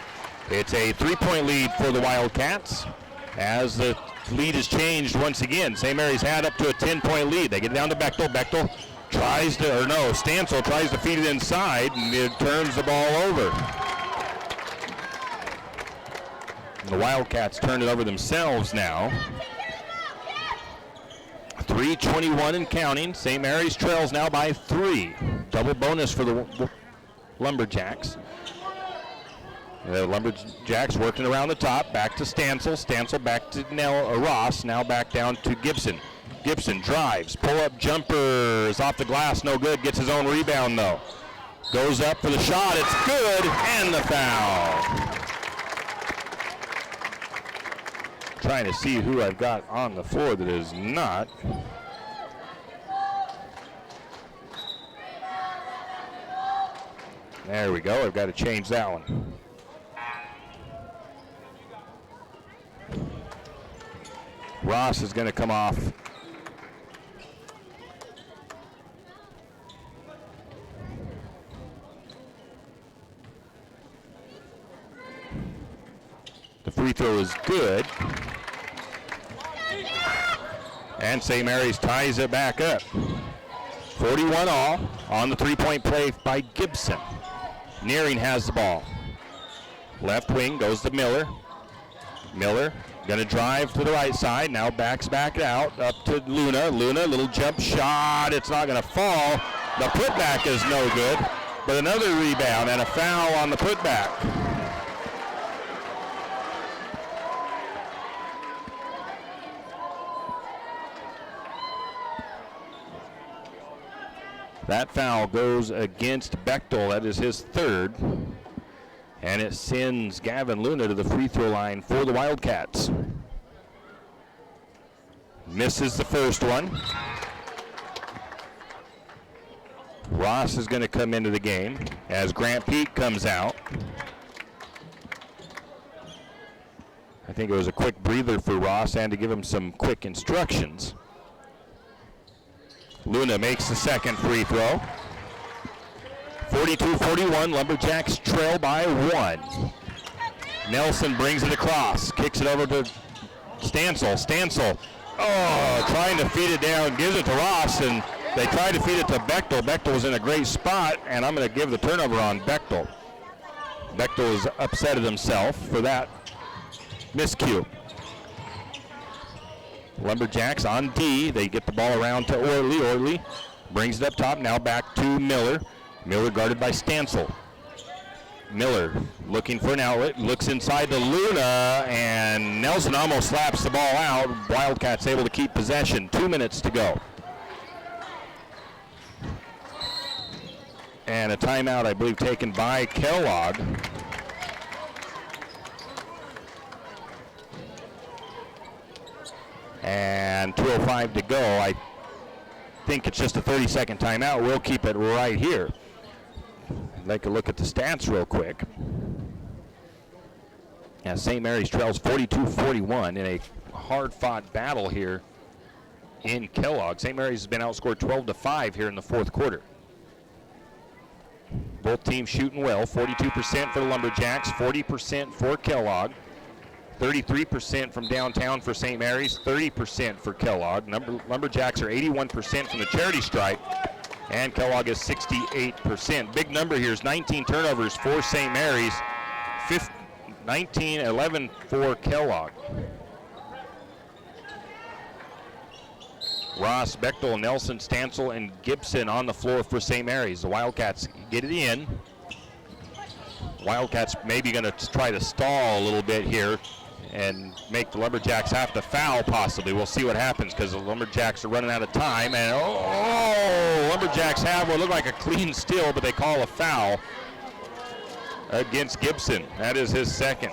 It's a 3-point lead for the Wildcats as the lead is changed once again. St. Mary's had up to a 10-point lead. They get it down to Bechtel. Bechtel tries to, or no, Stansel tries to feed it inside, and it turns the ball over. The Wildcats turn it over themselves now. 3:21 and counting. St. Mary's trails now by 3. Double bonus for the Lumberjacks. The Lumberjacks working around the top. Back to Stansel. Stansel back to Ross. Now back down to Gibson. Gibson drives. Pull-up jumper is off the glass. No good. Gets his own rebound, though. Goes up for the shot. It's good. And the foul. Trying to see who I've got on the floor that is not. There we go. I've got to change that one. Ross is going to come off. The free throw is good. And St. Mary's ties it back up. 41 all on the three-point play by Gibson. Nearing has the ball. Left wing goes to Miller. Miller gonna drive to the right side. Now backs back out up to Luna. Luna, little jump shot. It's not gonna fall. The putback is no good. But another rebound and a foul on the putback. That foul goes against Bechtel. That is his third. And it sends Gavin Luna to the free throw line for the Wildcats. Misses the first one. Ross is going to come into the game as Grant Peak comes out. I think it was a quick breather for Ross and to give him some quick instructions. Luna makes the second free throw. 42-41, Lumberjacks trail by 1. Nelson brings it across, kicks it over to Stansel. Stansel, trying to feed it down, gives it to Ross, and they tried to feed it to Bechtel. Bechtel was in a great spot, and I'm going to give the turnover on Bechtel. Bechtel is upset at himself for that miscue. Lumberjacks on D. They get the ball around to Orley. Orley brings it up top. Now back to Miller. Miller guarded by Stansel. Miller looking for an outlet. Looks inside to Luna. And Nelson almost slaps the ball out. Wildcats able to keep possession. 2 minutes to go. And a timeout, I believe, taken by Kellogg. And 2:05 to go. I think it's just a 30-second timeout. We'll keep it right here. I'd like to look at the stats real quick. As St. Mary's trails 42-41 in a hard-fought battle here in Kellogg. St. Mary's has been outscored 12-5 here in the fourth quarter. Both teams shooting well. 42% for the Lumberjacks, 40% for Kellogg. 33% from downtown for St. Mary's, 30% for Kellogg. Lumberjacks are 81% from the charity stripe, and Kellogg is 68%. Big number here is 19 turnovers for St. Mary's, 19-11 for Kellogg. Ross, Bechtel, Nelson, Stansel, and Gibson on the floor for St. Mary's. The Wildcats get it in. Wildcats maybe going to try to stall a little bit here and make the Lumberjacks have to foul possibly. We'll see what happens because the Lumberjacks are running out of time. And Lumberjacks have what looked like a clean steal, but they call a foul against Gibson. That is his second.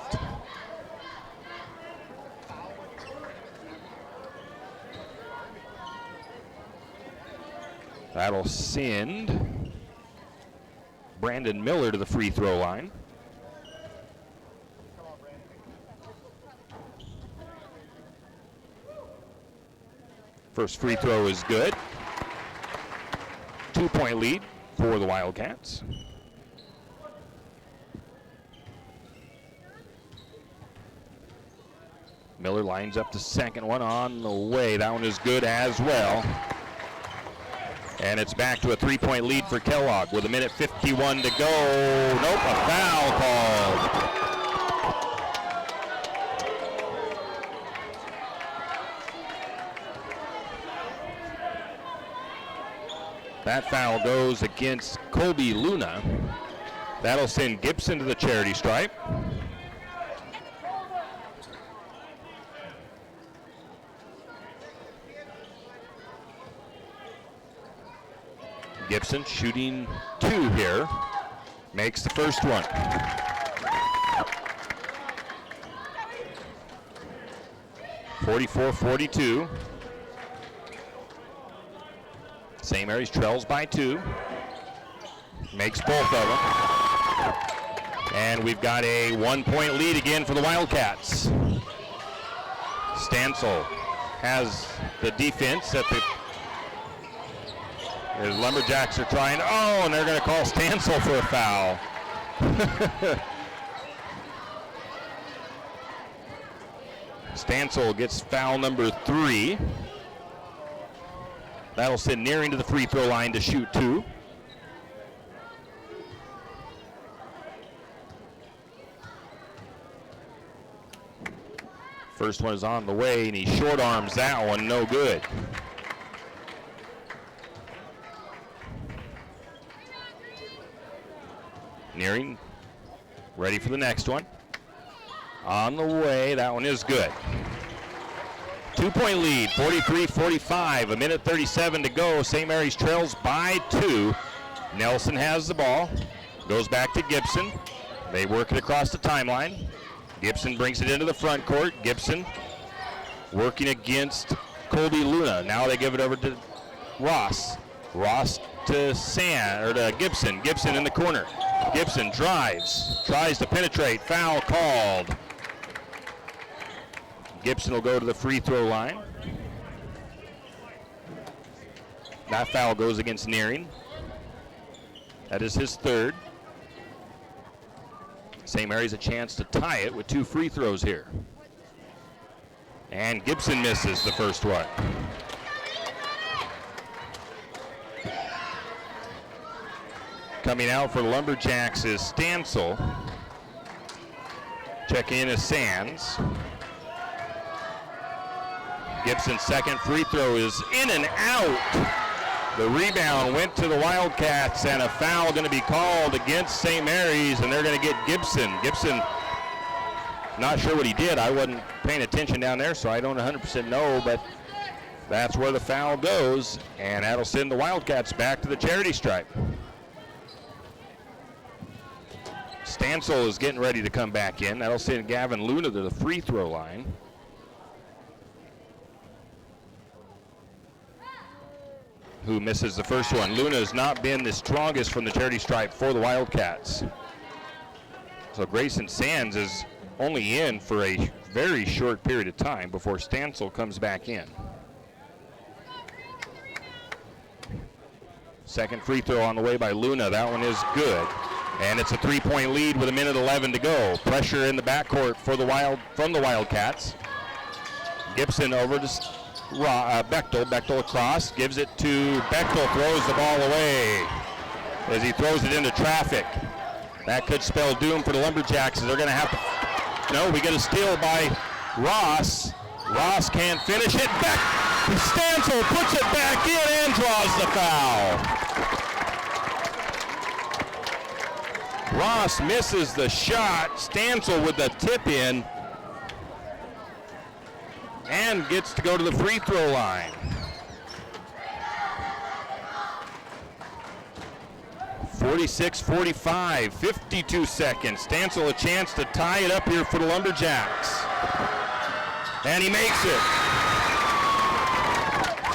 That'll send Brandon Miller to the free throw line. First free throw is good. 2-point lead for the Wildcats. Miller lines up the second one on the way. That one is good as well. And it's back to a 3-point lead for Kellogg with 1:51 to go. Nope, a foul called. That foul goes against Colby Luna. That'll send Gibson to the charity stripe. Gibson shooting 2 here. Makes the first one. (44-42). St. Mary's trails by 2. Makes both of them. And we've got a 1-point lead again for the Wildcats. Stansel has the defense at the... As Lumberjacks are trying, and they're going to call Stansel for a foul. Stansel gets foul number 3. That'll send Nearing to the free throw line to shoot 2. First one is on the way, and he short arms that one, no good. Nearing, ready for the next one. On the way, that one is good. 2-point lead, 43-45, 1:37 to go. St. Mary's trails by 2. Nelson has the ball, goes back to Gibson. They work it across the timeline. Gibson brings it into the front court. Gibson working against Colby Luna. Now they give it over to Ross. Ross to Gibson. Gibson in the corner. Gibson drives, tries to penetrate, foul called. Gibson will go to the free throw line. That foul goes against Nearing. That is his 3rd. St. Mary's a chance to tie it with 2 free throws here. And Gibson misses the first one. Coming out for the Lumberjacks is Stansel. Checking in is Sands. Gibson's second free throw is in and out. The rebound went to the Wildcats, and a foul going to be called against St. Mary's, and they're going to get Gibson. Gibson, not sure what he did. I wasn't paying attention down there, so I don't 100% know, but that's where the foul goes, and that'll send the Wildcats back to the charity stripe. Stansel is getting ready to come back in. That'll send Gavin Luna to the free throw line. Who misses the first one. Luna has not been the strongest from the charity stripe for the Wildcats. So Grayson Sands is only in for a very short period of time before Stansel comes back in. Second free throw on the way by Luna. That one is good. And it's a 3-point lead with 1:11 to go. Pressure in the backcourt from the Wildcats. Gibson over to Bechtel. Bechtel across, gives it to Bechtel, throws the ball away as he throws it into traffic. That could spell doom for the Lumberjacks. They're going to have to. No, we get a steal by Ross. Ross can't finish it. Back. Stansel puts it back in and draws the foul. Ross misses the shot. Stansel with the tip in and gets to go to the free throw line. (46-45), 52 seconds. Stansel a chance to tie it up here for the Lumberjacks. And he makes it.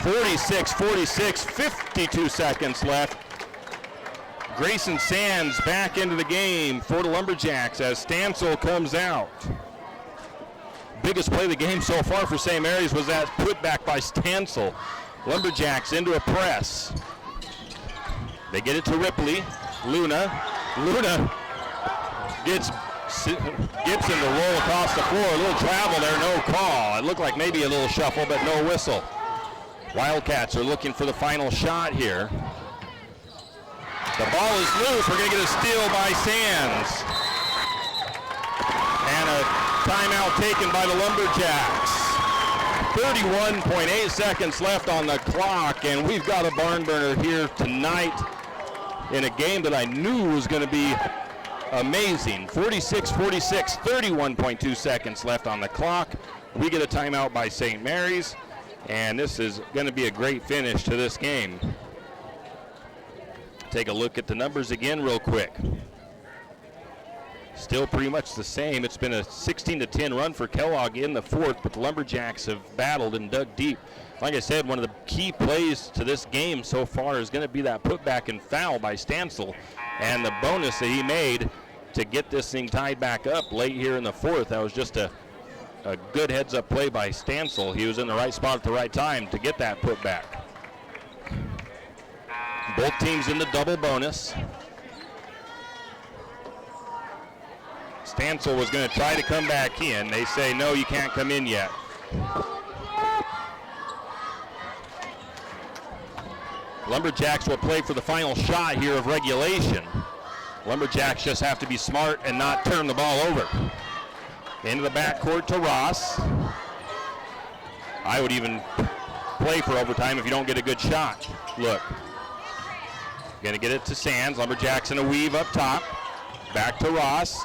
46-46, 52 seconds left. Grayson Sands back into the game for the Lumberjacks as Stansel comes out. biggest play of the game so far for St. Mary's was that putback by Stansel. Lumberjacks into a press. They get it to Ripley. Luna gets Gibson to roll across the floor. A little travel there, no call. It looked like maybe a little shuffle, but no whistle. Wildcats are looking for the final shot here. The ball is loose. We're going to get a steal by Sands. And a timeout taken by the Lumberjacks. 31.8 seconds left on the clock, and we've got a barn burner here tonight in a game that I knew was going to be amazing. 46-46, 31.2 seconds left on the clock. We get a timeout by St. Mary's, and this is going to be a great finish to this game. Take a look at the numbers again real quick. Still pretty much the same. It's been a 16-10 run for Kellogg in the fourth, but the Lumberjacks have battled and dug deep. Like I said, one of the key plays to this game so far is going to be that putback and foul by Stansel, and the bonus that he made to get this thing tied back up late here in the fourth. That was just a good heads-up play by Stansel. He was in the right spot at the right time to get that putback. Both teams in the double bonus. Stansel was going to try to come back in. They say, no, you can't come in yet. Lumberjacks will play for the final shot here of regulation. Lumberjacks just have to be smart and not turn the ball over. Into the backcourt to Ross. I would even play for overtime if you don't get a good shot. Look. Going to get it to Sands. Lumberjacks in a weave up top. Back to Ross.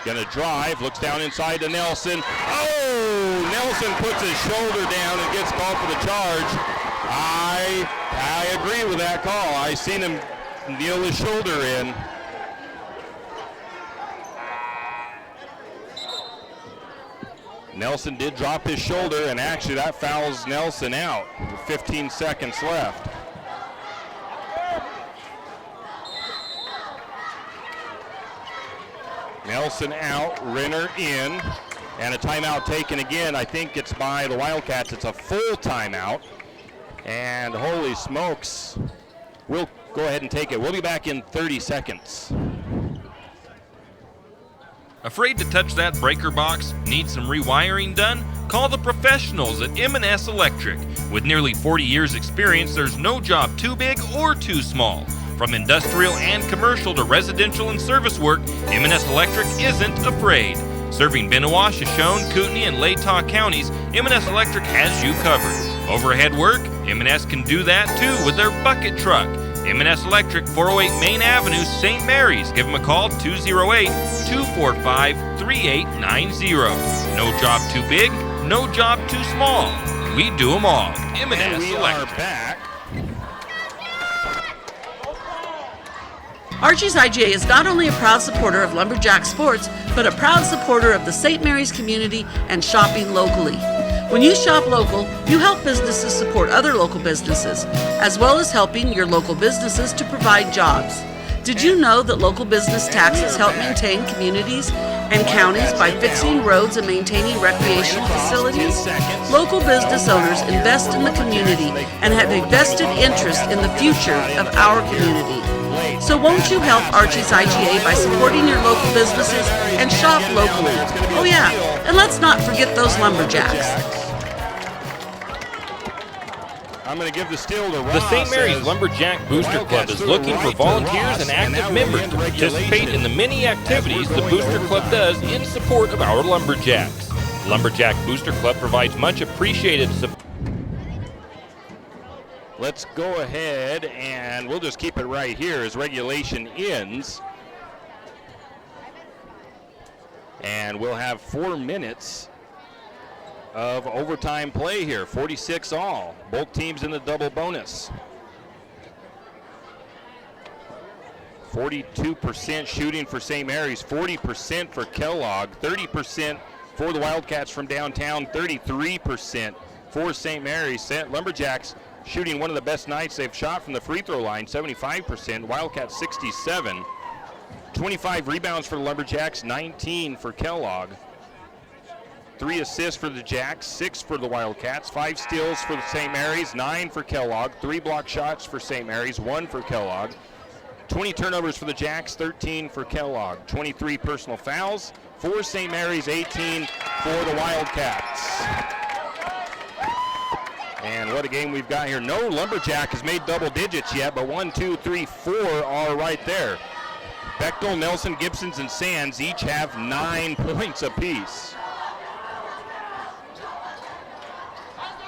Going to drive. Looks down inside to Nelson. Oh! Nelson puts his shoulder down and gets called for the charge. I agree with that call. I seen him kneel his shoulder in. Nelson did drop his shoulder, and actually that fouls Nelson out with 15 seconds left. Nelson out, Renner in, and a timeout taken again. I think it's by the Wildcats. It's a full timeout, and holy smokes, we'll go ahead and take it. We'll be back in 30 seconds. Afraid to touch that breaker box? Need some rewiring done? Call the professionals at M&S Electric. With nearly 40 years experience, there's no job too big or too small. From industrial and commercial to residential and service work, M&S Electric isn't afraid. Serving Bennewash, Shoshone, Kootenai, and Latah counties, M&S Electric has you covered. Overhead work? M&S can do that too with their bucket truck. M&S Electric, 408 Main Avenue, St. Mary's. Give them a call, 208-245-3890. No job too big, no job too small. We do them all. M&S Electric. Are back. Archie's IGA is not only a proud supporter of Lumberjack sports, but a proud supporter of the St. Mary's community and shopping locally. When you shop local, you help businesses support other local businesses, as well as helping your local businesses to provide jobs. Did you know that local business taxes help maintain communities and counties by fixing roads and maintaining recreation facilities? Local business owners invest in the community and have a vested interest in the future of our community. So won't you help Archie's IGA by supporting your local businesses and shop locally? Oh yeah, and let's not forget those Lumberjacks. I'm going to give the steal to Ross. The St. Mary's Lumberjack Booster Club is looking for volunteers and active members to participate in the many activities the Booster Club does in support of our Lumberjacks. Lumberjack Booster Club provides much appreciated support. Let's go ahead and we'll just keep it right here as regulation ends. And we'll have 4 minutes of overtime play here, 46 all. Both teams in the double bonus. 42% shooting for St. Mary's, 40% for Kellogg, 30% for the Wildcats from downtown, 33% for St. Mary's. Lumberjacks shooting one of the best nights they've shot from the free throw line, 75%, Wildcats 67. 25 rebounds for the Lumberjacks, 19 for Kellogg. 3 assists for the Jacks, 6 for the Wildcats, 5 steals for the St. Mary's, 9 for Kellogg, 3 block shots for St. Mary's, 1 for Kellogg, 20 turnovers for the Jacks, 13 for Kellogg, 23 personal fouls for St. Mary's, 18 for the Wildcats. And what a game we've got here. No Lumberjack has made double digits yet, but 1, 2, 3, 4 are right there. Bechtel, Nelson, Gibsons, and Sands each have 9 points apiece.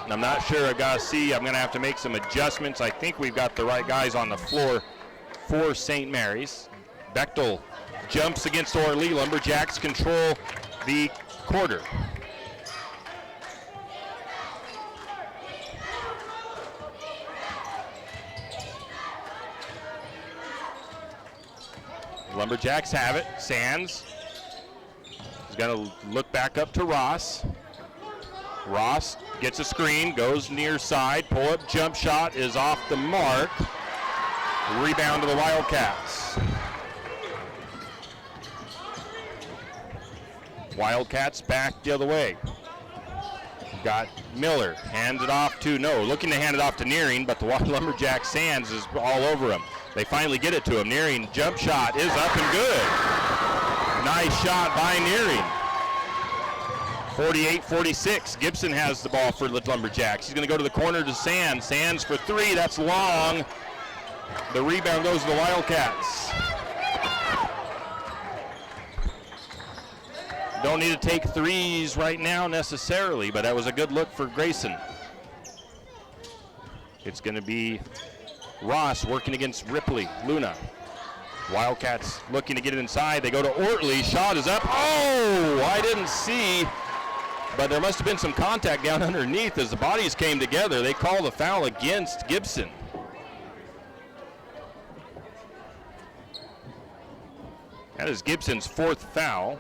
And I'm not sure. I gotta see. I'm gonna have to make some adjustments. I think we've got the right guys on the floor for St. Mary's. Bechtel jumps against Orly. Lumberjacks control the quarter. Lumberjacks have it. Sands is going to look back up to Ross. Ross gets a screen, goes near side, pull-up jump shot is off the mark. Rebound to the Wildcats. Wildcats back the other way. Got Miller, hands it off to, looking to hand it off to Nearing, but the Lumberjack Sands is all over him. They finally get it to him. Nearing jump shot is up and good. Nice shot by Nearing. 48-46. Gibson has the ball for the Lumberjacks. He's going to go to the corner to Sands. Sands for 3. That's long. The rebound goes to the Wildcats. Don't need to take threes right now necessarily, but that was a good look for Grayson. It's going to be Ross working against Ripley. Luna. Wildcats looking to get it inside. They go to Ortley. Shot is up. Oh, I didn't see, but there must have been some contact down underneath as the bodies came together. They call the foul against Gibson. That is Gibson's 4th foul.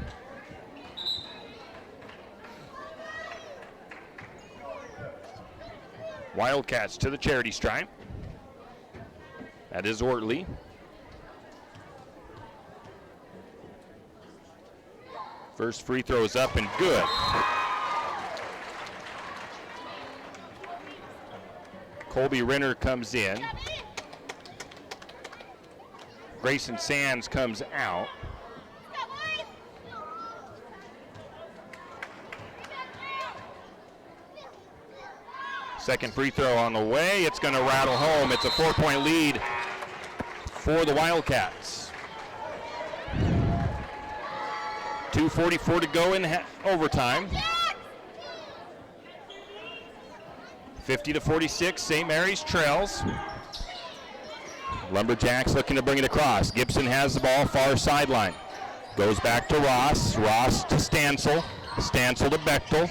Wildcats to the charity stripe. That is Ortley. First free throw is up and good. Colby Renner comes in. Grayson Sands comes out. Second free throw on the way. It's going to rattle home. It's a 4-point lead for the Wildcats. 2:44 to go in overtime. 50-46, St. Mary's trails. Lumberjacks looking to bring it across. Gibson has the ball, far sideline. Goes back to Ross. Ross to Stansel. Stansel to Bechtel.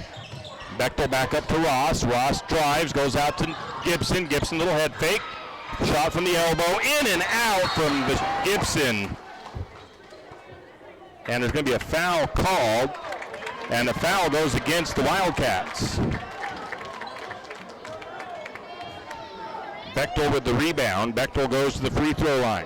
Bechtel back up to Ross. Ross drives, goes out to Gibson. Gibson, little head fake. Shot from the elbow, in and out from Gibson. And there's going to be a foul called, and the foul goes against the Wildcats. Bechtel with the rebound. Bechtel goes to the free throw line.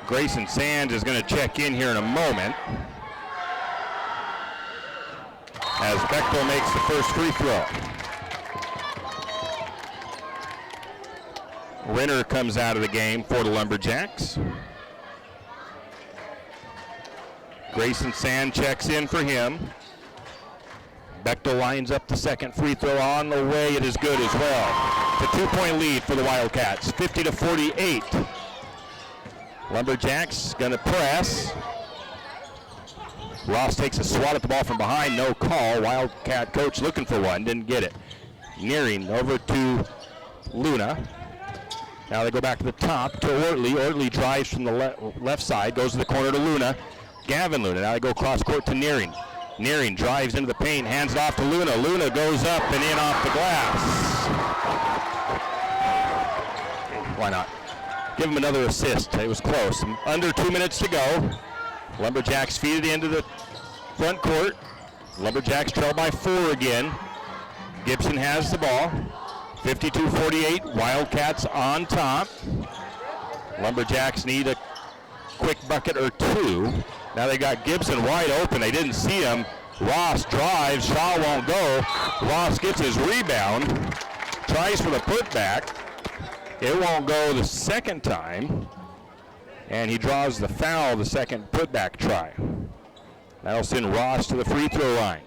Grayson Sands is going to check in here in a moment as Bechtel makes the first free throw. Renner comes out of the game for the Lumberjacks. Grayson Sands checks in for him. Bechtel lines up the second free throw on the way. It is good as well. It's a 2-point lead for the Wildcats, 50-48. Lumberjacks gonna press. Ross takes a swat at the ball from behind, no call. Wildcat coach looking for one, didn't get it. Nearing over to Luna. Now they go back to the top to Ortley. Ortley drives from the left side, goes to the corner to Luna. Gavin Luna, now they go cross court to Nearing. Nearing drives into the paint, hands it off to Luna. Luna goes up and in off the glass. Why not? Give him another assist. It was close. Under 2 minutes to go. Lumberjacks feed it into the front court. Lumberjacks trail by 4 again. Gibson has the ball. 52-48, Wildcats on top. Lumberjacks need a quick bucket or two. Now they got Gibson wide open. They didn't see him. Ross drives. Shaw won't go. Ross gets his rebound. Tries for the putback. It won't go the second time. And he draws the foul the second putback try. That'll send Ross to the free throw line.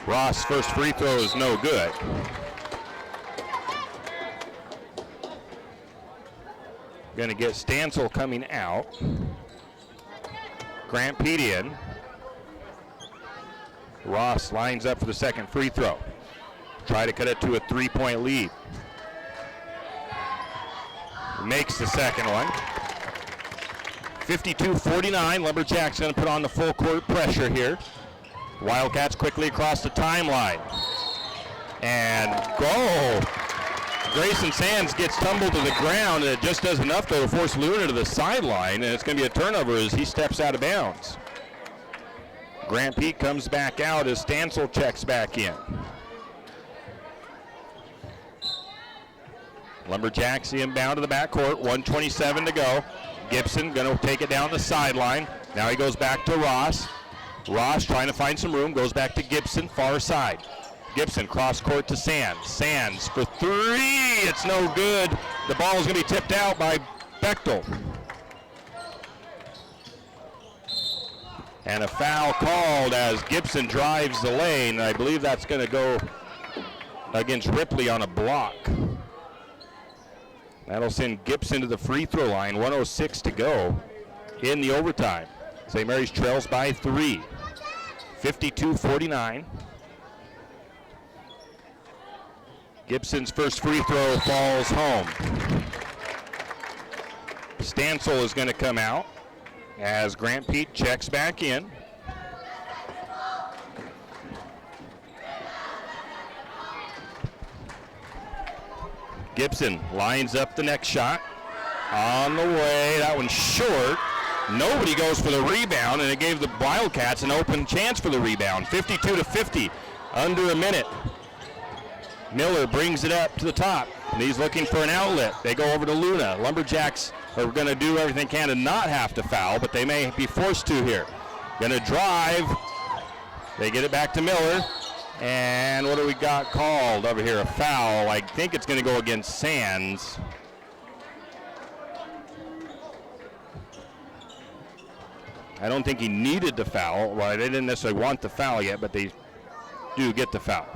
Ross' first free throw is no good. Going to get Stansel coming out. Grant Pete in. Ross lines up for the second free throw. Try to cut it to a 3-point lead. Makes the second one. 52-49, Lumberjacks going to put on the full court pressure here. Wildcats quickly across the timeline. And goal! Grayson Sands gets tumbled to the ground, and it just does enough though to force Luna to the sideline, and it's going to be a turnover as he steps out of bounds. Grant Pete comes back out as Stansel checks back in. Lumberjacks inbound to the backcourt, 1:27 to go. Gibson going to take it down the sideline. Now he goes back to Ross. Ross trying to find some room, goes back to Gibson, far side. Gibson cross court to Sands. Sands for three, it's no good. The ball is going to be tipped out by Bechtel. And a foul called as Gibson drives the lane. I believe that's going to go against Ripley on a block. That'll send Gibson to the free throw line, 1:06 to go in the overtime. St. Mary's trails by 3, 52-49. Gibson's first free throw falls home. Stansel is going to come out as Grant Pete checks back in. Gibson lines up the next shot. On the way, that one's short. Nobody goes for the rebound, and it gave the Wildcats an open chance for the rebound. 52-50, under a minute. Miller brings it up to the top, and he's looking for an outlet. They go over to Luna. Lumberjacks are going to do everything they can to not have to foul, but they may be forced to here. Going to drive. They get it back to Miller. And what do we got called over here? A foul. I think it's going to go against Sands. I don't think he needed the foul. Well, they didn't necessarily want the foul yet, but they do get the foul.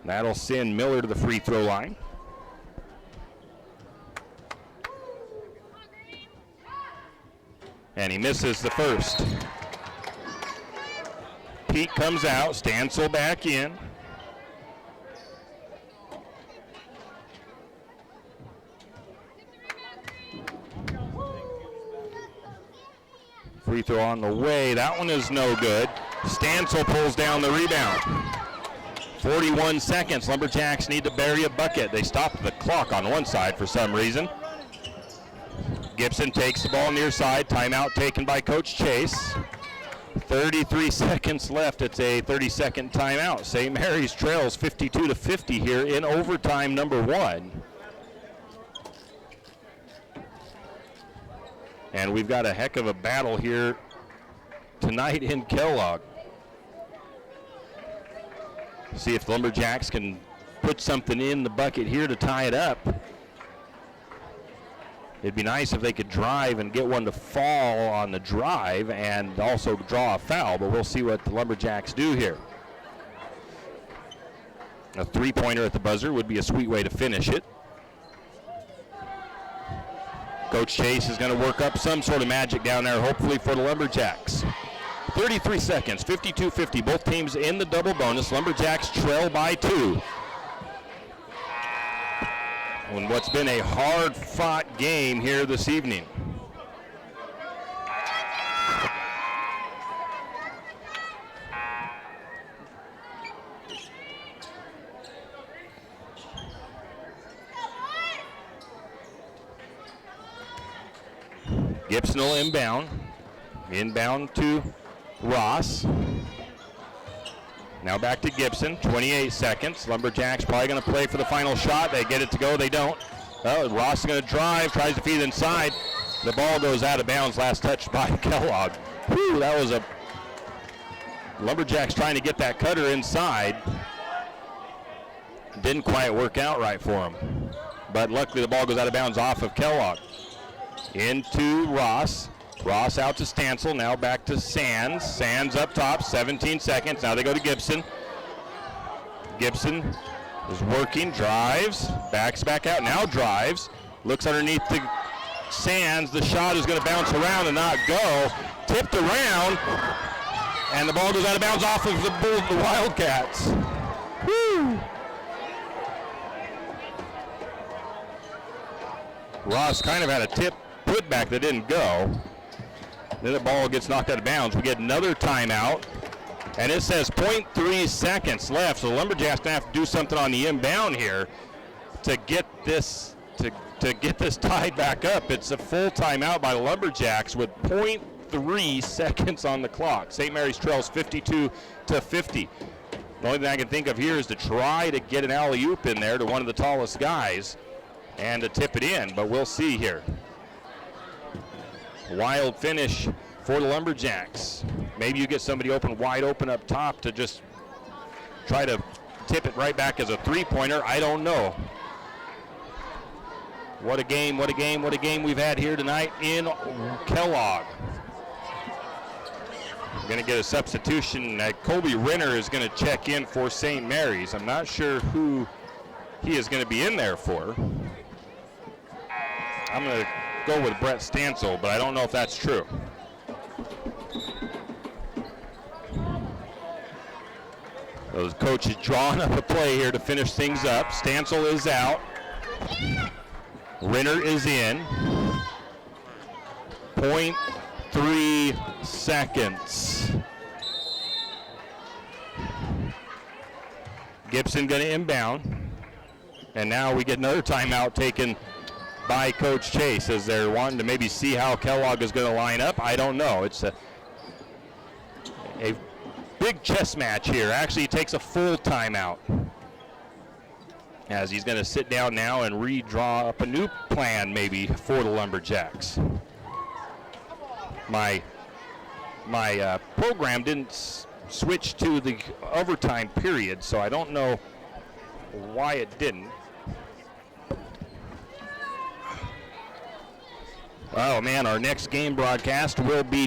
That'll send Miller to the free throw line. And he misses the first. Pete comes out, Stansel back in. Free throw on the way. That one is no good. Stansel pulls down the rebound. 41 seconds. Lumberjacks need to bury a bucket. They stopped the clock on one side for some reason. Gibson takes the ball near side. Timeout taken by Coach Chase. 33 seconds left. It's a 30-second timeout. St. Mary's trails 52-50 here in overtime number 1. And we've got a heck of a battle here tonight in Kellogg. See if the Lumberjacks can put something in the bucket here to tie it up. It'd be nice if they could drive and get one to fall on the drive and also draw a foul, but we'll see what the Lumberjacks do here. A three-pointer at the buzzer would be a sweet way to finish it. Coach Chase is going to work up some sort of magic down there, hopefully for the Lumberjacks. 33 seconds, 52-50, both teams in the double bonus. Lumberjacks trail by 2. In what's been a hard-fought game here this evening. Gibson will inbound. Inbound to Ross. Now back to Gibson, 28 seconds. Lumberjacks probably going to play for the final shot. They get it to go, they don't. Oh, Ross is going to drive, tries to feed inside. The ball goes out of bounds, last touched by Kellogg. Whew, that was a Lumberjacks trying to get that cutter inside. Didn't quite work out right for him. But luckily the ball goes out of bounds off of Kellogg. Into Ross. Ross out to Stancil, now back to Sands. Sands up top, 17 seconds. Now they go to Gibson. Gibson is working, drives, backs back out, now drives. Looks underneath the Sands. The shot is going to bounce around and not go. Tipped around, and the ball goes out of bounds off of the Wildcats. Woo! Ross kind of had a tip putback that didn't go. Then the ball gets knocked out of bounds. We get another timeout, and it says 0.3 seconds left. So the Lumberjacks gonna have to do something on the inbound here to get this to get this tied back up. It's a full timeout by the Lumberjacks with 0.3 seconds on the clock. St. Mary's trails 52-50. The only thing I can think of here is to try to get an alley-oop in there to one of the tallest guys and to tip it in, but we'll see here. Wild finish for the Lumberjacks. Maybe you get somebody wide open up top to just try to tip it right back as a three-pointer. I don't know. What a game we've had here tonight in Kellogg. We're going to get a substitution. Colby Renner is going to check in for St. Mary's. I'm not sure who he is going to be in there for. I'm going to go with Brett Stancil, but I don't know if that's true. So the coach is drawing up a play here to finish things up. Stancil is out. Renner is in. 0.3 seconds. Gibson going to inbound. And now we get another timeout taken by Coach Chase as they're wanting to maybe see how Kellogg is going to line up. I don't know. It's a big chess match here. Actually, he takes a full timeout as he's going to sit down now and redraw up a new plan maybe for the Lumberjacks. My program didn't switch to the overtime period, so I don't know why it didn't. Oh man, our next game broadcast will be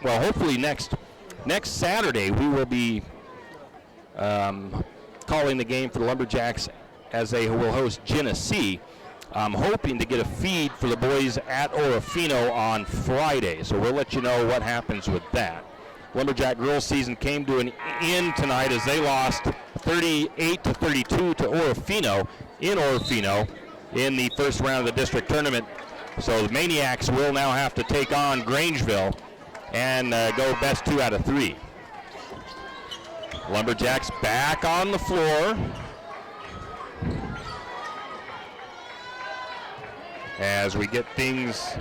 hopefully next Saturday. We will be calling the game for the Lumberjacks as they will host Genesee. I'm hoping to get a feed for the boys at Orofino on Friday, so we'll let you know what happens with that. Lumberjack girls season came to an end tonight as they lost 38-32 to Orofino in Orofino in the first round of the district tournament. So the Maniacs will now have to take on Grangeville and go best 2 out of 3. Lumberjacks back on the floor. As we get things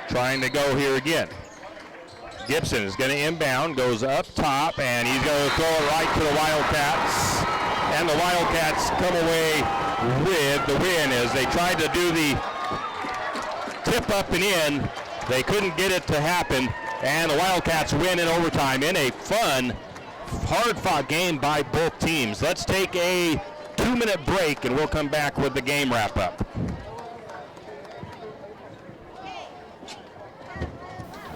trying to go here again. Gibson is going to inbound, goes up top, and he's going to throw it right to the Wildcats. And the Wildcats come away with the win as they tried to do the tip up and in. They couldn't get it to happen, and the Wildcats win in overtime in a fun, hard-fought game by both teams. Let's take a 2-minute break, and we'll come back with the game wrap-up.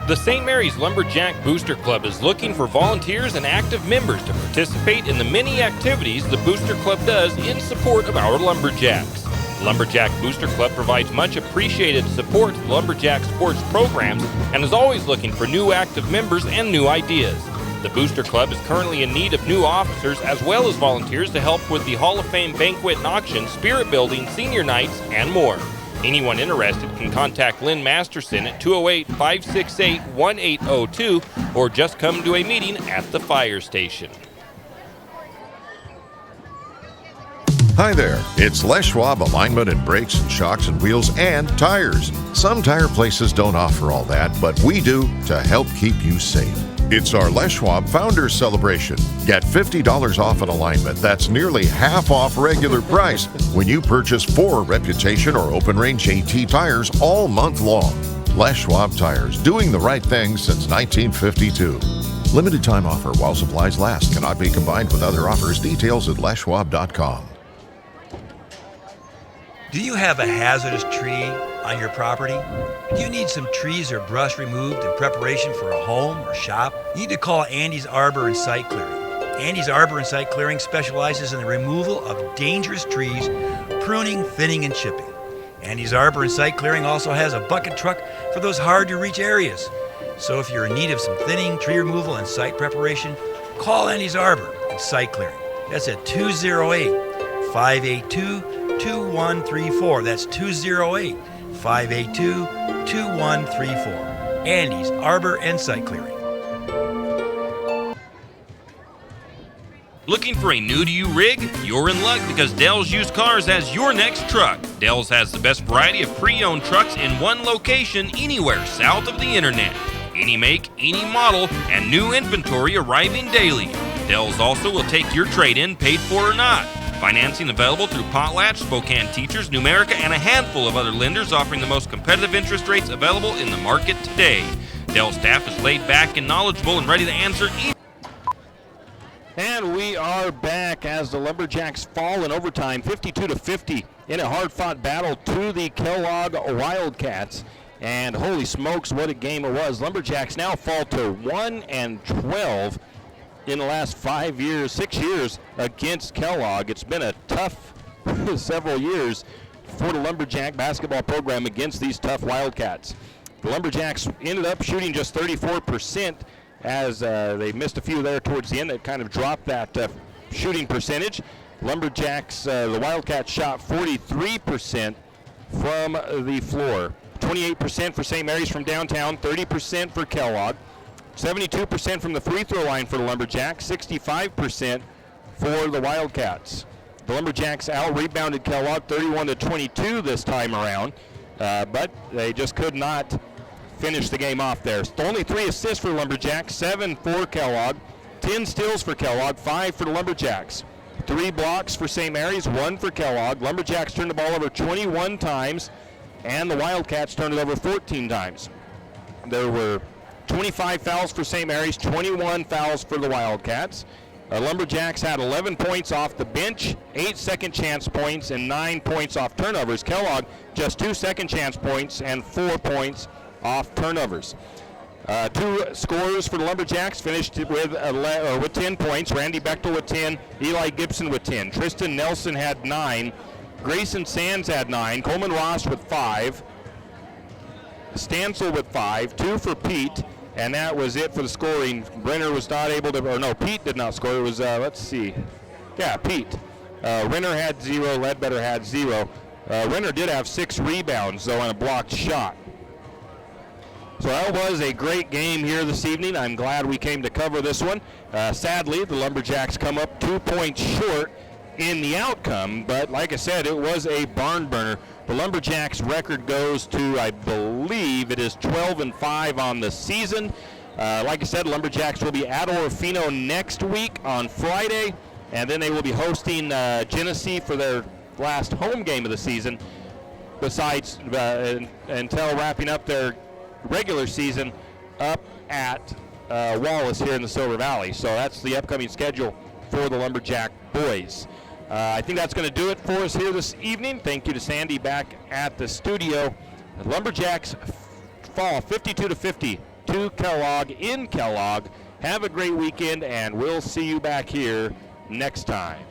The St. Mary's Lumberjack Booster Club is looking for volunteers and active members to participate in the many activities the Booster Club does in support of our Lumberjacks. The Lumberjack Booster Club provides much appreciated support to the Lumberjack sports programs and is always looking for new active members and new ideas. The Booster Club is currently in need of new officers as well as volunteers to help with the Hall of Fame banquet and auction, spirit building, senior nights, and more. Anyone interested can contact Lynn Masterson at 208-568-1802 or just come to a meeting at the fire station. Hi there, it's Les Schwab Alignment and Brakes and Shocks and Wheels and Tires. Some tire places don't offer all that, but we do to help keep you safe. It's our Les Schwab Founders Celebration. Get $50 off an alignment. That's nearly half off regular price when you purchase 4 Reputation or Open Range AT tires all month long. Les Schwab Tires, doing the right thing since 1952. Limited time offer while supplies last. Cannot be combined with other offers. Details at leschwab.com. Do you have a hazardous tree on your property? Do you need some trees or brush removed in preparation for a home or shop? You need to call Andy's Arbor and Site Clearing. Andy's Arbor and Site Clearing specializes in the removal of dangerous trees, pruning, thinning, and chipping. Andy's Arbor and Site Clearing also has a bucket truck for those hard-to-reach areas. So if you're in need of some thinning, tree removal, and site preparation, call Andy's Arbor and Site Clearing. That's at 208-582-2134. That's 208-582-2134. Andy's Arbor and Site Clearing. Looking for a new-to-you rig? You're in luck because Dell's Used Cars has your next truck. Dell's has the best variety of pre-owned trucks in one location anywhere south of the internet. Any make, any model, and new inventory arriving daily. Dell's also will take your trade-in, paid for or not. Financing available through Potlatch, Spokane Teachers, Numerica, and a handful of other lenders offering the most competitive interest rates available in the market today. Dell staff is laid back and knowledgeable and ready to answer any. And we are back as the Lumberjacks fall in overtime, 52-50, in a hard-fought battle to the Kellogg Wildcats. And holy smokes, what a game it was. Lumberjacks now fall to 1-12 in the last 6 years against Kellogg. It's been a tough several years for the Lumberjack basketball program against these tough Wildcats. The Lumberjacks ended up shooting just 34%. As they missed a few there towards the end that kind of dropped that shooting percentage. Lumberjacks, the Wildcats shot 43% from the floor. 28% for St. Mary's from downtown, 30% for Kellogg. 72% from the free throw line for the Lumberjacks, 65% for the Wildcats. The Lumberjacks out-rebounded Kellogg 31-22 this time around, but they just could not finish the game off there. Only 3 assists for Lumberjacks, 7 for Kellogg, 10 steals for Kellogg, 5 for the Lumberjacks. 3 blocks for St. Mary's, 1 for Kellogg. Lumberjacks turned the ball over 21 times, and the Wildcats turned it over 14 times. There were 25 fouls for St. Mary's, 21 fouls for the Wildcats. Lumberjacks had 11 points off the bench, 8 second chance points, and 9 points off turnovers. Kellogg just 2 second chance points and 4 points off turnovers. 2 scorers for the Lumberjacks finished with 10 points. Randy Bechtel with 10, Eli Gibson with 10. Tristan Nelson had 9. Grayson Sands had 9. Coleman Ross with 5. Stansel with 5. 2 for Pete, and that was it for the scoring. Brenner was not able to, or no, Pete did not score. It was, Pete. Renner had 0. Ledbetter had 0. Renner did have 6 rebounds, though, on a blocked shot. So that was a great game here this evening. I'm glad we came to cover this one. Sadly, the Lumberjacks come up 2 points short in the outcome, but like I said, it was a barn burner. The Lumberjacks record goes to, I believe, it is 12-5 on the season. Like I said, Lumberjacks will be at Orofino next week on Friday, and then they will be hosting Genesee for their last home game of the season, besides until wrapping up their regular season up at Wallace here in the Silver Valley. So that's the upcoming schedule for the Lumberjack boys. I think that's going to do it for us here this evening. Thank you to Sandy back at the studio. The Lumberjacks fall 52-50 to Kellogg in Kellogg. Have a great weekend, and we'll see you back here next time.